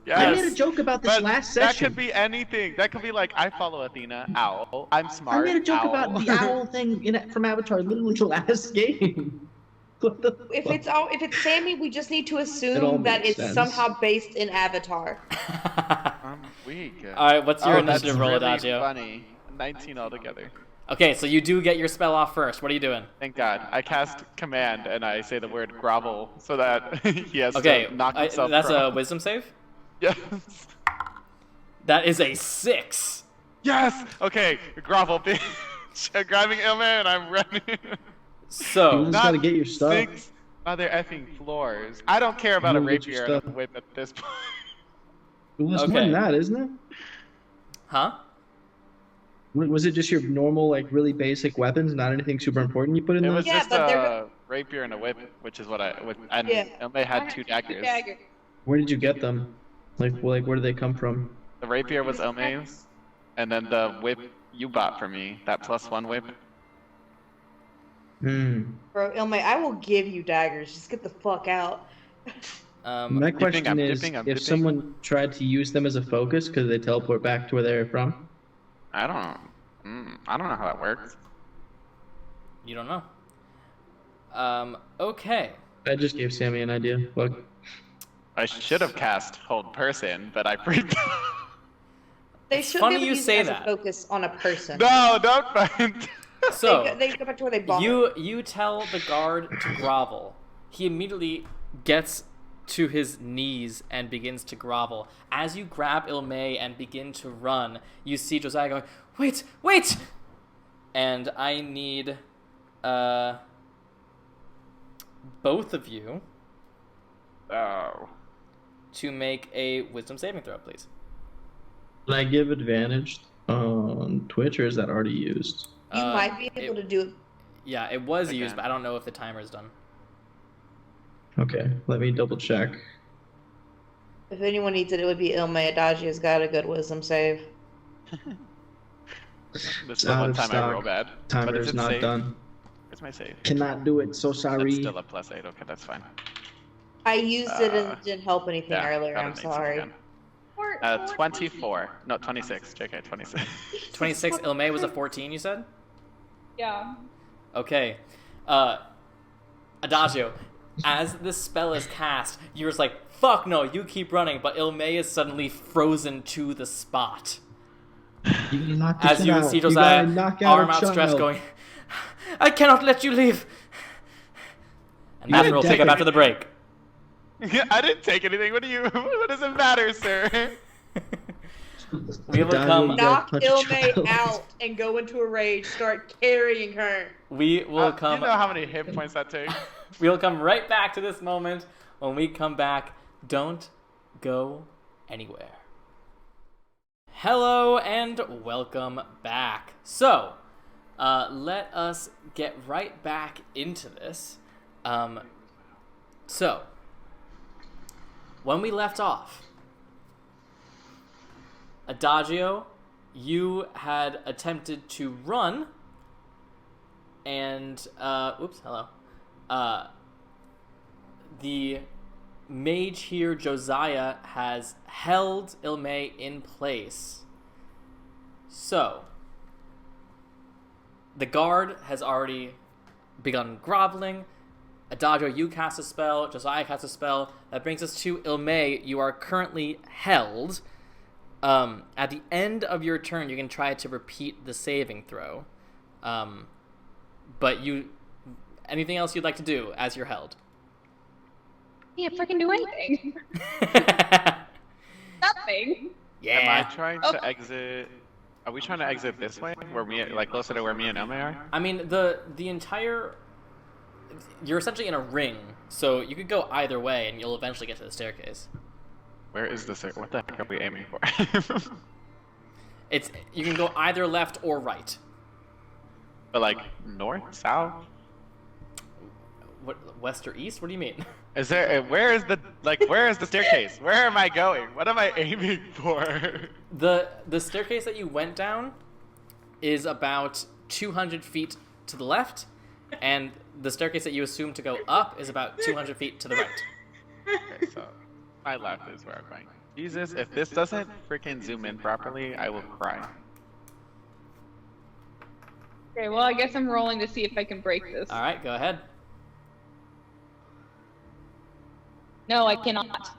Yes. I made a joke about this But last that session. could be anything. That could be like, I follow Athena, owl. I'm smart, I made a joke owl. about the owl thing from Avatar literally the last game. What the If fuck? it's Sammy, we just need to all assume that makes it's sense. somehow based in Avatar. I'm weak. All right, what's your that's initiative roll, really Adagio? funny. 19 altogether. Okay, so you do get your spell off first. What are you doing? Thank God. I cast command and I say the word grovel so that he has Okay, to knock himself that's prone. a wisdom save? Yes. That is a 6. Yes. Okay. Grovel, bitch. I'm grabbing Illmaye and I'm running. So, You just gotta get your stuff. 6 mother effing floors. I don't care about a You get your rapier and a stuff. whip at this point. Well, it's Okay. more than that, isn't it? huh? Was it just your normal, like, really basic weapons, not anything super important you put in It there? was Yeah, just but they're a rapier and a whip, which is what and Yeah. Illmaye had 2 daggers. Where did you get them? Like, where did they come from? The rapier was Illmaye's, and then the whip you bought for me, that +1 whip. Bro, Illmaye, I will give you daggers. Just get the fuck out. My question I'm is, dipping, I'm if dipping. someone tried to use them as a focus, could they teleport back to where they're from? I don't know how that works. You don't know. Okay. I just gave Sammy an idea. Fuck. I should have cast hold person, but I freaked out. They It's should funny be able you to use say it as that. a focus on a person. No, don't find. So, They go back to where they belong. you tell the guard to grovel. He immediately gets to his knees and begins to grovel. As you grab Illmaye and begin to run, you see Josiah going, "Wait, wait!" And I need both of you Oh. to make a wisdom saving throw, please. Can I give advantage on Twitch, or is that already used? You might be able to do it. Yeah, it was Again. used, but I don't know if the timer is done. Okay, let me double check. If anyone needs it, it would be Illmaye. Adagio's got a good wisdom save. This is Out the one of time I stock. roll bad. Timer But is it not saved? done. Where's my save? Cannot do it, so That's sorry. still a +8. Okay, that's fine. I used it and it didn't help anything Yeah, earlier. gotta I'm make some sorry. again. 24. No, 26. JK, 26. 26, Illmaye was a 14, you said? Yeah. Okay. Adagio, as this spell is cast, you're just like, fuck no, you keep running, but Illmaye is suddenly frozen to the spot. You gotta knock this As you out. see You Josiah, gotta knock out arm a outstretched, child. going, I cannot let you leave. And that's gotta where we'll pick up deck- after the break. I didn't take anything. What does it matter, sir? We will Adagio, come. you gotta Knock punch a Illmaye child. out and go into a rage. Start carrying her. We will You come. know how many hit points that takes? We'll come right back to this moment. When we come back, don't go anywhere. Hello and welcome back. So, let us get right back into this. So, when we left off, Adagio, you had attempted to run, and, the mage here, Josiah, has held Illmaye in place. So, the guard has already begun groveling. Adagio, you cast a spell. Josiah casts a spell. That brings us to Illmaye. You are currently held. At the end of your turn, you can try to repeat the saving throw. But anything else you'd like to do as you're held? Can't freaking do anything. Nothing. Am I Yeah. trying to exit? Are we trying to exit this way, closer to where me and Illmaye are? I mean, the entire... You're essentially in a ring, so you could go either way, and you'll eventually get to the staircase. Where is the stair? What the heck are we aiming for? You can go either left or right. But like north, south? What, west or east? What do you mean? Is there? Where is the staircase? Where am I going? What am I aiming for? The staircase that you went down is about 200 feet to the left, and the staircase that you assume to go up is about 200 feet to the right. Okay, so my left is where I'm going. Jesus, if this doesn't freaking zoom in properly, I will cry. Okay, well, I guess I'm rolling to see if I can break this. All right, go ahead. No, I cannot.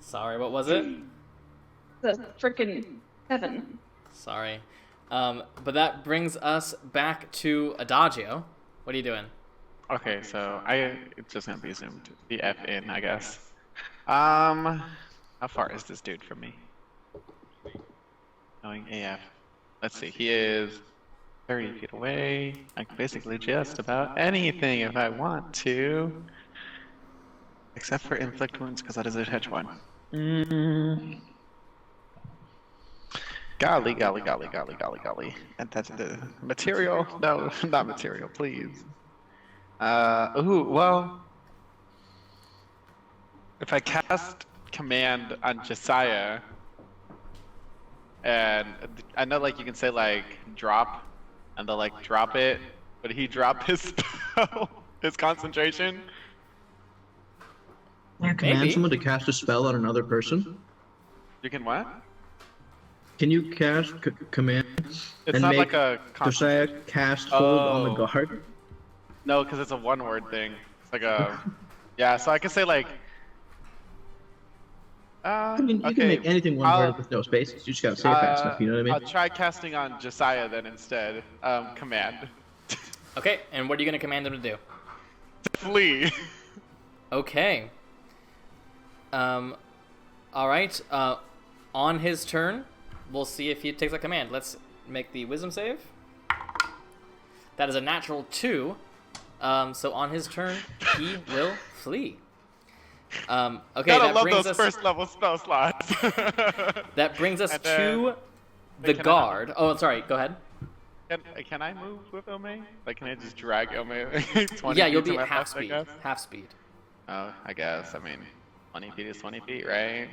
Sorry, what was it? The frickin' 7. Sorry. But that brings us back to Adagio. What are you doing? Okay, so it's just gonna be zoomed. The F in, I guess. How far is this dude from me? Going AF. Let's see. He is 30 feet away. I can basically just about anything if I want to, except for inflict wounds because that is a touch one. Golly. And that's the material. No, not material, please. Well, if I cast command on Josiah, and I know like you can say like drop, and they'll like drop it, but he drop his spell, his concentration. You command someone to cast a spell on another person? You can what? Can you cast command It's and not make like a Josiah cast hold on the guard? No, because it's a one-word thing. It's like a yeah. So I can say like. I mean, you can make anything one word with no spaces. You just gotta say it fast enough. You know what I mean? I'll try casting on Josiah then instead. Command. Okay, and what are you going to command him to do? Flee. Okay. All right. On his turn, we'll see if he takes a command. Let's make the wisdom save. That is a natural 2. So on his turn, he will flee. Okay, Gotta love those first level spell slots. That brings us to the guard. Oh, sorry. Go ahead. Can I move with Illmaye? Like, can I just drag Illmaye 20 Yeah, you'll feet be to at my half left, speed. Half speed. Oh, I guess. I mean, 20 feet is 20 feet, right?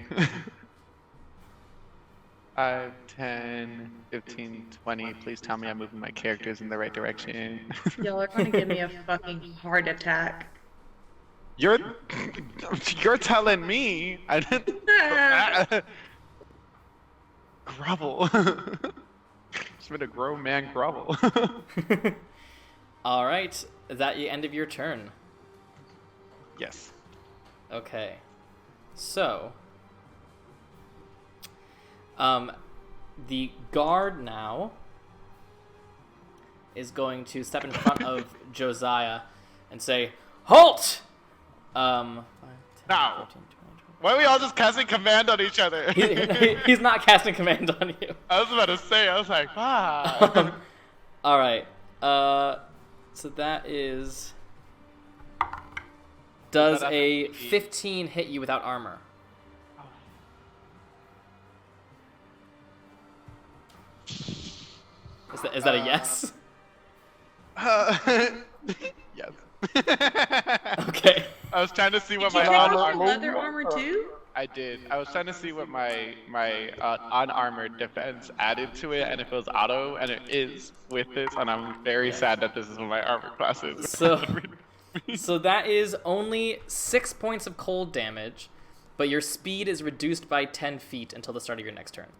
5, 10, 15, 20. Please tell me I'm moving my characters in the right direction. Y'all are gonna give me a fucking heart attack. You're telling me I didn't grovel. Just made a grown man grovel. All right. Is that the end of your turn? Yes. Okay. So, the guard now is going to step in front of Josiah and say, "Halt!" 5, 10, Now. 15, 20. Why are we all just casting command on each other? He's not casting command on you. I was about to say, I was like, fuck. All right. So that is. Does a 15 hit you without armor? Is that a yes? Yes. Okay. I was trying to see what Did my you on take armor. leather armor too? I did. I was trying to see what my unarmored defense added to it, and if it was auto, and it is with this, and I'm very sad that this is what my armor class is. So that is only 6 points of cold damage, but your speed is reduced by 10 feet until the start of your next turn.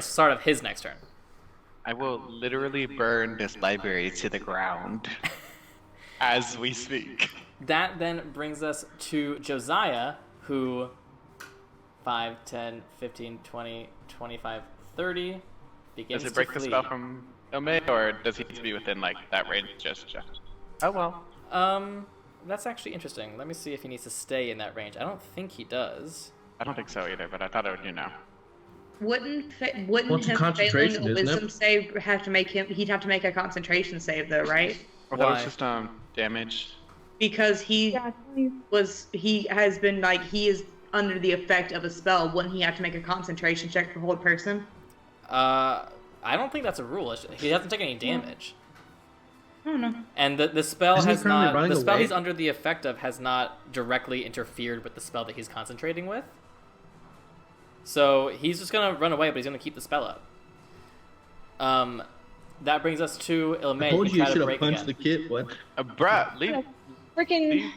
Start of his next turn. I will literally burn this library to the ground as we speak. That then brings us to Josiah, who 5, 10, 15, 20, 25, 30 begins Does it break to the flee. spell from Illmaye, or does he have to be within like that range just? Oh well. That's actually interesting. Let me see if he needs to stay in that range. I don't think he does. I don't think so either, but I thought it would, Wouldn't Well, it's a him concentration, failing a isn't it? wisdom save have to make him? He'd have to make a concentration save though, right? Oh, that was Why? just damage. Because he has been like he is under the effect of a spell. Wouldn't he have to make a concentration check for hold person? I don't think that's a rule. He hasn't taken any damage. I don't know. And the spell Isn't he has currently not. running The spell away? he's under the effect of has not directly interfered with the spell that he's concentrating with. So he's just gonna run away, but he's gonna keep the spell up. That brings us to Illmaye. I told you try to should have break punched again. the kid. What? Bruh, leave. Freaking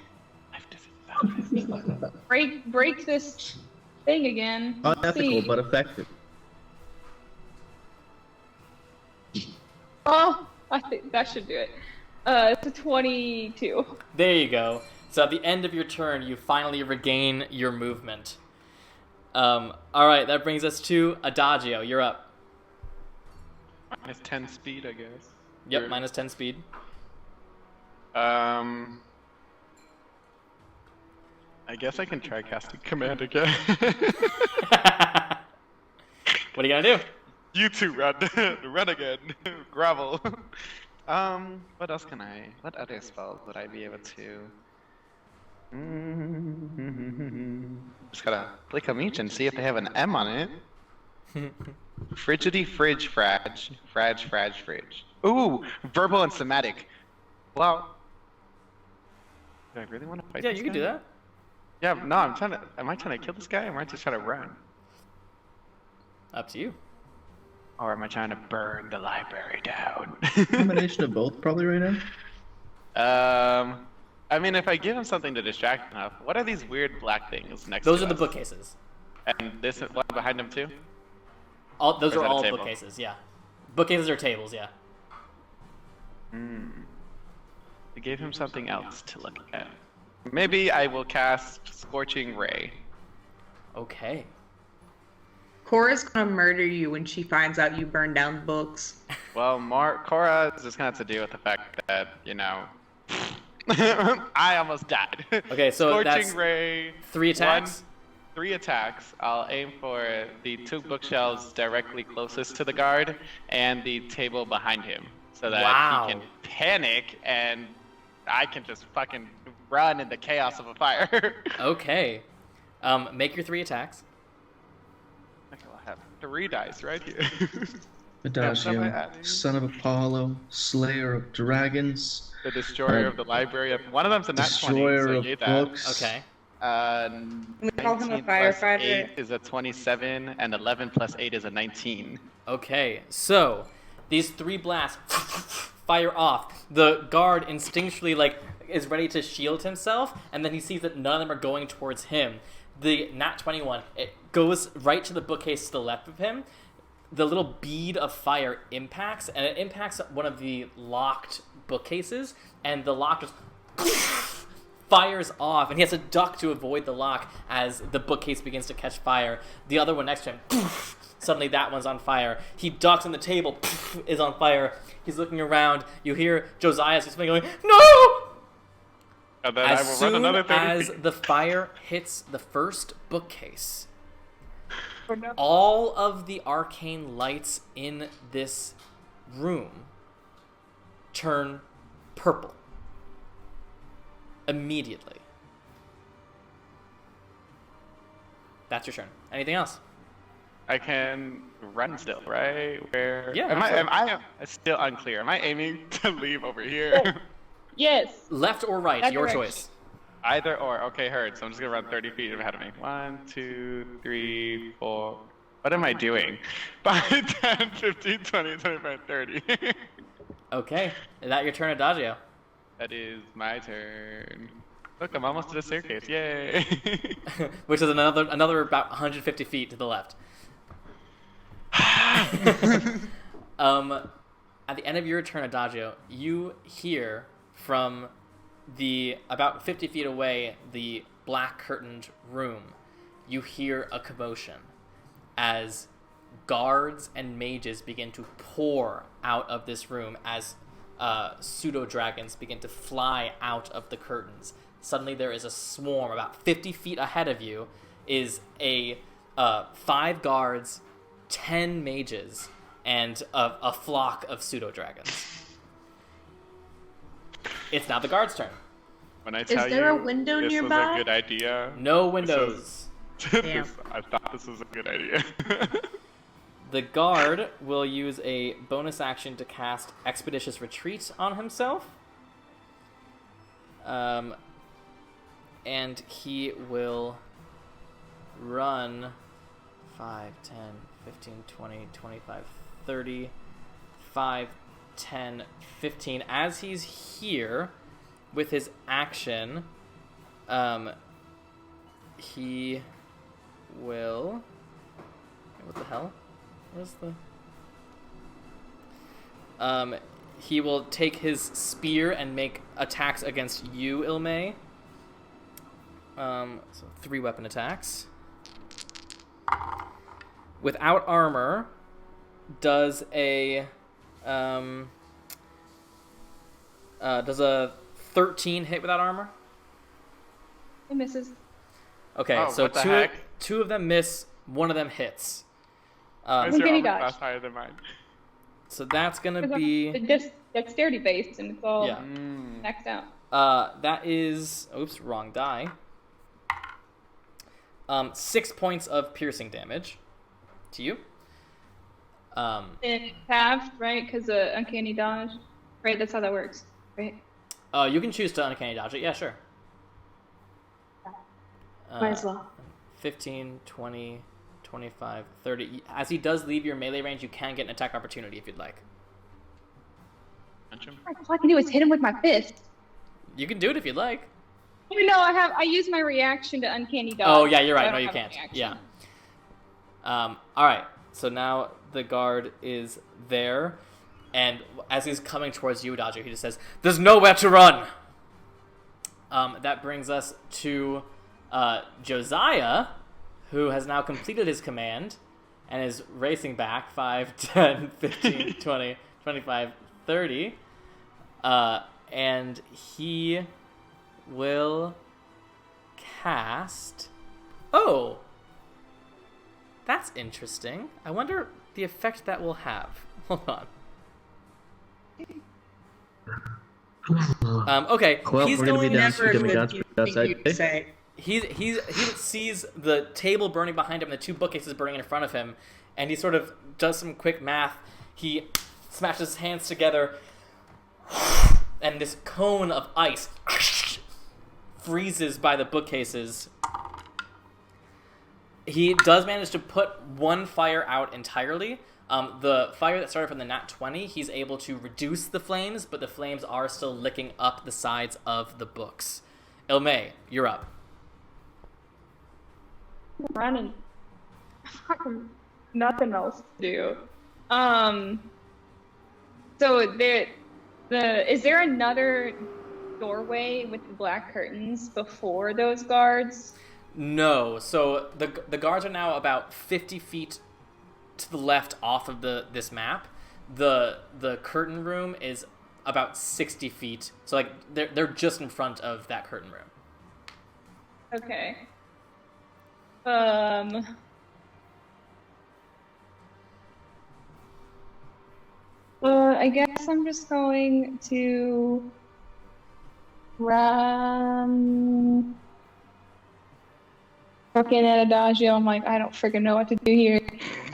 break this thing again. Let's Unethical, see. but effective. Oh, I think that should do it. It's a 22. There you go. So at the end of your turn, you finally regain your movement. All right, that brings us to Adagio. You're up. Minus 10 speed, I guess. Yep, Or- minus 10 speed. I guess I can try casting command again. What are you gonna do? You two run, run again, gravel. What else can I? What other spells would I be able to? Just gotta click them each and see if they have an M on it. Frigidity, fridge, fridge. Ooh, verbal and somatic. Well, do I really want to fight? Yeah, this you can guy? do that. Yeah, no, I'm trying to. Am I trying to kill this guy, or am I just trying to run? Up to you. Or am I trying to burn the library down? Combination of both, probably right now. I mean, if I give him something to distract enough, what are these weird black things next Those to are the us? bookcases. And this is one behind him too? Those Or is are that a all table? bookcases, yeah. Bookcases are tables, yeah. I gave him something else to look at. Maybe I will cast Scorching Ray. Okay. Cora's gonna murder you when she finds out you burned down books. Well, Cora is just gonna have to deal with the fact that, you know, I almost died. Okay, so Scorching that's Ray. 3 attacks? 3 attacks. I'll aim for the 2 bookshelves directly closest to the guard and the table behind him, so that Wow. he can panic and I can just fucking run in the chaos of a fire. Okay. Make your 3 attacks. Okay, I'll have 3 dice right here. Adagio, son of Apollo, slayer of dragons, The destroyer of the library. One of them's a nat 20, destroyer so I of gave that. books. Okay. We call him a 19 plus firefighter. 8 is a 27, and 11 plus 8 is a 19. Okay, so these 3 blasts fire off. The guard instinctually is ready to shield himself, and then he sees that none of them are going towards him. The nat 21, it goes right to the bookcase to the left of him. The little bead of fire impacts, and it impacts one of the locked bookcases, and the lock just fires off, and he has to duck to avoid the lock as the bookcase begins to catch fire. The other one next to him, suddenly that one's on fire. He ducks, and the table is on fire. He's looking around. You hear Josiah going, "No!" And then As I will soon run another 30 as feet. the fire hits the first bookcase, all of the arcane lights in this room turn purple. Immediately. That's your turn. Anything else? I can run still, right? Where? Yeah, Am I still unclear? Am I aiming to leave over here? Yes. Left or right, That your direction. choice. Either or. Okay, heard. So I'm just gonna run 30 feet ahead of me. 1, 2, 3, 4. What am I doing? 5, 10, 15, 20, 25, 30. Okay. Is that your turn, Adagio? That is my turn. Look, I'm almost to the staircase. Yay! Which is another about 150 feet to the left. At the end of your turn, Adagio, you hear from the about 50 feet away, the black curtained room. You hear a commotion as guards and mages begin to pour out of this room as pseudo dragons begin to fly out of the curtains. Suddenly there is a swarm about 50 feet ahead of you is a 5 guards, 10 mages, and a flock of pseudo dragons. It's now the guard's turn. When I tell there a you window this nearby? was a good idea. No windows. Damn. I thought this was a good idea. The guard will use a bonus action to cast Expeditious Retreat on himself. And he will run 5, 10, 15, 20, 25, 30, 5, 10, 15. As he's here with his action, he will... What the hell? Where's the... He will take his spear and make attacks against you, Illmaye. So 3 weapon attacks. Without armor, does a 13 hit without armor? It misses. Okay, so two of them miss, one of them hits. Is your armor class higher than mine? So that's gonna be just dexterity based, and it's all maxed out. That is wrong die. 6 points of piercing damage to you. And it's halved, right? Because uncanny dodge, right? That's how that works, right? You can choose to uncanny dodge it. Yeah, sure. Might as well. 15, 20, 25, 30. As he does leave your melee range, you can get an attack opportunity if you'd like. All I can do is hit him with my fist. You can do it if you'd like. No, I use my reaction to uncanny dodge. Oh yeah, you're right. So No, you can't. Yeah. All right. So now the guard is there, and as he's coming towards you, Adagio, he just says, "There's nowhere to run." That brings us to Josiah, who has now completed his command and is racing back 5, 10, 15, 20, 25, 30. And he will cast... Oh! That's interesting. I wonder the effect that will have. Hold on. Okay, well, he's we're going... Gonna be down to Demigods outside. He sees the table burning behind him and the 2 bookcases burning in front of him, and he sort of does some quick math. He smashes his hands together, and this cone of ice freezes by the bookcases. He does manage to put one fire out entirely. The fire that started from the nat 20, he's able to reduce the flames, but the flames are still licking up the sides of the books. Illmaye, you're up. Running. Fucking nothing else to do. So is there another doorway with the black curtains before those guards? No. So the guards are now about 50 feet to the left off of this map. The curtain room is about 60 feet. So like they're just in front of that curtain room. Okay. I guess I'm just going to run. Fucking at Adagio, I'm like, I don't freaking know what to do here.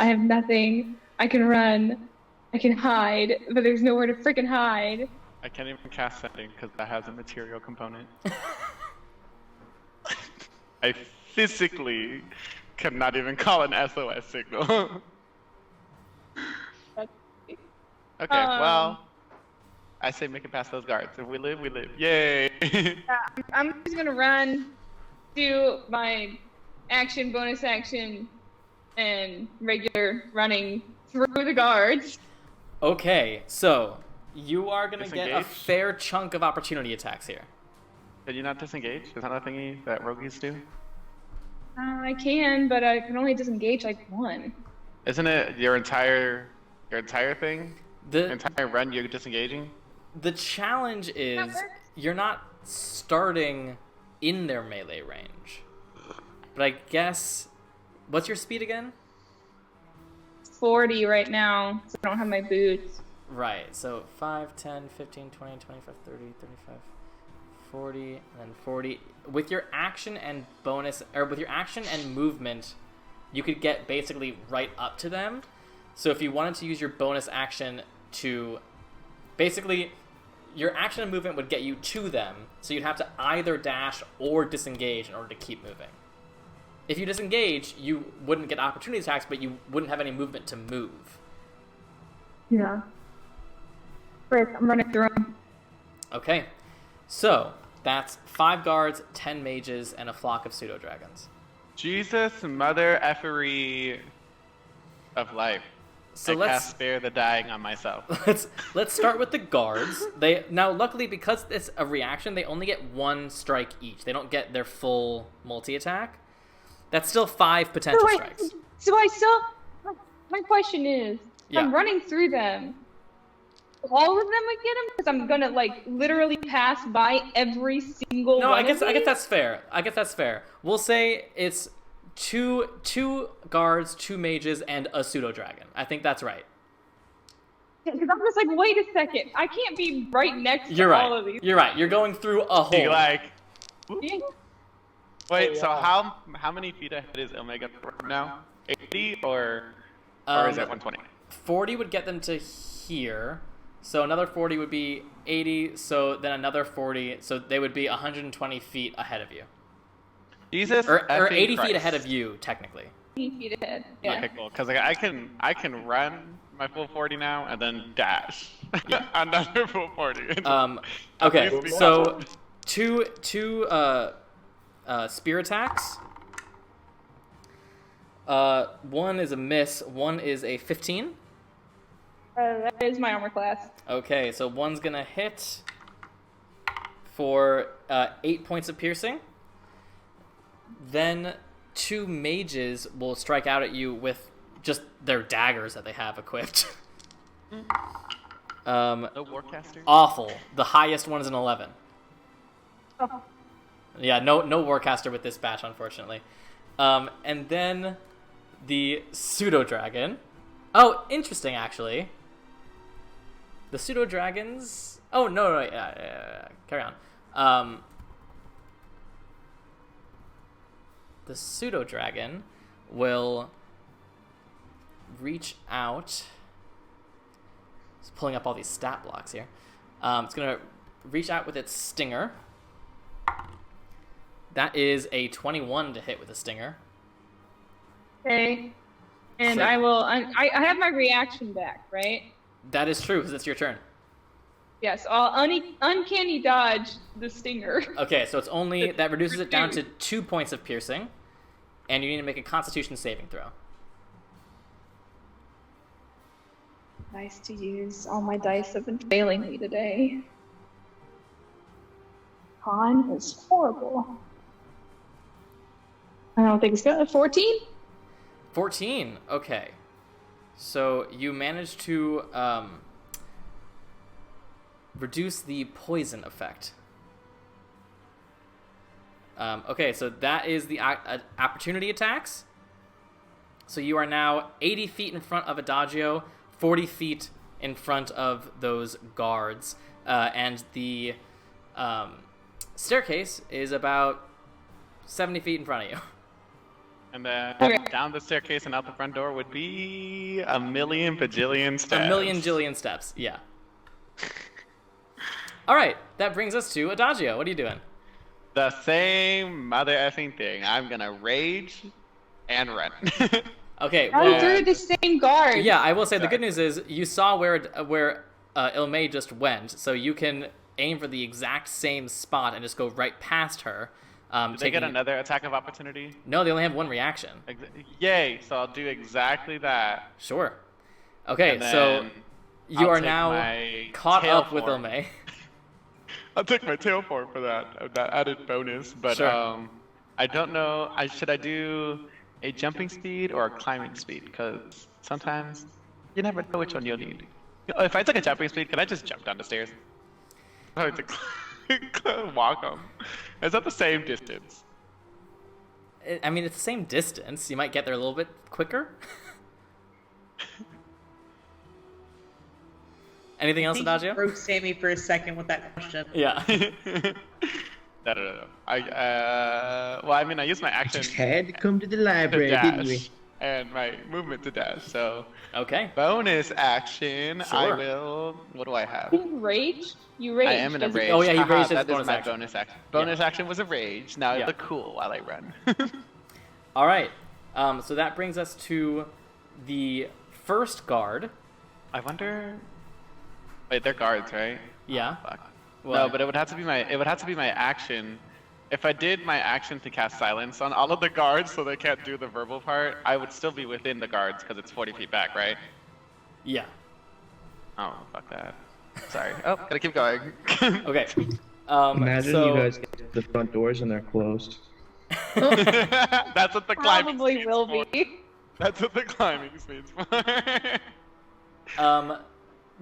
I have nothing. I can run. I can hide, but there's nowhere to freaking hide. I can't even cast sending because that has a material component. I physically cannot even call an SOS signal. Okay, well, I say make it past those guards. If we live, we live. Yay! I'm just gonna run, do my action, bonus action, and regular running through the guards. Okay, so you are gonna get a fair chunk of opportunity attacks here. Did you not disengage? Is that a thingy that rogues do? I can, but I can only disengage like one. Isn't it your entire thing? The entire run you're disengaging? The challenge is you're not starting in their melee range. But I guess... What's your speed again? 40 right now, so I don't have my boots. Right, so 5, 10, 15, 20, 25, 30, 35, 40, and then 40. With your action and bonus... Or with your action and movement, you could get basically right up to them. So if you wanted to use your bonus action to... Basically, your action and movement would get you to them, so you'd have to either dash or disengage in order to keep moving. If you disengage, you wouldn't get opportunity attacks, but you wouldn't have any movement to move. Yeah. Great, I'm running through them. Okay, so that's 5 guards, 10 mages, and a flock of pseudo-dragons. Jesus, mother effery of life. So I let's cast spare the dying on myself. let's start with the guards. Now luckily because it's a reaction, they only get 1 strike each. They don't get their full multi-attack. That's still 5 potential strikes. So I still. My question is, I'm running through them. All of them would get them because I'm gonna literally pass by every single. No, one I guess of that's fair. We'll say it's two guards, 2 mages, and a pseudo dragon. I think that's right. Because I'm just wait a second, I can't be right next to all of these. You're right. You're going through a hole. Wait, so how many feet ahead is Omega now? 80 or is it 120? 40 would get them to here. So another 40 would be 80. So then another 40. So they would be 120 feet ahead of you. Jesus, or 80 Christ. feet ahead of you, technically. 80 feet ahead. Yeah. Okay, cool. Because I can run my full 40 now and then dash another full 40. Okay, so two spear attacks. 1 is a miss. 1 is a 15. That is my armor class. Okay, so 1's gonna hit for 8 points of piercing. Then 2 mages will strike out at you with just their daggers that they have equipped. No Warcaster? Awful. The highest one is an 11. Oh. Yeah, no Warcaster with this batch, unfortunately. And then the pseudo-dragon. Oh, interesting, actually. The pseudo-dragons... Oh, no, yeah, carry on. The pseudo-dragon will reach out... Just pulling up all these stat blocks here. It's going to reach out with its stinger. That is a 21 to hit with a stinger. Okay. And So- I have my reaction back, right? That is true, because it's your turn. Yes, I'll uncanny dodge the stinger. Okay, so it's only... That reduces it down to 2 points of piercing. And you need to make a Constitution saving throw. Nice to use. All my dice have been failing me today. Con is horrible. I don't think it's good. 14? 14. Okay. So you managed to reduce the poison effect. Okay, so that is the opportunity attacks. So you are now 80 feet in front of Adagio, 40 feet in front of those guards. And the staircase is about 70 feet in front of you. And then down the staircase and out the front door would be a million bajillion steps. A million jillion steps, yeah. All right, that brings us to Adagio. What are you doing? The same mother effing thing. I'm gonna rage and run. Okay, I threw the same guard. yeah, I will say the good news is you saw where Illmaye just went, so you can aim for the exact same spot and just go right past her. Did they get another attack of opportunity? No, they only have 1 reaction. Yay! So I'll do exactly that. Sure. Okay, And so then you I'll are take now my caught tail up with form. Illmaye. I'll take my tail form for that added bonus. But Sure. I don't know. Should I do a jumping speed or a climbing speed? Because sometimes you never know which one you'll need. If I took a jumping speed, can I just jump down the stairs? I have to walk them. Is that the same distance? I mean, it's the same distance. You might get there a little bit quicker. Anything else, I think you Adagio? broke Sammy for a second with that question. Yeah. No. Well, I mean, I used my action Just had to come to the to library, didn't we? dash and my movement to dash. So Okay. bonus action, I Sure. will. What do I have? You rage? You rage. I am in a doesn't- rage. Oh, yeah, he Haha, raged as that is bonus my action. bonus action. Bonus action was a rage. Now Yeah. I look cool while I run. All right. So that brings us to the first guard. I wonder. Wait, they're guards, right? Yeah. Fuck. What? No, but it would have to be my action if I did my action to cast silence on all of the guards so they can't do the verbal part, I would still be within the guards because it's 40 feet back, right? Yeah. Oh, fuck that. Sorry. Oh, gotta keep going. Okay. Imagine so... you guys get to the front doors and they're closed. That's what the climbing Probably will for. be. That's what the climbing speed's for.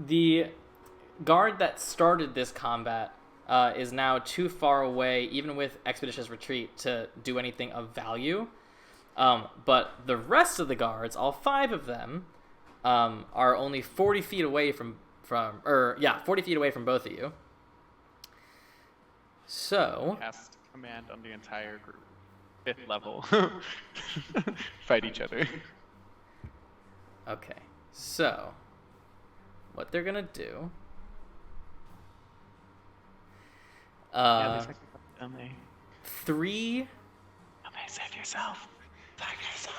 The guard that started this combat is now too far away, even with Expeditious Retreat, to do anything of value. But the rest of the guards, all 5 of them, are only 40 feet away from 40 feet away from both of you. So Cast command on the entire group. 5th level. Fight each other. Okay, so what they're gonna do? Illmaye. 3. Illmaye, save yourself. Save yourself.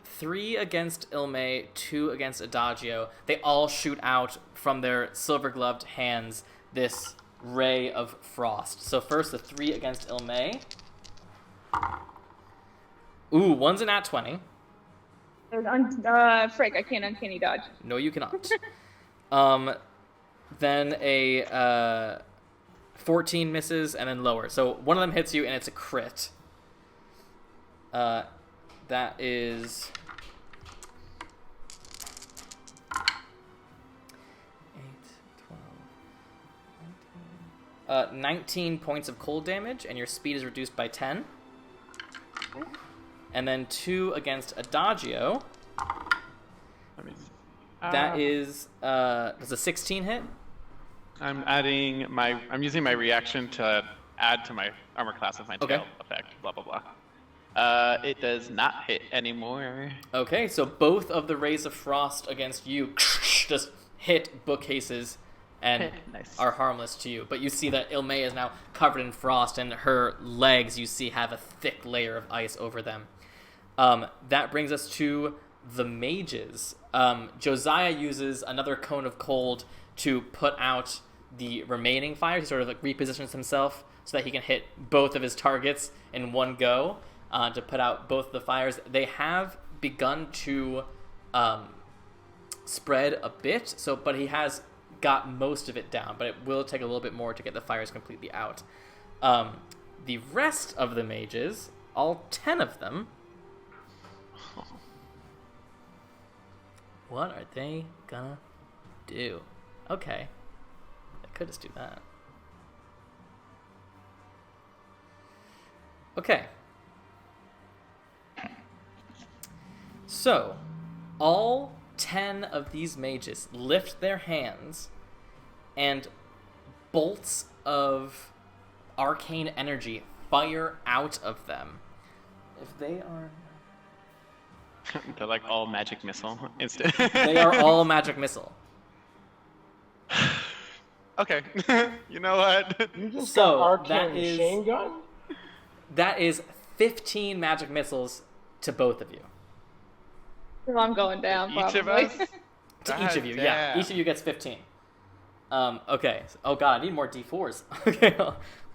3 against Illmaye, 2 against Adagio. They all shoot out from their silver-gloved hands this ray of frost. So first, the 3 against Illmaye. Ooh, one's an at 20. Frick, I can't uncanny dodge. No, you cannot. Then a 14 misses, and then lower. So one of them hits you, and it's a crit. That is 19 points of cold damage, and your speed is reduced by 10. And then 2 against Adagio. Let me see. That is does a 16 hit? I'm using my reaction to add to my armor class with my tail effect. Blah blah blah. It does not hit anymore. Okay, so both of the rays of frost against you just hit bookcases and Nice. are harmless to you. But you see that Illmaye is now covered in frost, and her legs, you see, have a thick layer of ice over them. That brings us to the mages. Josiah uses another cone of cold to put out the remaining fires. He sort of like repositions himself so that he can hit both of his targets in one go to put out both the fires. They have begun to spread a bit, but he has got most of it down, but it will take a little bit more to get the fires completely out. The rest of the mages, all 10 of them, what are they gonna do? Okay, I could just do that. Okay. So, all 10 of these mages lift their hands, and bolts of arcane energy fire out of them. If they are... They're like all magic missile instant. They are all magic missile. Okay. You know what? You just So, got arcane that is- machine gun? That is 15 magic missiles to both of you. So I'm going down, Each probably. of us? To each of you, yeah. Damn. Each of you gets 15. Okay. Oh god, I need more D4s. Okay.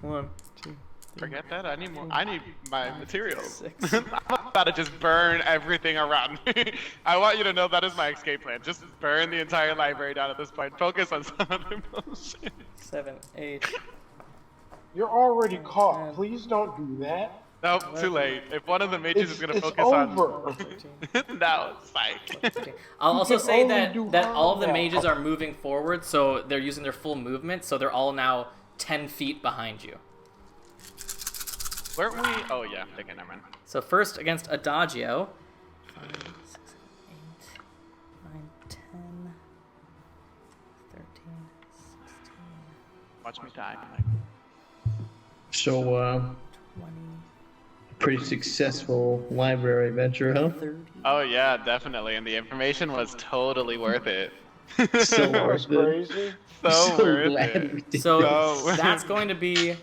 1, 2, 3. Forget that. I need more. I need my materials. 6. I'm about to just burn everything around me. I want you to know that is my escape plan. Just burn the entire library down at this point. Focus on some other bullshit. 7, 8. You're already caught. 10. Please don't do that. Nope, too late. If one of the mages is gonna It's focus over. on. No, psych. I'll also can say only that do all of the half. mages are moving forward, so they're using their full movement, so they're all now 10 feet behind you. Weren't we? Oh yeah. Okay, never mind. So first against Adagio. 5, 6, 8, 9, 10, 13, 16, Watch me die. So, 20, pretty successful library venture, huh? 30. Oh yeah, definitely. And the information was totally worth it. So That's worth it. crazy. So worth glad it. we did. So No. that's going to be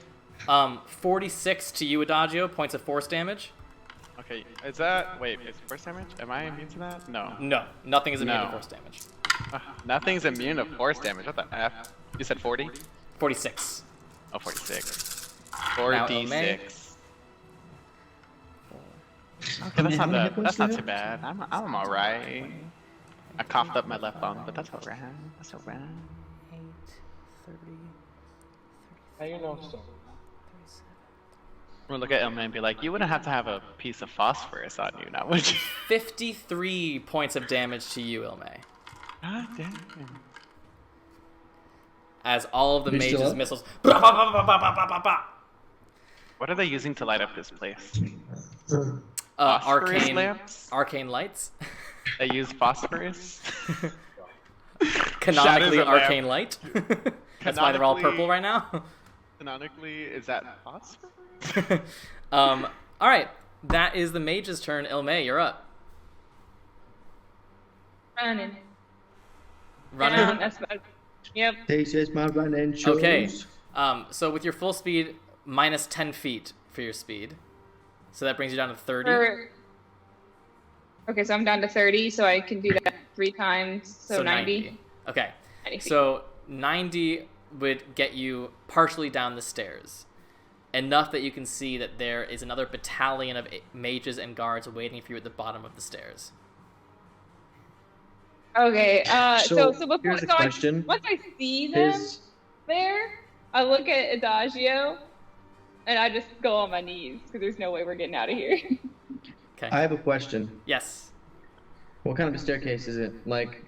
46 to you, Adagio, points of force damage. Okay, is that... Wait, is force damage? Am I immune to that? No. No, nothing is immune to No. force damage. Nothing's immune to force damage. What the F? You said 40? 46. Oh, 46. Now 4d6. Okay, that's not too bad. I'm alright. I coughed up my left lung, but that's alright. That's alright. 8, 30, How you know so? 37. We'll look at Illmaye and be like, you wouldn't have to have a piece of phosphorus on you, now would you? 53 points of damage to you, Illmaye. God damn. As all of the You're still mage's up? missiles. What are they using to light up this place? Arcane lamps? arcane lights. They use phosphorus? Canonically, Shadows of arcane light. That's why they're all purple right now. Canonically, is that phosphorus? All right, that is the mage's turn. Illmaye, you're up. Running. Running. Down, that's about, yep. This is my running shoes. Okay. So with your full speed, minus 10 feet for your speed. So that brings you down to 30. Okay, so I'm down to 30, so I can do that 3 times, so 90. Okay. 90 feet. So 90 would get you partially down the stairs. Enough that you can see that there is another battalion of mages and guards waiting for you at the bottom of the stairs. Okay, so before, here's a so question. once I see them His there, I look at Adagio, and I just go on my knees, because there's no way we're getting out of here. Okay. I have a question. Yes. What kind of a staircase is it? Like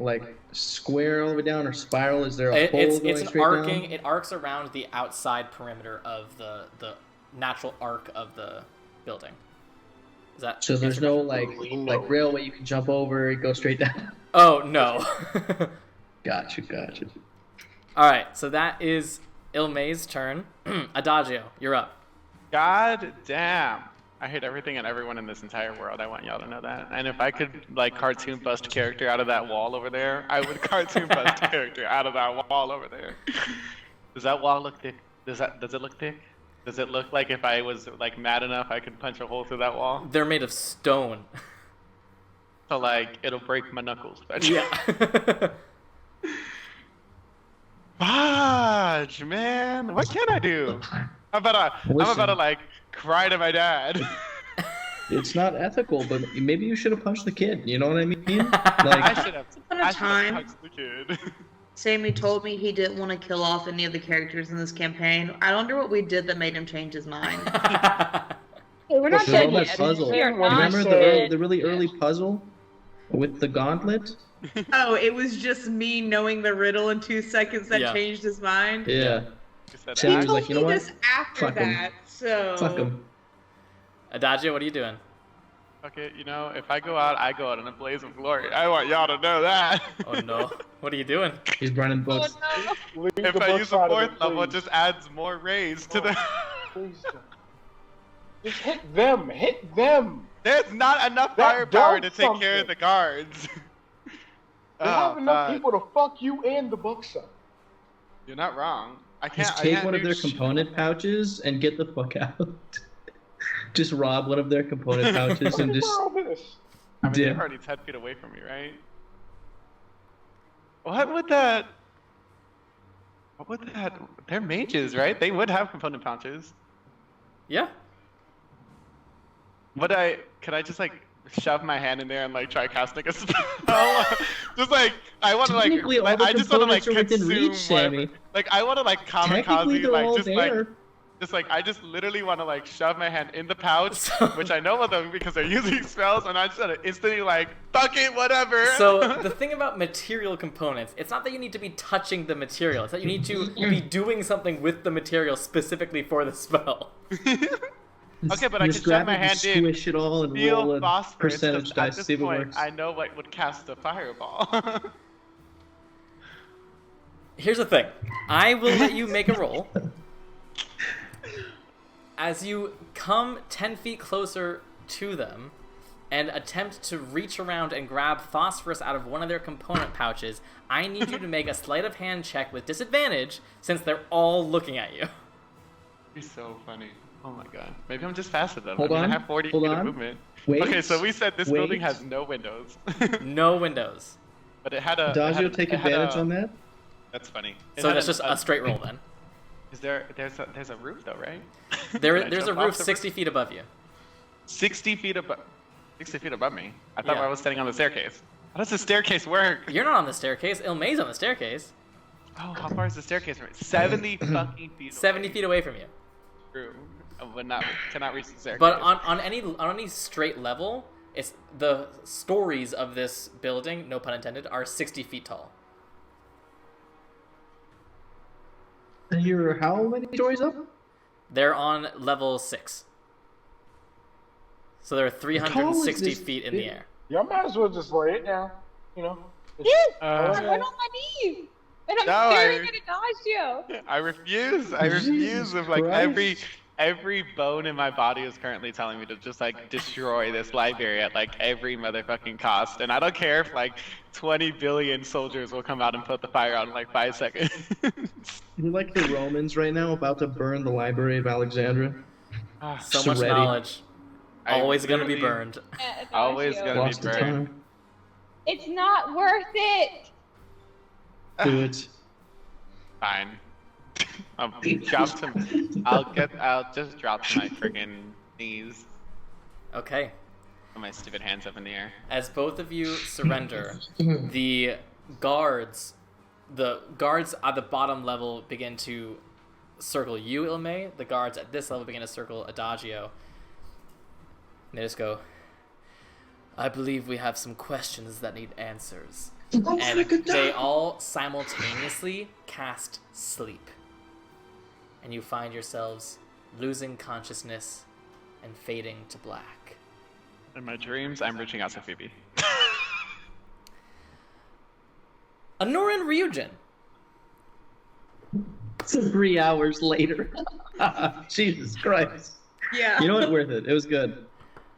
square all the way down or spiral? Is there a hole It's going an straight arcing. down? It arcs around the outside perimeter of the natural arc of the building. Is that So there's no like railway you can jump over and go straight down. Oh no. Gotcha. All right. So that is Illmay's turn. Adagio, you're up. God damn. I hate everything and everyone in this entire world. I want y'all to know that. And if I could, like, cartoon bust character out of that wall over there, I would cartoon bust character out of that wall over there. Does that wall look thick? Does it look thick? Does it look like if I was, like, mad enough, I could punch a hole through that wall? They're made of stone. So, like, it'll break my knuckles. Yeah. Fudge, man. What can I do? I'm about to like cry to my dad. It's not ethical, but maybe you should have punched the kid. You know what I mean? Like, I should have. Upon a time, punched the kid. Sammy told me he didn't want to kill off any of the characters in this campaign. I wonder what we did that made him change his mind. Hey, we're not so dead that yet. puzzle. We are not Remember dead. the really early puzzle with the gauntlet? Oh, it was just me knowing the riddle in 2 seconds that Yeah. changed his mind? Yeah. He Sammy He was told like, you me know what? this after Fuck 'em. that, so... Fuck him. Adagio, what are you doing? Okay, you know, if I go out in a blaze of glory. I want y'all to know that. Oh no. What are you doing? He's burning books. Oh, no. Leave If the I books use a out of fourth it, level, it please. just adds more rays to the. Please don't. Just hit them. Hit them. There's not enough That firepower to does take care of something. the guards. They have enough fuck. people to fuck you and the books up. You're not wrong. I can't. Just I take can't one of do their shit. component pouches and get the fuck out. Just rob one of their component pouches and just All this. I mean, dip. they're already 10 feet away from me, right? What would that? They're mages, right? They would have component pouches. Yeah. Could I just like shove my hand in there and like try casting a spell? Just like I want to like, Technically, all the I just want to like components are within consume reach, whatever. Sammy. Like I want to like technically kamikaze, they're like all just there. I just literally want to like shove my hand in the pouch, which I know what them because they're using spells, and I just want to instantly like fuck it, whatever. So the thing about material components, it's not that you need to be touching the material. It's that you need to be doing something with the material specifically for the spell. Okay, but I Just can shove grab my it, hand in, squish it all, and feel roll a phosphorus. 'Cause percentage at dice. this See if it point, works. I know what would cast a fireball. Here's the thing. I will let you make a roll. As you come 10 feet closer to them and attempt to reach around and grab phosphorus out of one of their component pouches, I need you to make a sleight of hand check with disadvantage since they're all looking at you. You're so funny. Oh my god. Maybe I'm just faster than them. Hold I mean, on, I have 40 hold feet of on. movement. Wait. Okay, so we said this building wait. has no windows. No windows. But it had a... Adagio, take advantage on that. That's funny. It So had that's just a straight roll then. There's a roof though, right? There's a roof 60 feet above you. 60 feet above. 60 feet above me. I thought I was standing on the staircase. How does the staircase work? You're not on the staircase. Illmaye's on the staircase. Oh, how far is the staircase from me? 70 fucking feet. 70 feet away from you. True. Cannot reach the staircase. But on any straight level, it's the stories of this building, no pun intended, are 60 feet tall. And you're how many stories up? They're on level 6. So they're 360 feet in the air. Y'all might as well just lay it down, you know. I'm on my knees, and I'm staring at Adagio. I refuse. I refuse. With like every bone in my body is currently telling me to just like destroy this library at like every motherfucking cost, and I don't care if like 20 billion soldiers will come out and put the fire out in like 5 seconds. You're like the Romans right now, about to burn the Library of Alexandria. So much knowledge. Always gonna be burned. Always gonna be burned. It's not worth it. Do it. Fine. I'll just drop to my friggin' knees. Okay. Put my stupid hands up in the air. As both of you surrender, the guards at the bottom level begin to circle you, Illmaye. The guards at this level begin to circle Adagio. And they just go, I believe we have some questions that need answers. And they all simultaneously cast sleep. And you find yourselves losing consciousness and fading to black. In my dreams, I'm reaching out to Phoebe. Anura and Ryujin. So 3 hours later. Jesus Christ. Yeah. You know what? Worth it. It was good.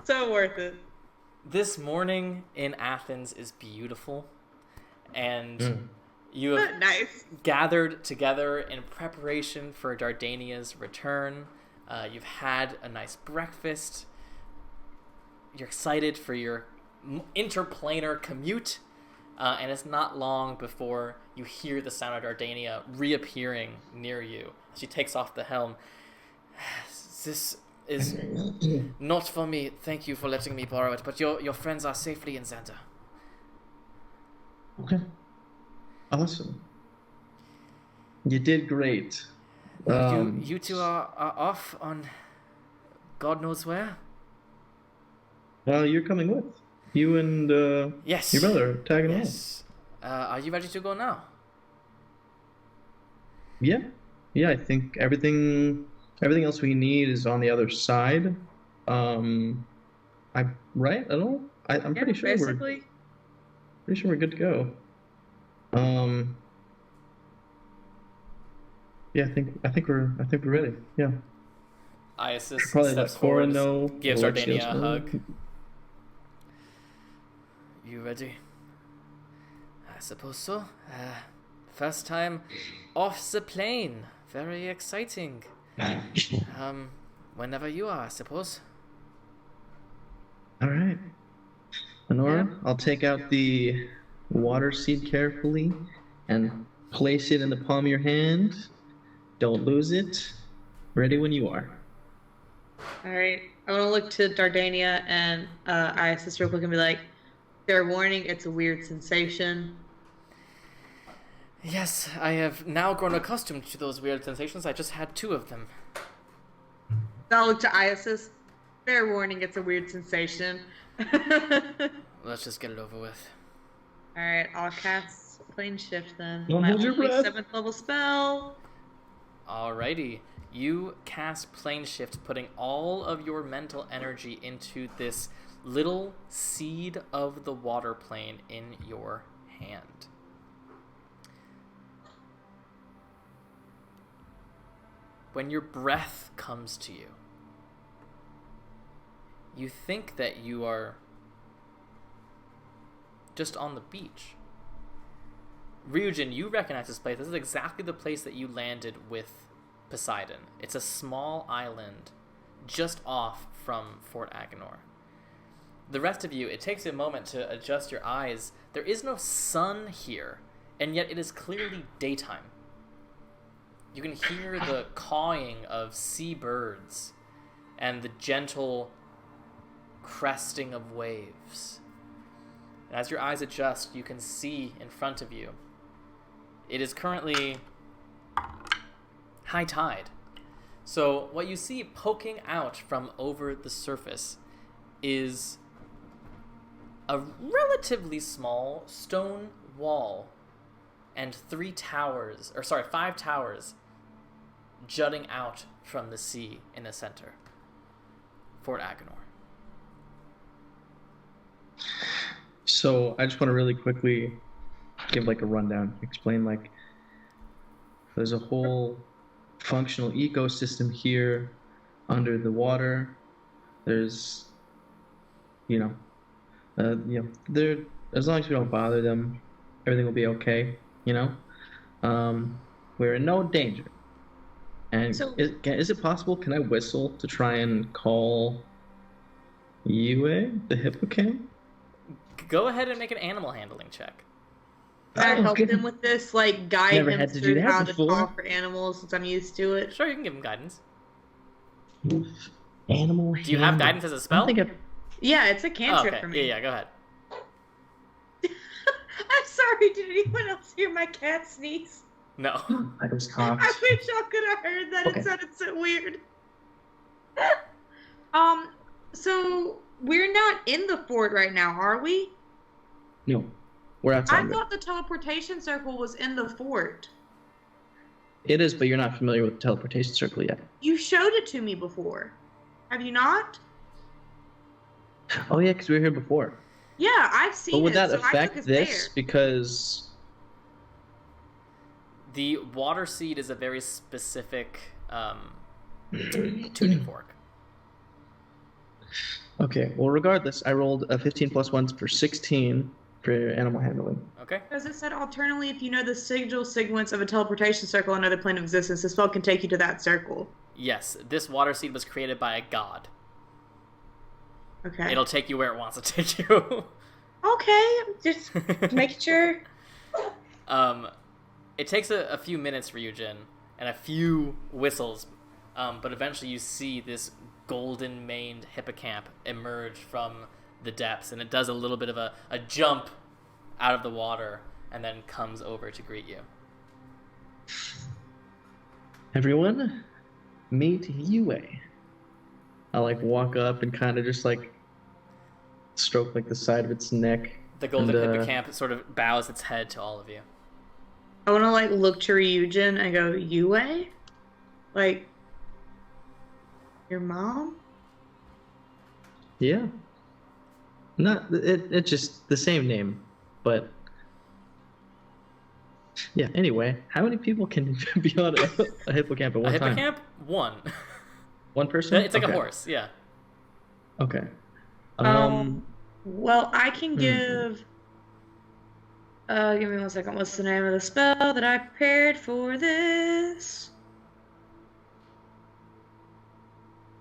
So worth it. This morning in Athens is beautiful, and you have gathered together in preparation for Dardania's return. You've had a nice breakfast. You're excited for your interplanar commute, and it's not long before you hear the sound of Dardania reappearing near you. She takes off the helm. This is not for me. Thank you for letting me borrow it, but your friends are safely in Xander. Okay. Awesome. You did great. You two are off on God knows where? Well, you're coming with. You and yes. your brother tagging yes. Are you ready to go now? Yeah. Yeah, I think everything else we need is on the other side. I'm right? I don't know. I'm pretty sure basically. we're good to go. Yeah, I think we're ready. Yeah. Isis probably steps let forward, Cora know. gives Dardania a hug. You ready? I suppose so. First time off the plane. Very exciting. Whenever you are, I suppose. All right. Anura, I'll take out the water seed carefully and place it in the palm of your hand. Don't lose it. Ready when you are. All right. I want to look to Dardania and Isis real quick and be like, fair warning, it's a weird sensation. Yes, I have now grown accustomed to those weird sensations. I just had 2 of them. I'll look to Isis. Fair warning, it's a weird sensation. Let's just get it over with. Alright, I'll cast Plane Shift then. Don't My hold your only breath. 7th level spell. Alrighty. You cast Plane Shift, putting all of your mental energy into this little seed of the water plane in your hand. When your breath comes to you, you think that you are just on the beach. Ryujin, you recognize this place. This is exactly the place that you landed with Poseidon. It's a small island just off from Fort Agenor. The rest of you, it takes a moment to adjust your eyes. There is no sun here, and yet it is clearly daytime. you can hear the cawing of seabirds and the gentle cresting of waves. And as your eyes adjust, you can see in front of you. It is currently high tide. So what you see poking out from over the surface is a relatively small stone wall and 5 towers jutting out from the sea in the center. Fort Agonor. So I just want to really quickly give like a rundown, explain like there's a whole functional ecosystem here under the water. There's, there, as long as we don't bother them, everything will be okay, We're in no danger. And So- is it possible, can I whistle to try and call Yue, the hippocamp? Go ahead and make an animal handling check. Can I help good. him with this? Like, guide Never him had to do through that how before. to talk for animals since I'm used to it. Sure, you can give him guidance. Animal Do you have guidance as a I spell? don't think I've... Yeah, it's a Oh, cantrip okay. for me. Yeah, go ahead. I'm sorry, did anyone else hear my cat sneeze? No. I just coughed. I wish y'all could have heard that. Okay. It sounded so weird. So we're not in the fort right now, are we? No, we're outside I of it. thought the teleportation circle was in the fort. It is, but you're not familiar with the teleportation circle yet. You showed it to me before. Have you not? Oh yeah, because we were here before. Yeah, I've seen But would it. that so I took affect us this? there. Because The water seed is a very specific tuning fork. okay, well regardless, I rolled a 15 plus 1 for 16 for animal handling. Okay? Because it said, alternately, if you know the sigil sequence of a teleportation circle on another plane of existence, the spell can take you to that circle. Yes, this water seed was created by a god. Okay. It'll take you where it wants to take you. Okay, just making sure. It takes a few minutes, Ryujin, and a few whistles, but eventually you see this golden-maned hippocamp emerge from the depths, and it does a little bit of a jump out of the water, and then comes over to greet you. Everyone, meet Yue. I like walk up and kind of just like stroke like the side of its neck. The golden And, hippocamp sort of bows its head to all of you. I want to, like, look to Ryujin and go, Yue? Like, your mom? Yeah. Not it's just the same name, but yeah. Anyway, how many people can be on a hippocamp at one A time? hippocamp? One. One person? It's like Okay. a horse, yeah. Okay. Well, I can give me 1 second. What's the name of the spell that I prepared for this?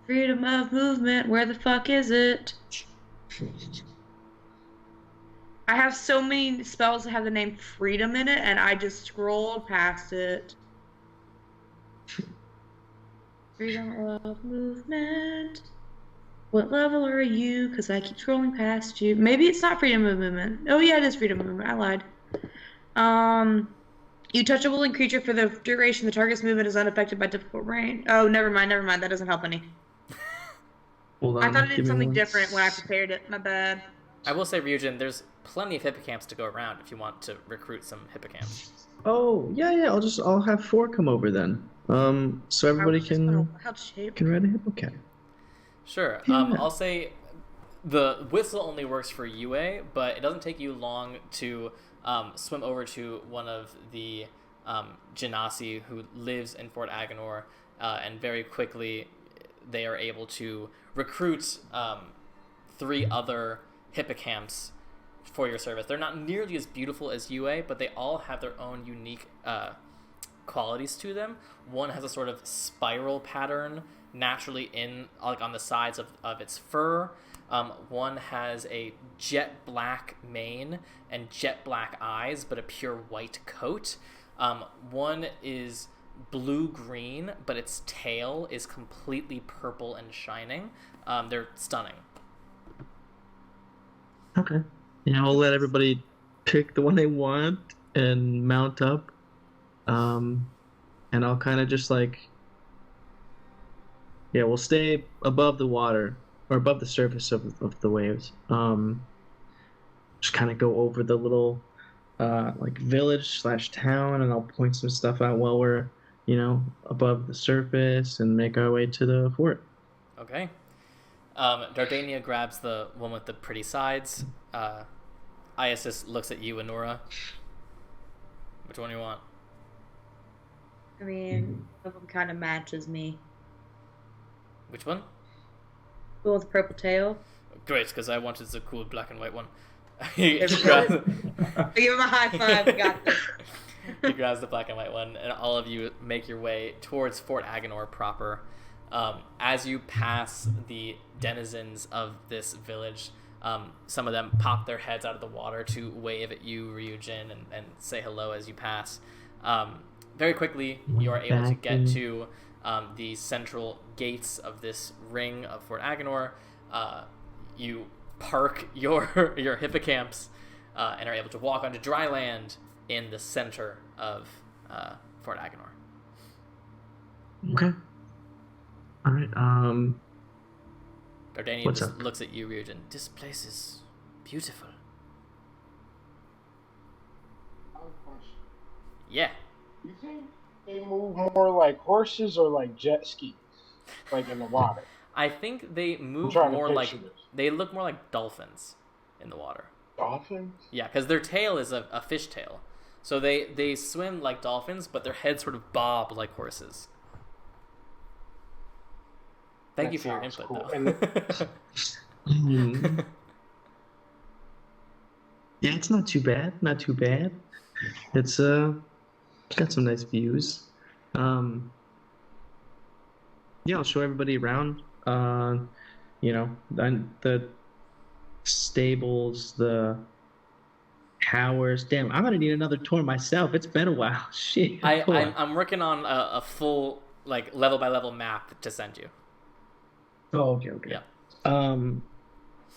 Freedom of movement. Where the fuck is it? I have so many spells that have the name freedom in it, and I just scrolled past it. Freedom of movement. What level are you? Because I keep scrolling past you. Maybe it's not freedom of movement. Oh yeah, it is freedom of movement. I lied. You touch a willing creature for the duration. The target's movement is unaffected by difficult rain. Oh, never mind. That doesn't help any. Hold on. I thought it give did me something one different when I prepared it. My bad. I will say, Ryujin, there's plenty of hippocamps to go around if you want to recruit some hippocamps. Oh yeah. I'll have 4 come over then. So everybody can ride a hippocamp. Sure. Yeah. I'll say the whistle only works for Yue, but it doesn't take you long to swim over to one of the Genasi who lives in Fort Agonor, and very quickly they are able to recruit 3 other hippocamps for your service. They're not nearly as beautiful as Yue, but they all have their own unique qualities to them. One has a sort of spiral pattern naturally on the sides of its fur. One has a jet black mane and jet black eyes, but a pure white coat. One is blue-green, but its tail is completely purple and shining. They're stunning. Okay. Yeah, I'll let everybody pick the one they want and mount up. And I'll kind of just like, yeah, we'll stay above the water or above the surface of the waves. Just kind of go over the little like village/town, and I'll point some stuff out while we're, above the surface and make our way to the fort. Okay. Dardania grabs the one with the pretty sides. Iasis looks at you, Anura. Which one do you want? I mean, one of them kind of matches me. Which one? The one with the purple tail. Great, because I wanted the cool black and white one. I give him a high five. We got this. He grabs the black and white one, and all of you make your way towards Fort Agenor proper. As you pass the denizens of this village, some of them pop their heads out of the water to wave at you, Ryujin, and say hello as you pass. Very quickly, you are able to get to the central gates of this ring of Fort Agenor. You park your hippocamps and are able to walk onto dry land in the center of Fort Agenor. Okay. All right. Dardania just looks at you, Ryujin. This place is beautiful. I have a question. Yeah. You think they move more like horses or like jet skis, like in the water? I think they move more like they look more like dolphins in the water. Dolphins? Yeah, because their tail is a fish tail, so they swim like dolphins, but their heads sort of bob like horses. Thank you for your input, though. Yeah, it's not too bad. Not too bad. It's got some nice views. Yeah, I'll show everybody around. The stables, the towers. Damn, I'm gonna need another tour myself. It's been a while. Shit. I'm working on a full like level by level map to send you. Oh, okay. Yeah.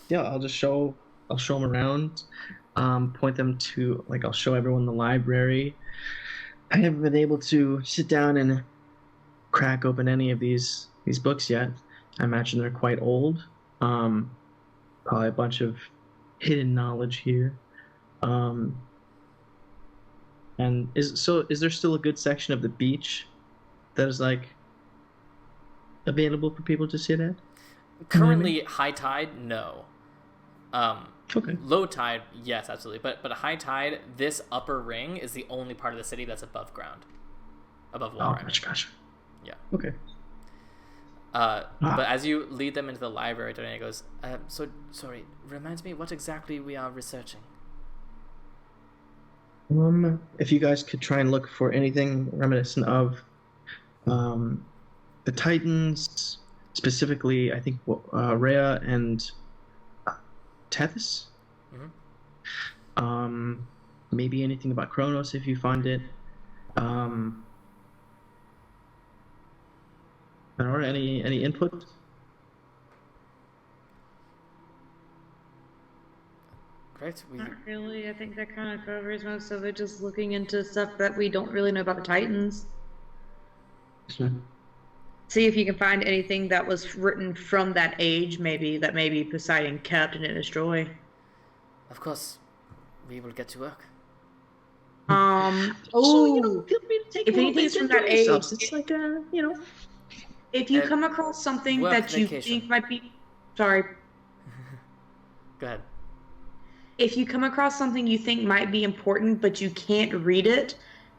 Yeah, I'll show them around. Point them to, like, I'll show everyone the library. I haven't been able to sit down and crack open any of these books yet. I imagine they're quite old. Probably a bunch of hidden knowledge here. And is there still a good section of the beach that is like available for people to sit at? Currently, high tide, no. Okay. Low tide, yes, absolutely. But a high tide, this upper ring is the only part of the city that's above ground, above water. Oh, gosh. Yeah. Okay. But as you lead them into the library, Dardania goes, so, sorry, reminds me what exactly we are researching. If you guys could try and look for anything reminiscent of the Titans, specifically, I think, Rhea and Tethys. Mm-hmm. Maybe anything about Kronos if you find it. Or any input? Great. Not really. I think that kind of covers most of it. Just looking into stuff that we don't really know about the Titans. Sure. See if you can find anything that was written from that age, maybe Poseidon kept and didn't destroy. Of course, we will get to work. Feel free to take if anything's from that age, it's like if you come across something that you think might be, sorry. Go ahead. If you come across something you think might be important, but you can't read it,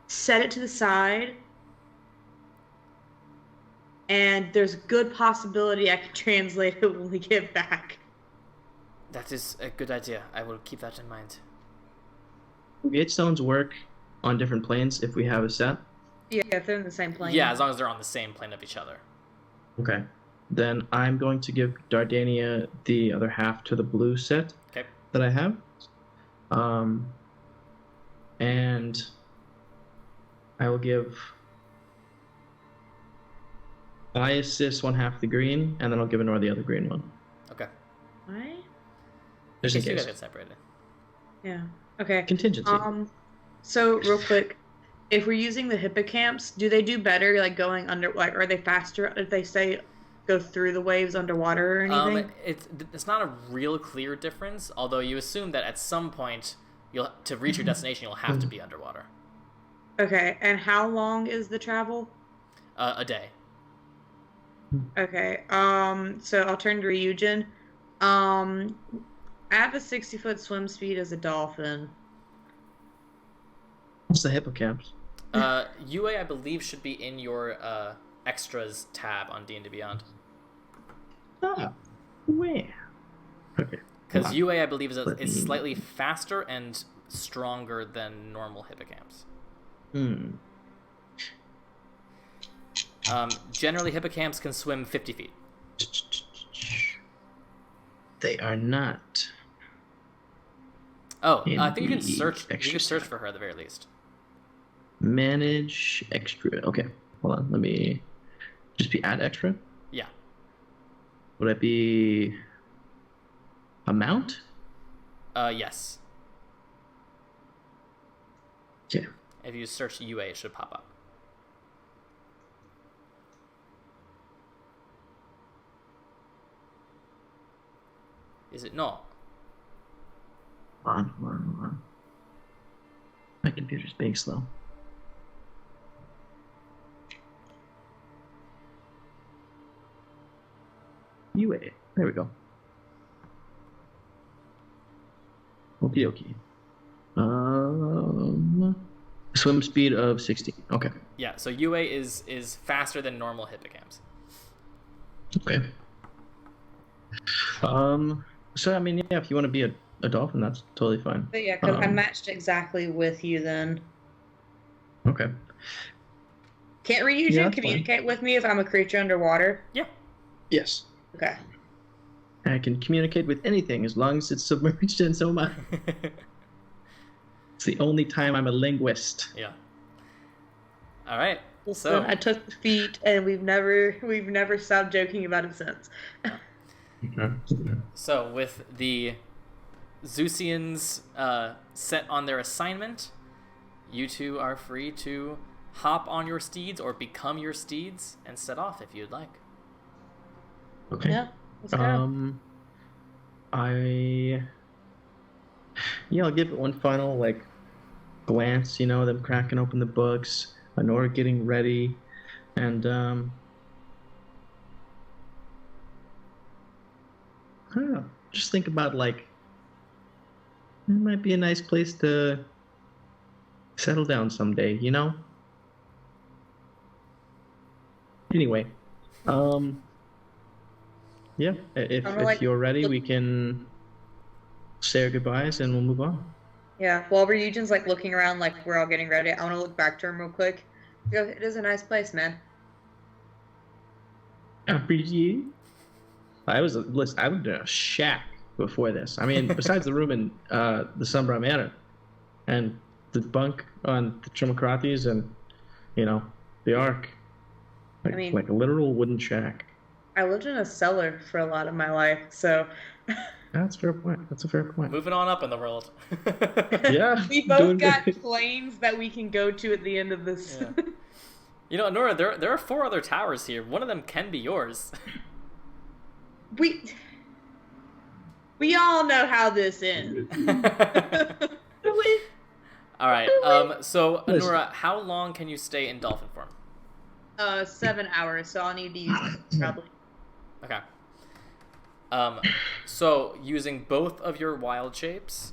set it to the side. And there's a good possibility I can translate it when we get back. That is a good idea. I will keep that in mind. Gate stones work on different planes if we have a set. Yeah, if they're in the same plane. Yeah, as long as they're on the same plane of each other. Okay. Then I'm going to give Dardania the other half to the blue set that I have. And I will give I assist one half the green, and then I'll give Anora the other green one. Okay. Why? Just in You guys case. get separated. Yeah. Okay. Contingency. So real quick, if we're using the hippocamps, do they do better like going under? Like, are they faster if they say go through the waves underwater or anything? It's not a real clear difference, although you assume that at some point to reach your destination you'll have to be underwater. Okay. And how long is the travel? A day. Okay. So I'll turn to Ryujin. I have a 60-foot swim speed as a dolphin. What's the hippocampus? UA, I believe, should be in your extras tab on D&D Beyond. Ah, where? Okay. Because UA, I believe, is slightly faster and stronger than normal hippocamps. Generally, hippocamps can swim 50 feet. They are not. Oh, I think you can search. You can search tab. for her at the very least. Manage extra. Okay, hold on. Let me just be add extra. Yeah. Would it be amount? Yes. Okay. If you search UA, it should pop up. Is it not? Hold on. My computer's being slow. UA. There we go. Okie dokie. Swim speed of 60. Okay. Yeah, so UA is faster than normal hippocamps. Okay. So I mean, yeah, if you want to be a dolphin, that's totally fine. But yeah, because I matched exactly with you then. Okay. Can't Ryujin communicate with me if I'm a creature underwater? Yeah. Yes. Okay. I can communicate with anything as long as it's submerged, and so am I. It's the only time I'm a linguist. Yeah. All right. So I took the feat, and we've never stopped joking about it since. So with the Zeusians set on their assignment, you two are free to hop on your steeds or become your steeds and set off if you'd like. Okay. Yeah. Let's go. I'll give it one final glance. Them cracking open the books, Anora getting ready, and I don't know. Just think about it might be a nice place to settle down someday. Anyway, yeah. If you're ready, we can say our goodbyes and we'll move on. Yeah. While Ryujin's looking around, we're all getting ready, I want to look back to him real quick. It is a nice place, man. I appreciate. I was in a shack before this. I mean, besides the room in the Sunbrow Manor, and the bunk on the Trimacrates, and the Ark, like a literal wooden shack. I lived in a cellar for a lot of my life, so. That's a fair point. That's a fair point. Moving on up in the world. Yeah. We both got planes that we can go to at the end of this. Yeah. Anura, there are 4 other towers here. One of them can be yours. We all know how this ends. All right. So Anura, how long can you stay in dolphin form? 7 hours. So I'll need to use it probably. Okay. So using both of your wild shapes,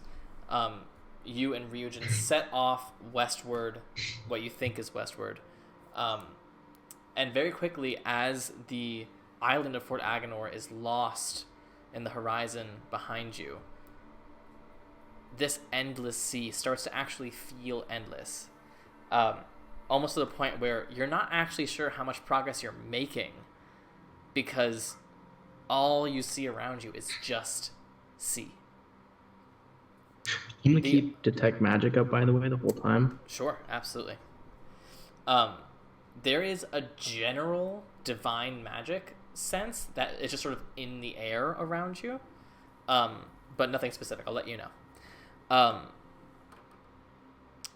you and Ryujin set off westward, what you think is westward, and very quickly, as the island of Fort Agonor is lost in the horizon behind you, this endless sea starts to actually feel endless, almost to the point where you're not actually sure how much progress you're making, because all you see around you is just sea. Can we keep detect magic up, by the way, the whole time? Sure, absolutely. There is a general divine magic sense that is just sort of in the air around you, but nothing specific. I'll let you know.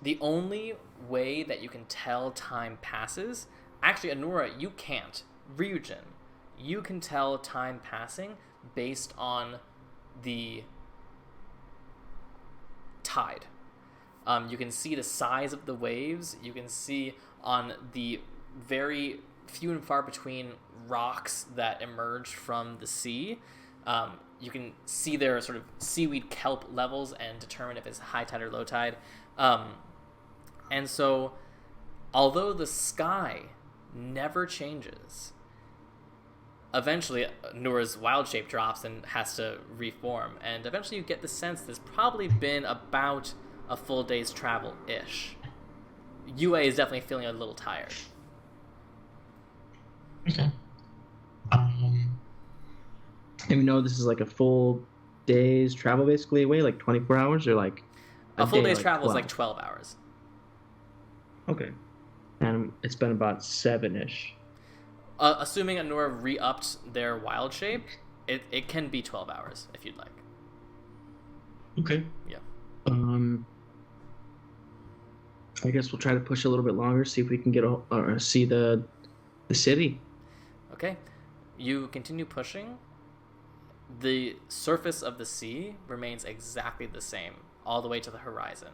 The only way that you can tell time passes, actually, Anura, you can't. Ryujin, you can tell time passing based on the tide. You can see the size of the waves. You can see on the very few and far between rocks that emerge from the sea. You can see their sort of seaweed kelp levels and determine if it's high tide or low tide. And so, although the sky never changes, eventually Nura's wild shape drops and has to reform. And eventually you get the sense there's probably been about a full day's travel-ish. UA is definitely feeling a little tired. Okay. And we know this is like a full day's travel basically away, like 24 hours, or like a full day's like travel 12? is like 12 hours. Okay. And it's been about 7-ish. Assuming Anura re-upped their wild shape, it can be 12 hours if you'd like. Okay. Yeah. I guess we'll try to push a little bit longer, see if we can get or see the city. Okay. You continue pushing. The surface of the sea remains exactly the same all the way to the horizon.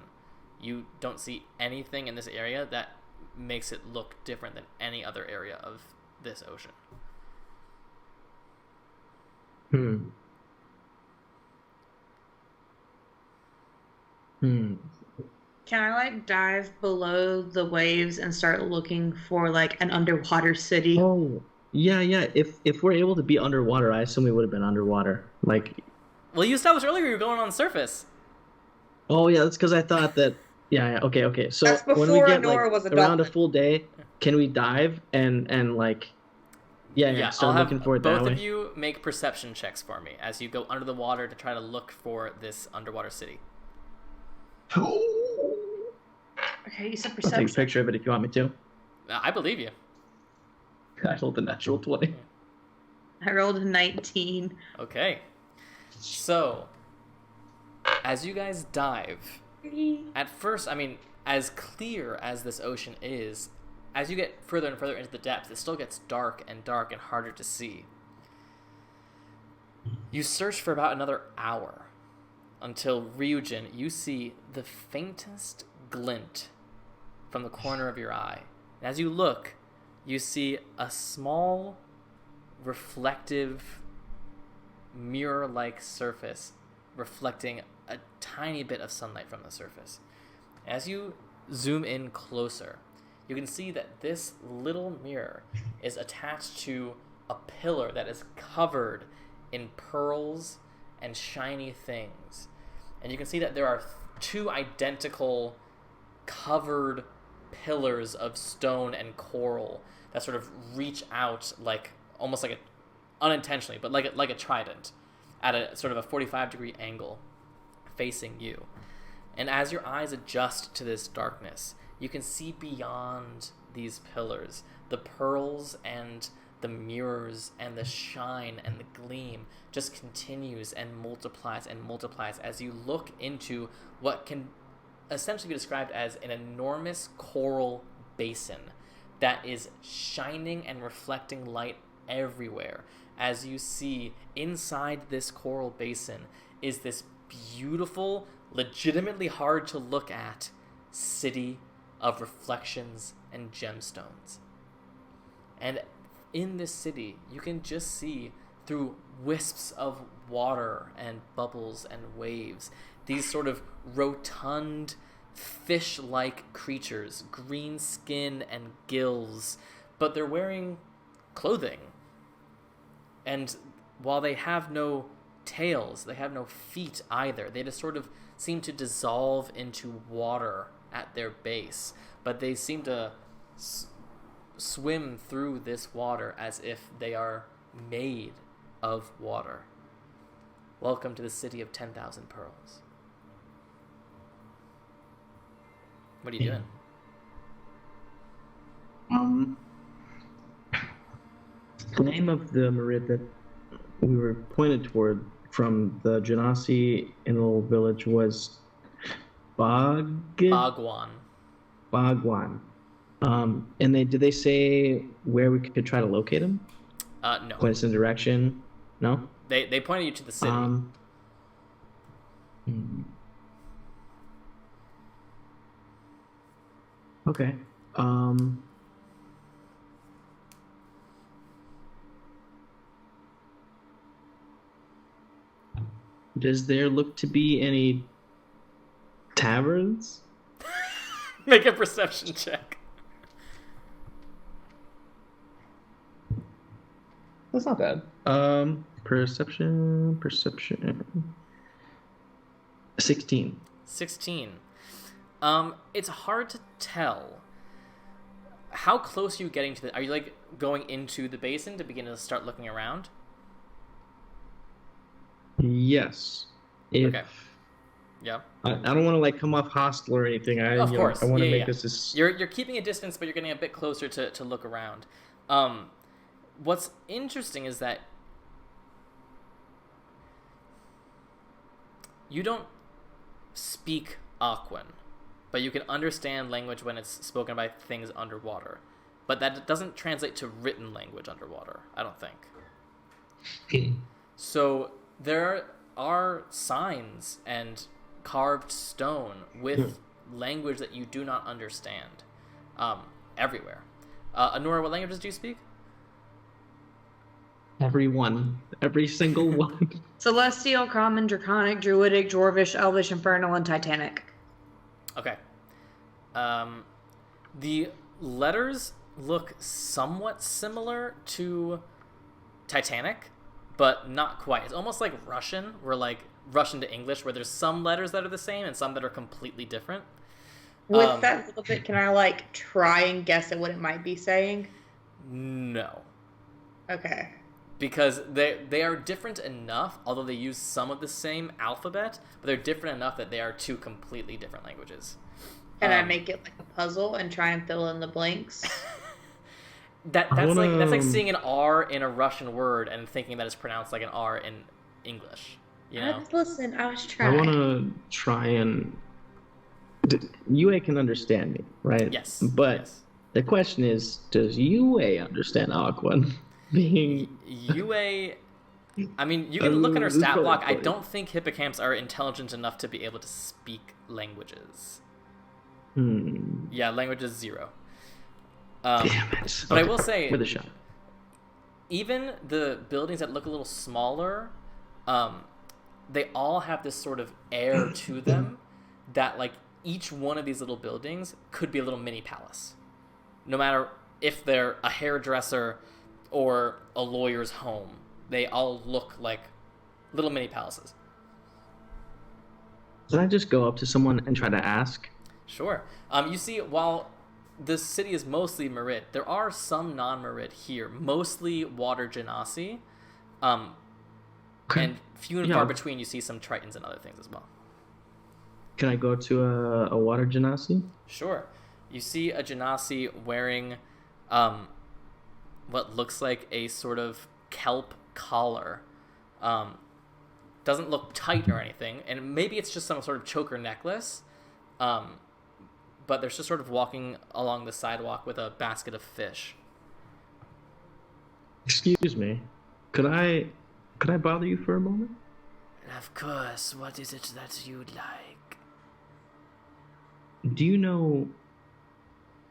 You don't see anything in this area that makes it look different than any other area of this ocean. Can I like dive below the waves and start looking for like an underwater city? Oh, yeah. If we're able to be underwater, I assume we would have been underwater. Like, well, you established earlier you were going on the surface. Oh yeah, that's because I thought that. Yeah. Okay. So that's before when we get Anura like was a around dolphin. a full day, can we dive and like? Yeah. Start I'll looking have for it that both way. of you make perception checks for me as you go under the water to try to look for this underwater city. Okay, you said I'll perception. take a picture of it if you want me to. I believe you. I rolled a natural 20. I rolled a 19. Okay. So, as you guys dive, at first, I mean, as clear as this ocean is, as you get further and further into the depths, it still gets dark and harder to see. You search for about another hour until Ryujin, you see the faintest glint from the corner of your eye. And as you look, you see a small, reflective, mirror-like surface reflecting a tiny bit of sunlight from the surface. As you zoom in closer, you can see that this little mirror is attached to a pillar that is covered in pearls and shiny things. And you can see that there are two identical covered pillars of stone and coral that sort of reach out like almost like unintentionally, but like a trident at a sort of a 45-degree angle facing you. And as your eyes adjust to this darkness, you can see beyond these pillars. The pearls and the mirrors and the shine and the gleam just continues and multiplies as you look into what can essentially be described as an enormous coral basin that is shining and reflecting light everywhere. As you see inside this coral basin is this beautiful, legitimately hard to look at city of reflections and gemstones. And in this city, you can just see through wisps of water and bubbles and waves these sort of rotund, fish-like creatures, green skin and gills, but they're wearing clothing. And while they have no tails, they have no feet either. They just sort of seem to dissolve into water at their base, but they seem to swim through this water as if they are made of water. Welcome to the city of 10,000 pearls. What are you doing? The name of the Merid that we were pointed toward from the Genasi in the little village was Bhagwan. Bhagwan. And did they say where we could try to locate him? No. Point us in direction? No? They pointed you to the city. Okay. Does there look to be any taverns? Make a perception check. That's not bad. Perception. 16. 16. It's hard to tell. How close are you getting to are you like going into the basin to begin to start looking around? Yes. Okay. Yeah. I don't want to like come off hostile or anything. Of course. I want to make this as... You're keeping a distance, but you're getting a bit closer to look around. What's interesting is that you don't speak Aquan, but you can understand language when it's spoken by things underwater. But that doesn't translate to written language underwater, I don't think. So there are signs and carved stone with language that you do not understand everywhere. Anura, what languages do you speak? Every single one. Celestial, Common, Draconic, Druidic, Dwarvish, Elvish, Infernal, and Titanic. Okay. The letters look somewhat similar to Titanic, but not quite. It's almost like Russian, where like Russian to English, where there's some letters that are the same and some that are completely different. With that little bit, can I like try and guess at what it might be saying? No. Okay. Because they are different enough, although they use some of the same alphabet, but they're different enough that they are two completely different languages. Can I make it like a puzzle and try and fill in the blanks? That's like seeing an R in a Russian word and thinking that it's pronounced like an R in English. You know? Listen, I was trying. I want to try and... Yue can understand me, right? Yes. But the question is, does Yue understand Aquan? Being Yue, I mean, you can look at her stat block. I don't think hippocamps are intelligent enough to be able to speak languages. Yeah, language is 0. Damn it. But I will say, with a shot. Even the buildings that look a little smaller, they all have this sort of air to them that, like, each one of these little buildings could be a little mini palace. No matter if they're a hairdresser or a lawyer's home, they all look like little mini palaces. Can I just go up to someone and try to ask? Sure. You see, while the city is mostly Merid, there are some non-Merid here, mostly water genasi, and few and far between you see some tritons and other things as well. Can I go to a water genasi? Sure. You see a genasi wearing what looks like a sort of kelp collar. Doesn't look tight or anything, and maybe it's just some sort of choker necklace. But they're just sort of walking along the sidewalk with a basket of fish. Excuse me. Could I bother you for a moment? Of course. What is it that you'd like? Do you know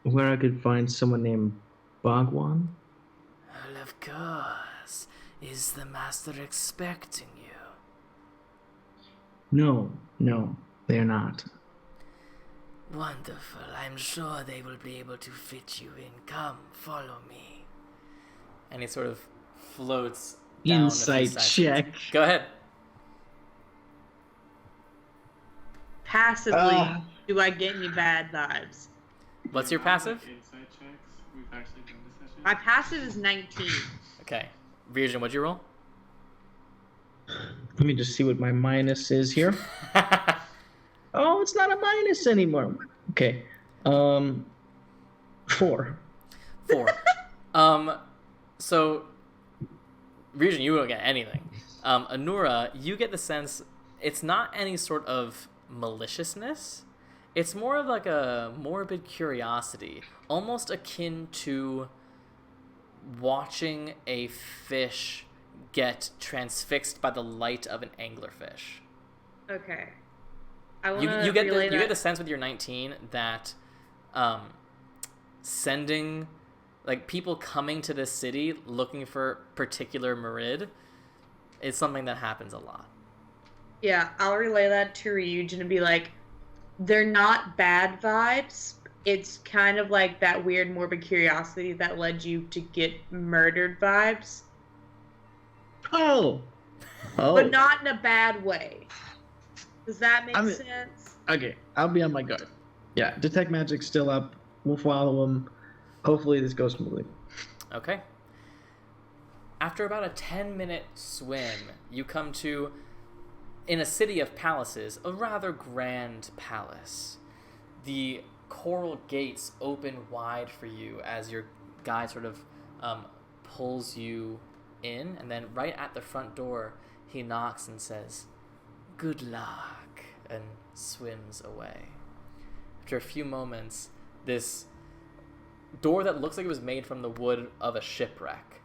where I could find someone named Bhagwan? Well, of course. Is the master expecting you? No, they are not. Wonderful. I'm sure they will be able to fit you in. Come, follow me. And he sort of floats down. Insight check. Go ahead. Passively, do I get any bad vibes? What's your passive? Insight checks. We've actually done this session. My passive is 19. Okay. Ryujin, what'd you roll? Let me just see what my minus is here. Oh, it's not a minus anymore. Okay. 4. 4. So Ryujin, you don't get anything. Anura, you get the sense it's not any sort of maliciousness. It's more of like a morbid curiosity, almost akin to watching a fish get transfixed by the light of an anglerfish. Okay. You get the sense with your 19 that sending, like, people coming to this city looking for particular Merid is something that happens a lot. Yeah, I'll relay that to Ryujin and be like, they're not bad vibes. It's kind of like that weird morbid curiosity that led you to get murdered vibes. Oh. But not in a bad way. Does that make sense? Okay, I'll be on my guard. Yeah, detect magic's still up. We'll follow him. Hopefully this goes smoothly. Okay. After about a 10-minute swim, you come to, in a city of palaces, a rather grand palace. The coral gates open wide for you as your guide sort of pulls you in, and then right at the front door, he knocks and says, "Good luck," and swims away. After a few moments, this door that looks like it was made from the wood of a shipwreck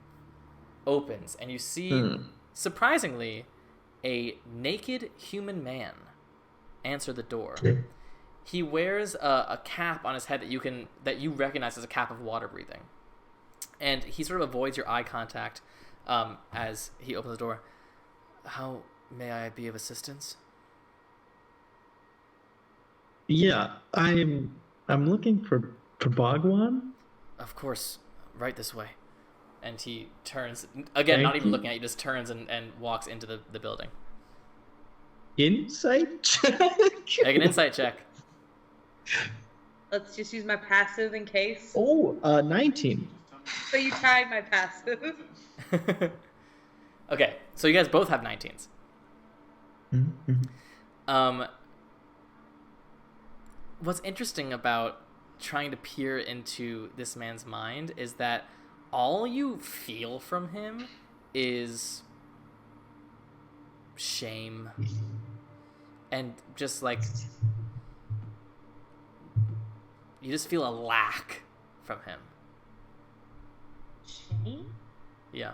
opens, and you see, surprisingly, a naked human man answer the door. He wears a cap on his head that you recognize as a cap of water breathing, and he sort of avoids your eye contact as he opens the door. "How may I be of assistance?" Yeah, I'm looking for Bhagwan. "Of course, right this way." And he turns, again, not even looking at you, just turns and walks into the building. Insight check? Make an insight check. Let's just use my passive in case. 19. So you tied my passive. Okay, so you guys both have 19s. Mm-hmm. What's interesting about trying to peer into this man's mind is that all you feel from him is shame and just like you just feel a lack from him. Shame? Yeah.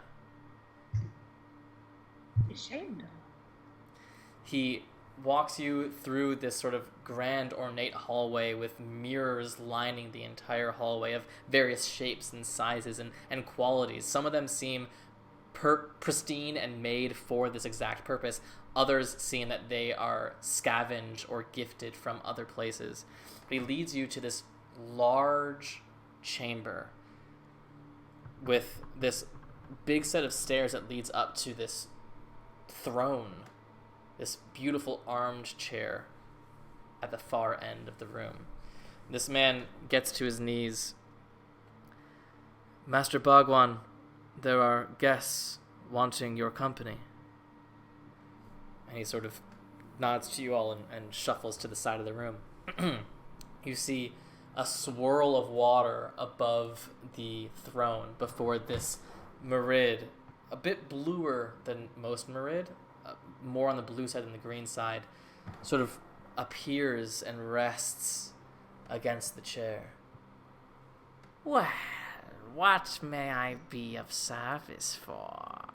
Shame. He walks you through this sort of grand ornate hallway with mirrors lining the entire hallway of various shapes and sizes and qualities. Some of them seem pristine and made for this exact purpose. Others seem that they are scavenged or gifted from other places. But he leads you to this large chamber with this big set of stairs that leads up to this throne, this beautiful armed chair at the far end of the room. This man gets to his knees. "Master Bhagwan, there are guests wanting your company." And he sort of nods to you all and shuffles to the side of the room. You see a swirl of water above the throne before this Merid, a bit bluer than most Merid, more on the blue side than the green side, sort of appears and rests against the chair. "Well, what may I be of service for?"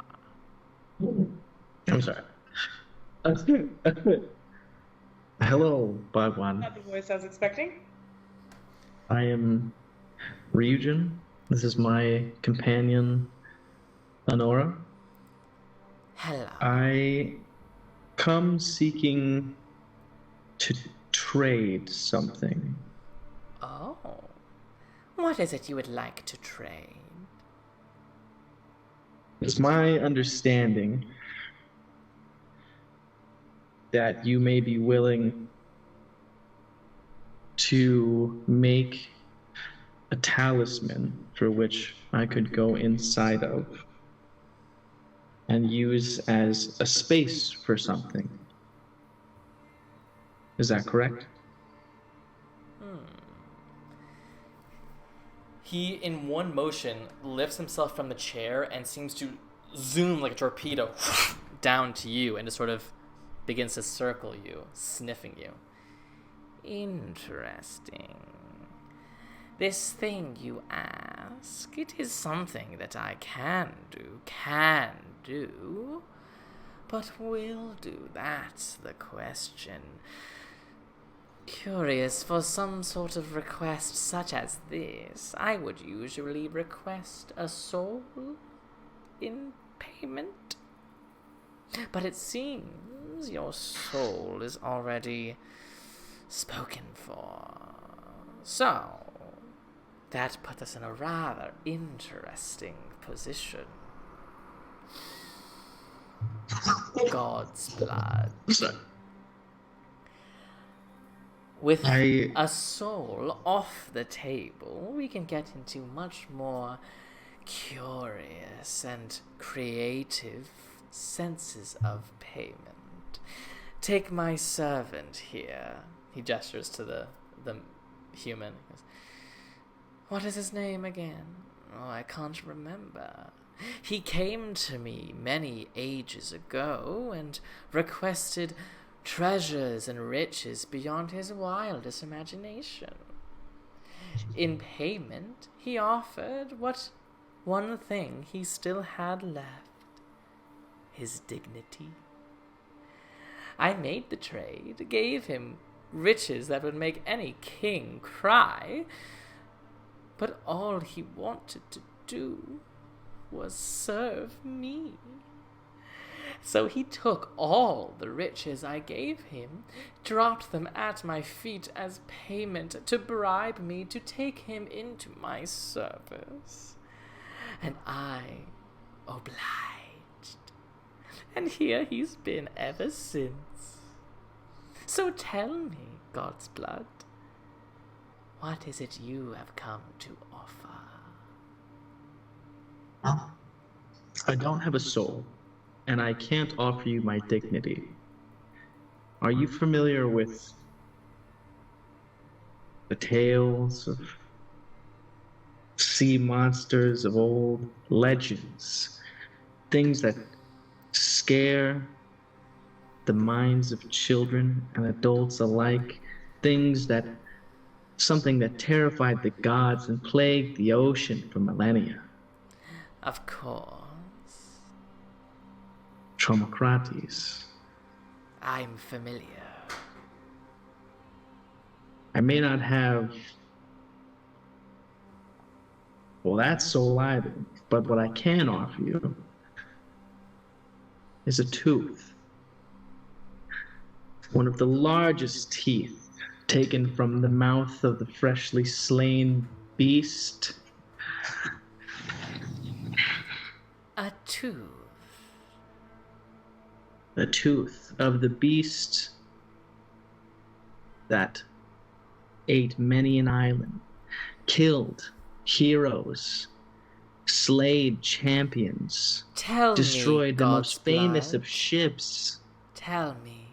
I'm sorry. Hello, Bhagwan. Not the voice I was expecting. I am Ryujin. This is my companion, Anura. Hello. I come seeking to trade something. Oh. What is it you would like to trade? It's my understanding that you may be willing to make a talisman for which I could go inside of and use as a space for something. Is that correct? He, in one motion, lifts himself from the chair and seems to zoom like a torpedo down to you and just sort of begins to circle you, sniffing you. Interesting. This thing you ask, it is something that I can do, but will do, that's the question. Curious, for some sort of request such as this, I would usually request a soul in payment. But it seems your soul is already spoken for. So, that puts us in a rather interesting position. God's blood. With a soul off the table, we can get into much more curious and creative senses of payment. Take my servant here. He gestures to the human. He goes, what is his name again? Oh, I can't remember. He came to me many ages ago and requested treasures and riches beyond his wildest imagination. In payment, he offered what one thing he still had left: his dignity. I made the trade, gave him riches that would make any king cry, but all he wanted to do was serve me. So he took all the riches I gave him, dropped them at my feet as payment to bribe me to take him into my service. And I obliged. And here he's been ever since. So tell me, God's blood, what is it you have come to offer? I don't have a soul, and I can't offer you my dignity. Are you familiar with the tales of sea monsters of old, legends, things that scare the minds of children and adults alike, something that terrified the gods and plagued the ocean for millennia? Of course. Tromocrates. I'm familiar. I may not have, that soul either, but what I can offer you is a tooth. One of the largest teeth taken from the mouth of the freshly slain beast. A tooth. The tooth of the beast that ate many an island, killed heroes, slayed champions, destroyed the most famous of ships. Tell me,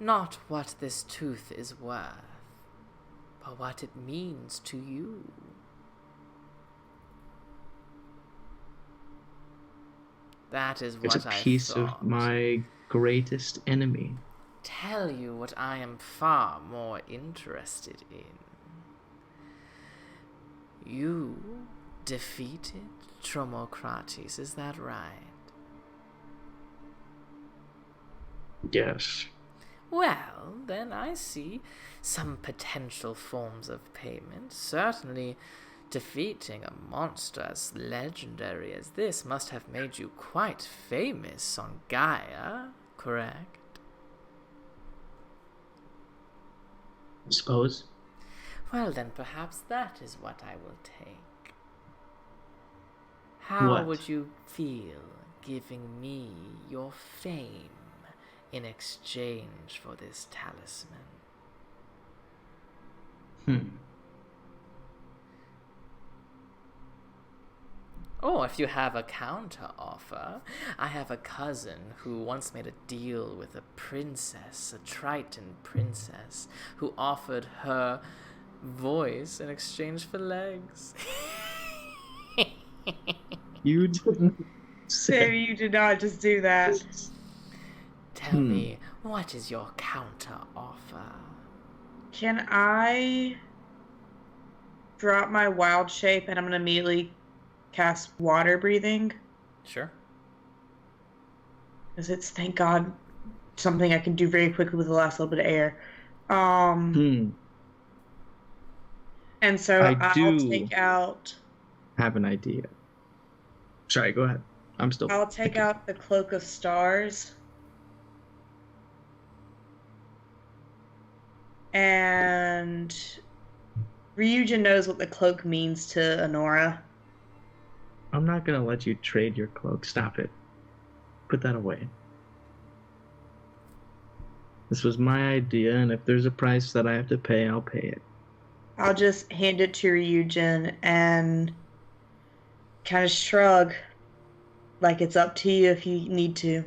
not what this tooth is worth, but what it means to you. That is what I thought. It's a piece of my greatest enemy. Tell you what I am far more interested in. You defeated Tromocrates, is that right? Yes. Well, then I see some potential forms of payment. Certainly, defeating a monster as legendary as this must have made you quite famous on Gaia, correct? I suppose. Well, then perhaps that is what I will take. How What? would you feel giving me your fame in exchange for this talisman? Oh, if you have a counter offer, I have a cousin who once made a deal with a princess, a Triton princess, who offered her voice in exchange for legs. You didn't Maybe you did not just do that. Tell me, what is your counter offer? Can I drop my wild shape and I'm gonna immediately cast water breathing? Sure. Because it's, thank God, something I can do very quickly with the last little bit of air. And so I'll take out... have an idea. Sorry, go ahead. I'll take out the Cloak of Stars. And Ryujin knows what the cloak means to Anura. I'm not gonna let you trade your cloak. Stop it. Put that away. This was my idea, and if there's a price that I have to pay, I'll pay it. I'll just hand it to Ryujin and kind of shrug, like it's up to you if you need to.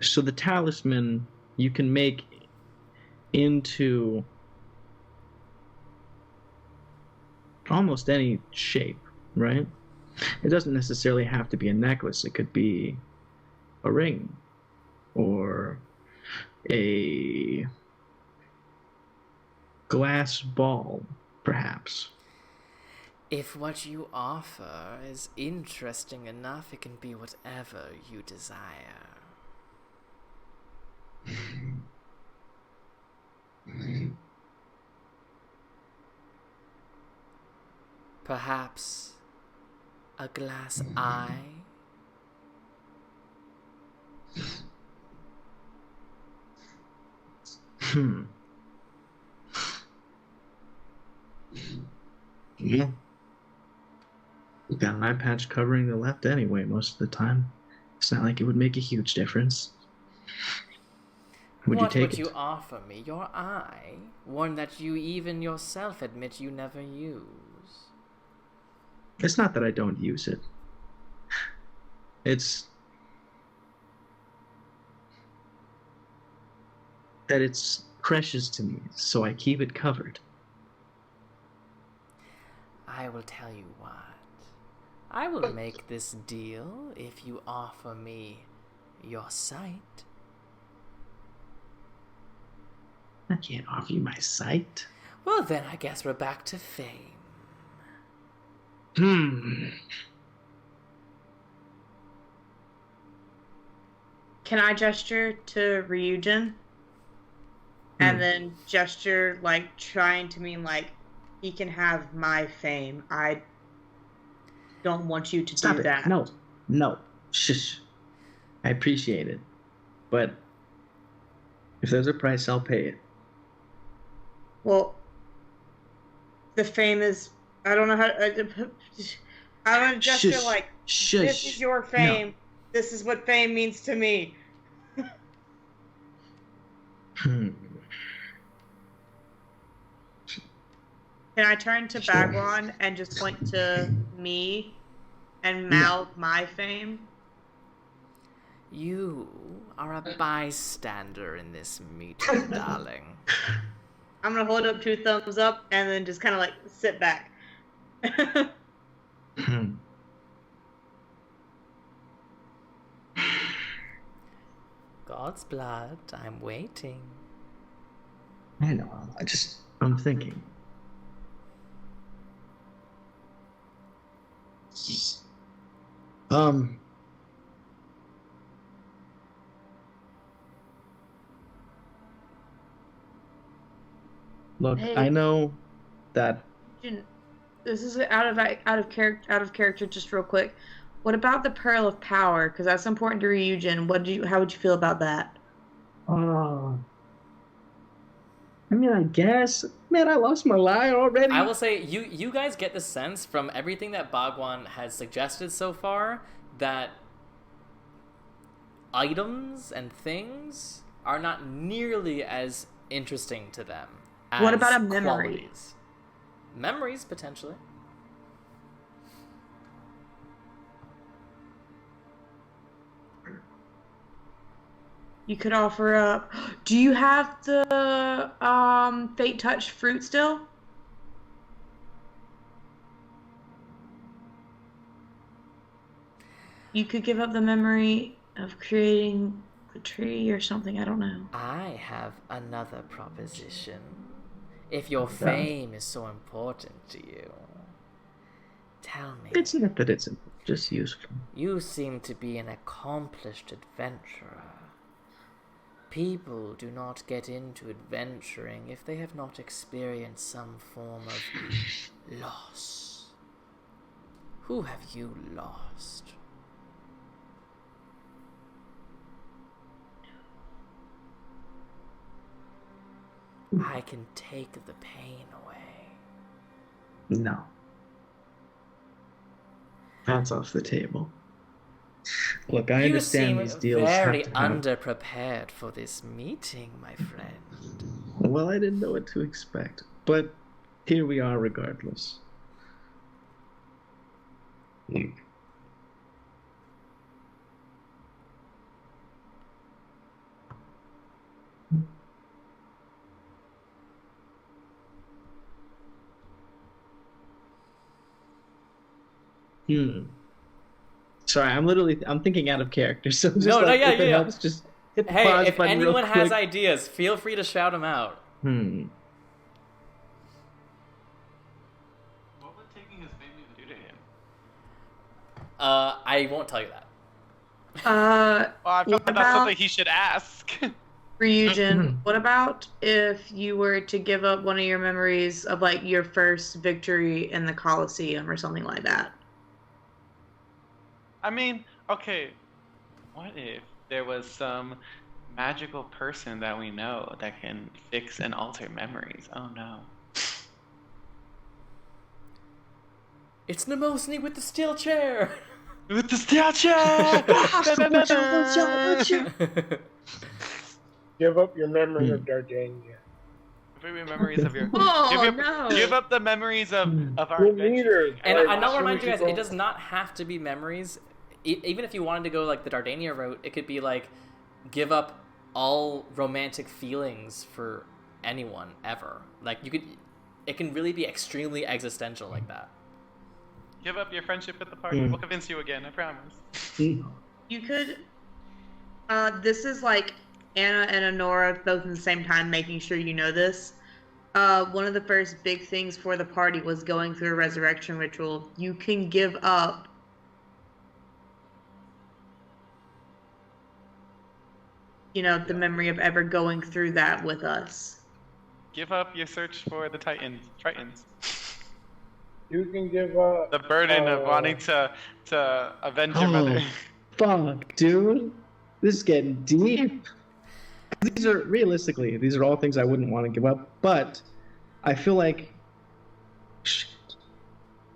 So the talisman you can make into almost any shape, right? It doesn't necessarily have to be a necklace. It could be a ring or a glass ball, perhaps. If what you offer is interesting enough, it can be whatever you desire. Perhaps a glass eye? Yeah. You've got an eye patch covering the left anyway most of the time. It's not like it would make a huge difference. What would you offer me? Your eye? One that you even yourself admit you never use. It's not that I don't use it. It's that it's precious to me, so I keep it covered. I will tell you what. I will make this deal if you offer me your sight. I can't offer you my sight. Well, then I guess we're back to fame. Can I gesture to Ryujin? And then gesture, like, trying to mean, like, he can have my fame. I don't want you to Stop do it. that. No. Shush. I appreciate it. But if there's a price, I'll pay it. Well, the fame is... I don't know how... I want to gesture like, Shush. This is your fame. No. This is what fame means to me. Can I turn to Bagwan and just point to me and mouth my fame? You are a bystander in this meeting, darling. I'm going to hold up 2 thumbs up and then just kind of like sit back. God's blood, I'm waiting. I know. I'm thinking. Look, Hey. I know that This is out of character. Just real quick. What about the Pearl of Power? Because that's important to Ryujin. How would you feel about that? I mean, I guess. Man, I lost my lie already. I will say, you guys get the sense from everything that Bhagwan has suggested so far that items and things are not nearly as interesting to them as What about a memory? qualities. Memories, potentially. You could offer up. Do you have the Fate Touch fruit still? You could give up the memory of creating the tree or something. I don't know. I have another proposition. If your fame is so important to you, tell me. It's not that it's just useful. You seem to be an accomplished adventurer. People do not get into adventuring if they have not experienced some form of loss. Who have you lost? I can take the pain away. No. That's off the table. Look, I understand these deals very have to have... underprepared for this meeting, my friend. Well, I didn't know what to expect, but here we are regardless. Sorry, I'm thinking out of character, so just helps, just hit the pause if button anyone real has quick. ideas, feel free to shout them out. What would taking his baby do to him? I won't tell you that. Well, I feel like that's something he should ask. Ryujin, what about if you were to give up one of your memories of like your first victory in the Colosseum or something like that? I mean, okay, what if there was some magical person that we know that can fix and alter memories? Oh no. It's Nemosny with the steel chair! With the steel chair! Give up your memory of Dardania. Give up memories of your. No. Give up the memories of our Your adventure. leader. And Like, I know, so remind you we guys, should it go- does not have to be memories. Even if you wanted to go like the Dardania route, it could be like, give up all romantic feelings for anyone ever. Like it can really be extremely existential like that. Give up your friendship at the party. We'll convince you again, I promise. You could. This is like Anna and Anura both at the same time, making sure you know this. One of the first big things for the party was going through a resurrection ritual. You can give up the memory of ever going through that with us. Give up your search for the Titans. You can give up The burden of wanting to avenge your mother. Fuck, dude. This is getting deep. These are all things I wouldn't want to give up, but I feel like shit,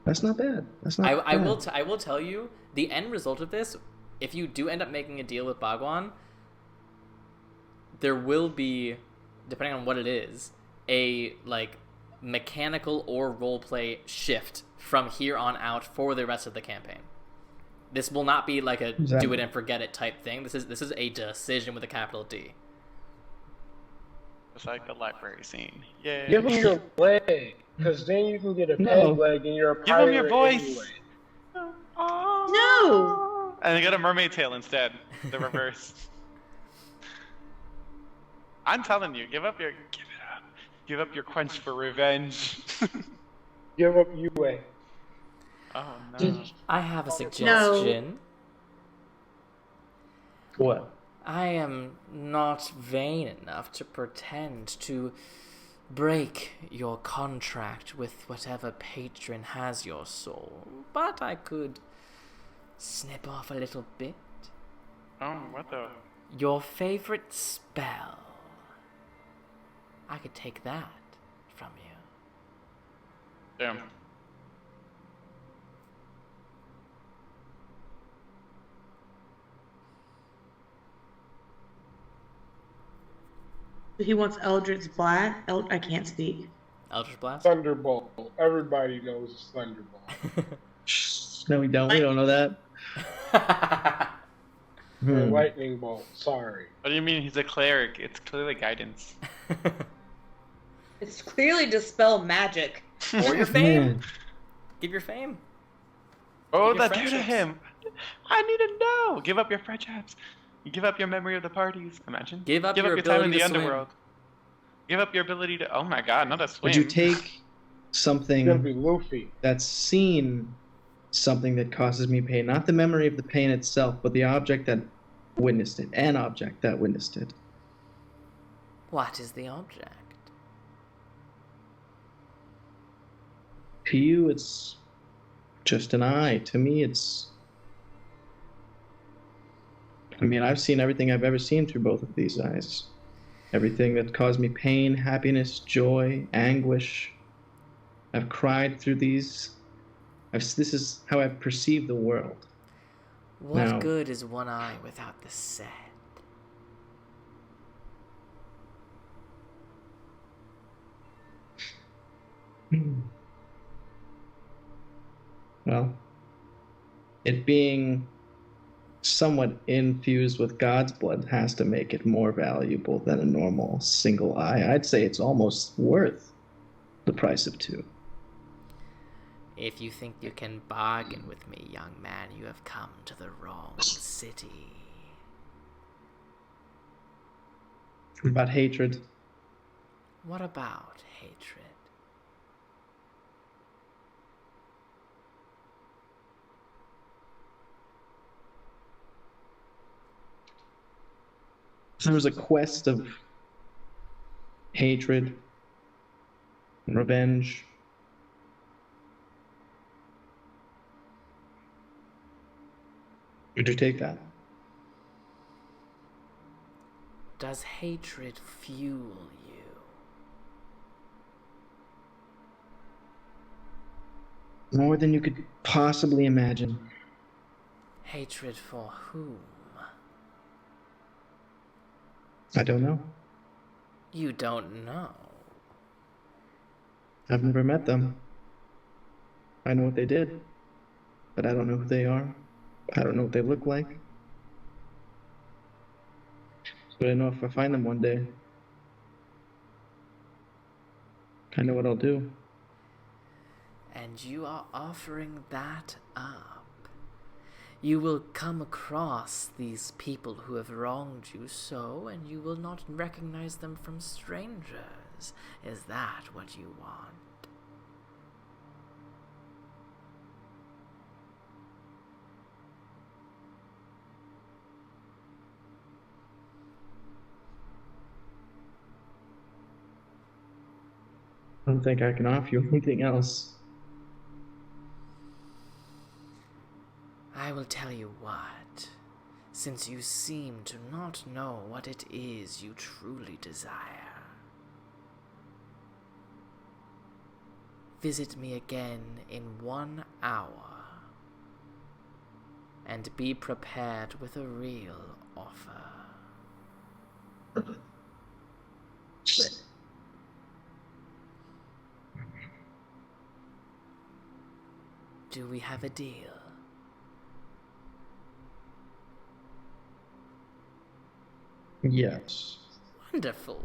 that's not bad. That's not I bad. I will tell you the end result of this. If you do end up making a deal with Bhagwan, there will be, depending on what it is, a like mechanical or roleplay shift from here on out for the rest of the campaign. This will not be like a do it and forget it type thing. This is a decision with a capital D. It's like the library scene. Yay. Give him your leg, because then you can get a No. peg leg and you're a Give pirate him your voice. anyway. No! And get a mermaid tail instead. The reverse. I'm telling you, give it up. Give up your quench for revenge. Give up Yue. Oh no. I have a suggestion. What? I am not vain enough to pretend to break your contract with whatever patron has your soul, but I could snip off a little bit. Oh, what the? Your favorite spell. I could take that from you. Damn. He wants Eldritch Blast. I can't speak. Eldritch Blast? Thunderbolt. Everybody knows it's Thunderbolt. No, we don't. We don't know that. Or lightning bolt. Sorry. What do you mean he's a cleric? It's clearly guidance. It's clearly dispel magic. Or your fame. Give your fame. Oh, Give your that due to friendships. him. I need to know. Give up your friendships. You give up your memory of the parties. Imagine. Give up Give your up your time in ability the to swim. underworld. Give up your ability to. Oh my God, not a swim. Would you take It's something gonna be Luffy. that's seen something that causes me pain? Not the memory of the pain itself, but the object that witnessed it. An object that witnessed it. What is the object? To you, it's just an eye. To me, it's... I mean, I've seen everything I've ever seen through both of these eyes. Everything that caused me pain, happiness, joy, anguish. I've cried through these. This is how I've perceived the world. What Now- good is one eye without the set? Well, it being somewhat infused with God's blood has to make it more valuable than a normal single eye. I'd say it's almost worth the price of two. If you think you can bargain with me, young man, you have come to the wrong city. What about hatred? What about hatred? There was a quest of hatred and revenge. Would you take that? Does hatred fuel you? More than you could possibly imagine. Hatred for whom? I don't know. You don't know. I've never met them. I know what they did, but I don't know who they are. I don't know what they look like. But I know if I find them one day, I know what I'll do. And you are offering that up. You will come across these people who have wronged you so, and you will not recognize them from strangers. Is that what you want? I don't think I can offer you anything else. I will tell you what, since you seem to not know what it is you truly desire. Visit me again in 1 hour, and be prepared with a real offer. Do we have a deal? Yes. Wonderful.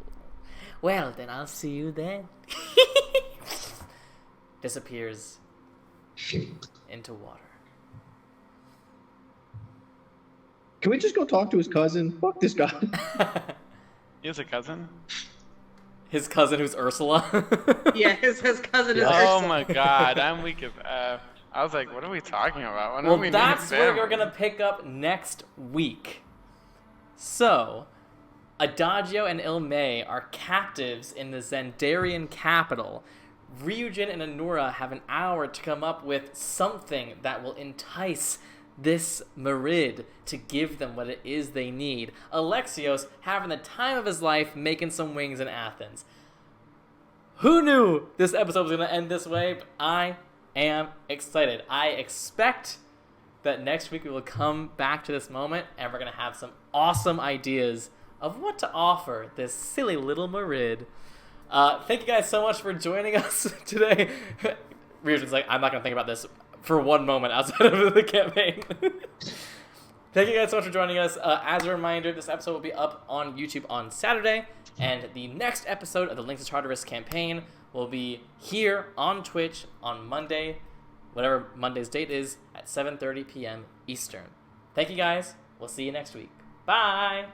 Well, then I'll see you then. Disappears into water. Can we just go talk to his cousin? Fuck this guy. He has a cousin? His cousin, who's Ursula. Yeah, his cousin is Oh Ursula. my God, I'm weak as F. I was like, what are we talking about? When are Well, we that's meeting where you're family? gonna pick up next week. So, Adagio and Illmaye are captives in the Xanderian capital. Ryujin and Anura have an hour to come up with something that will entice this Merid to give them what it is they need. Alexios having the time of his life making some wings in Athens. Who knew this episode was going to end this way? But I am excited. I expect that next week we will come back to this moment and we're going to have some awesome ideas of what to offer this silly little Merid. Thank you guys so much for joining us today. Ryujin's like, I'm not going to think about this for one moment outside of the campaign. Thank you guys so much for joining us. As a reminder, this episode will be up on YouTube on Saturday, and the next episode of the Links to Tartarus campaign will be here on Twitch on Monday, whatever Monday's date is, at 7:30 p.m. Eastern. Thank you guys. We'll see you next week. Bye!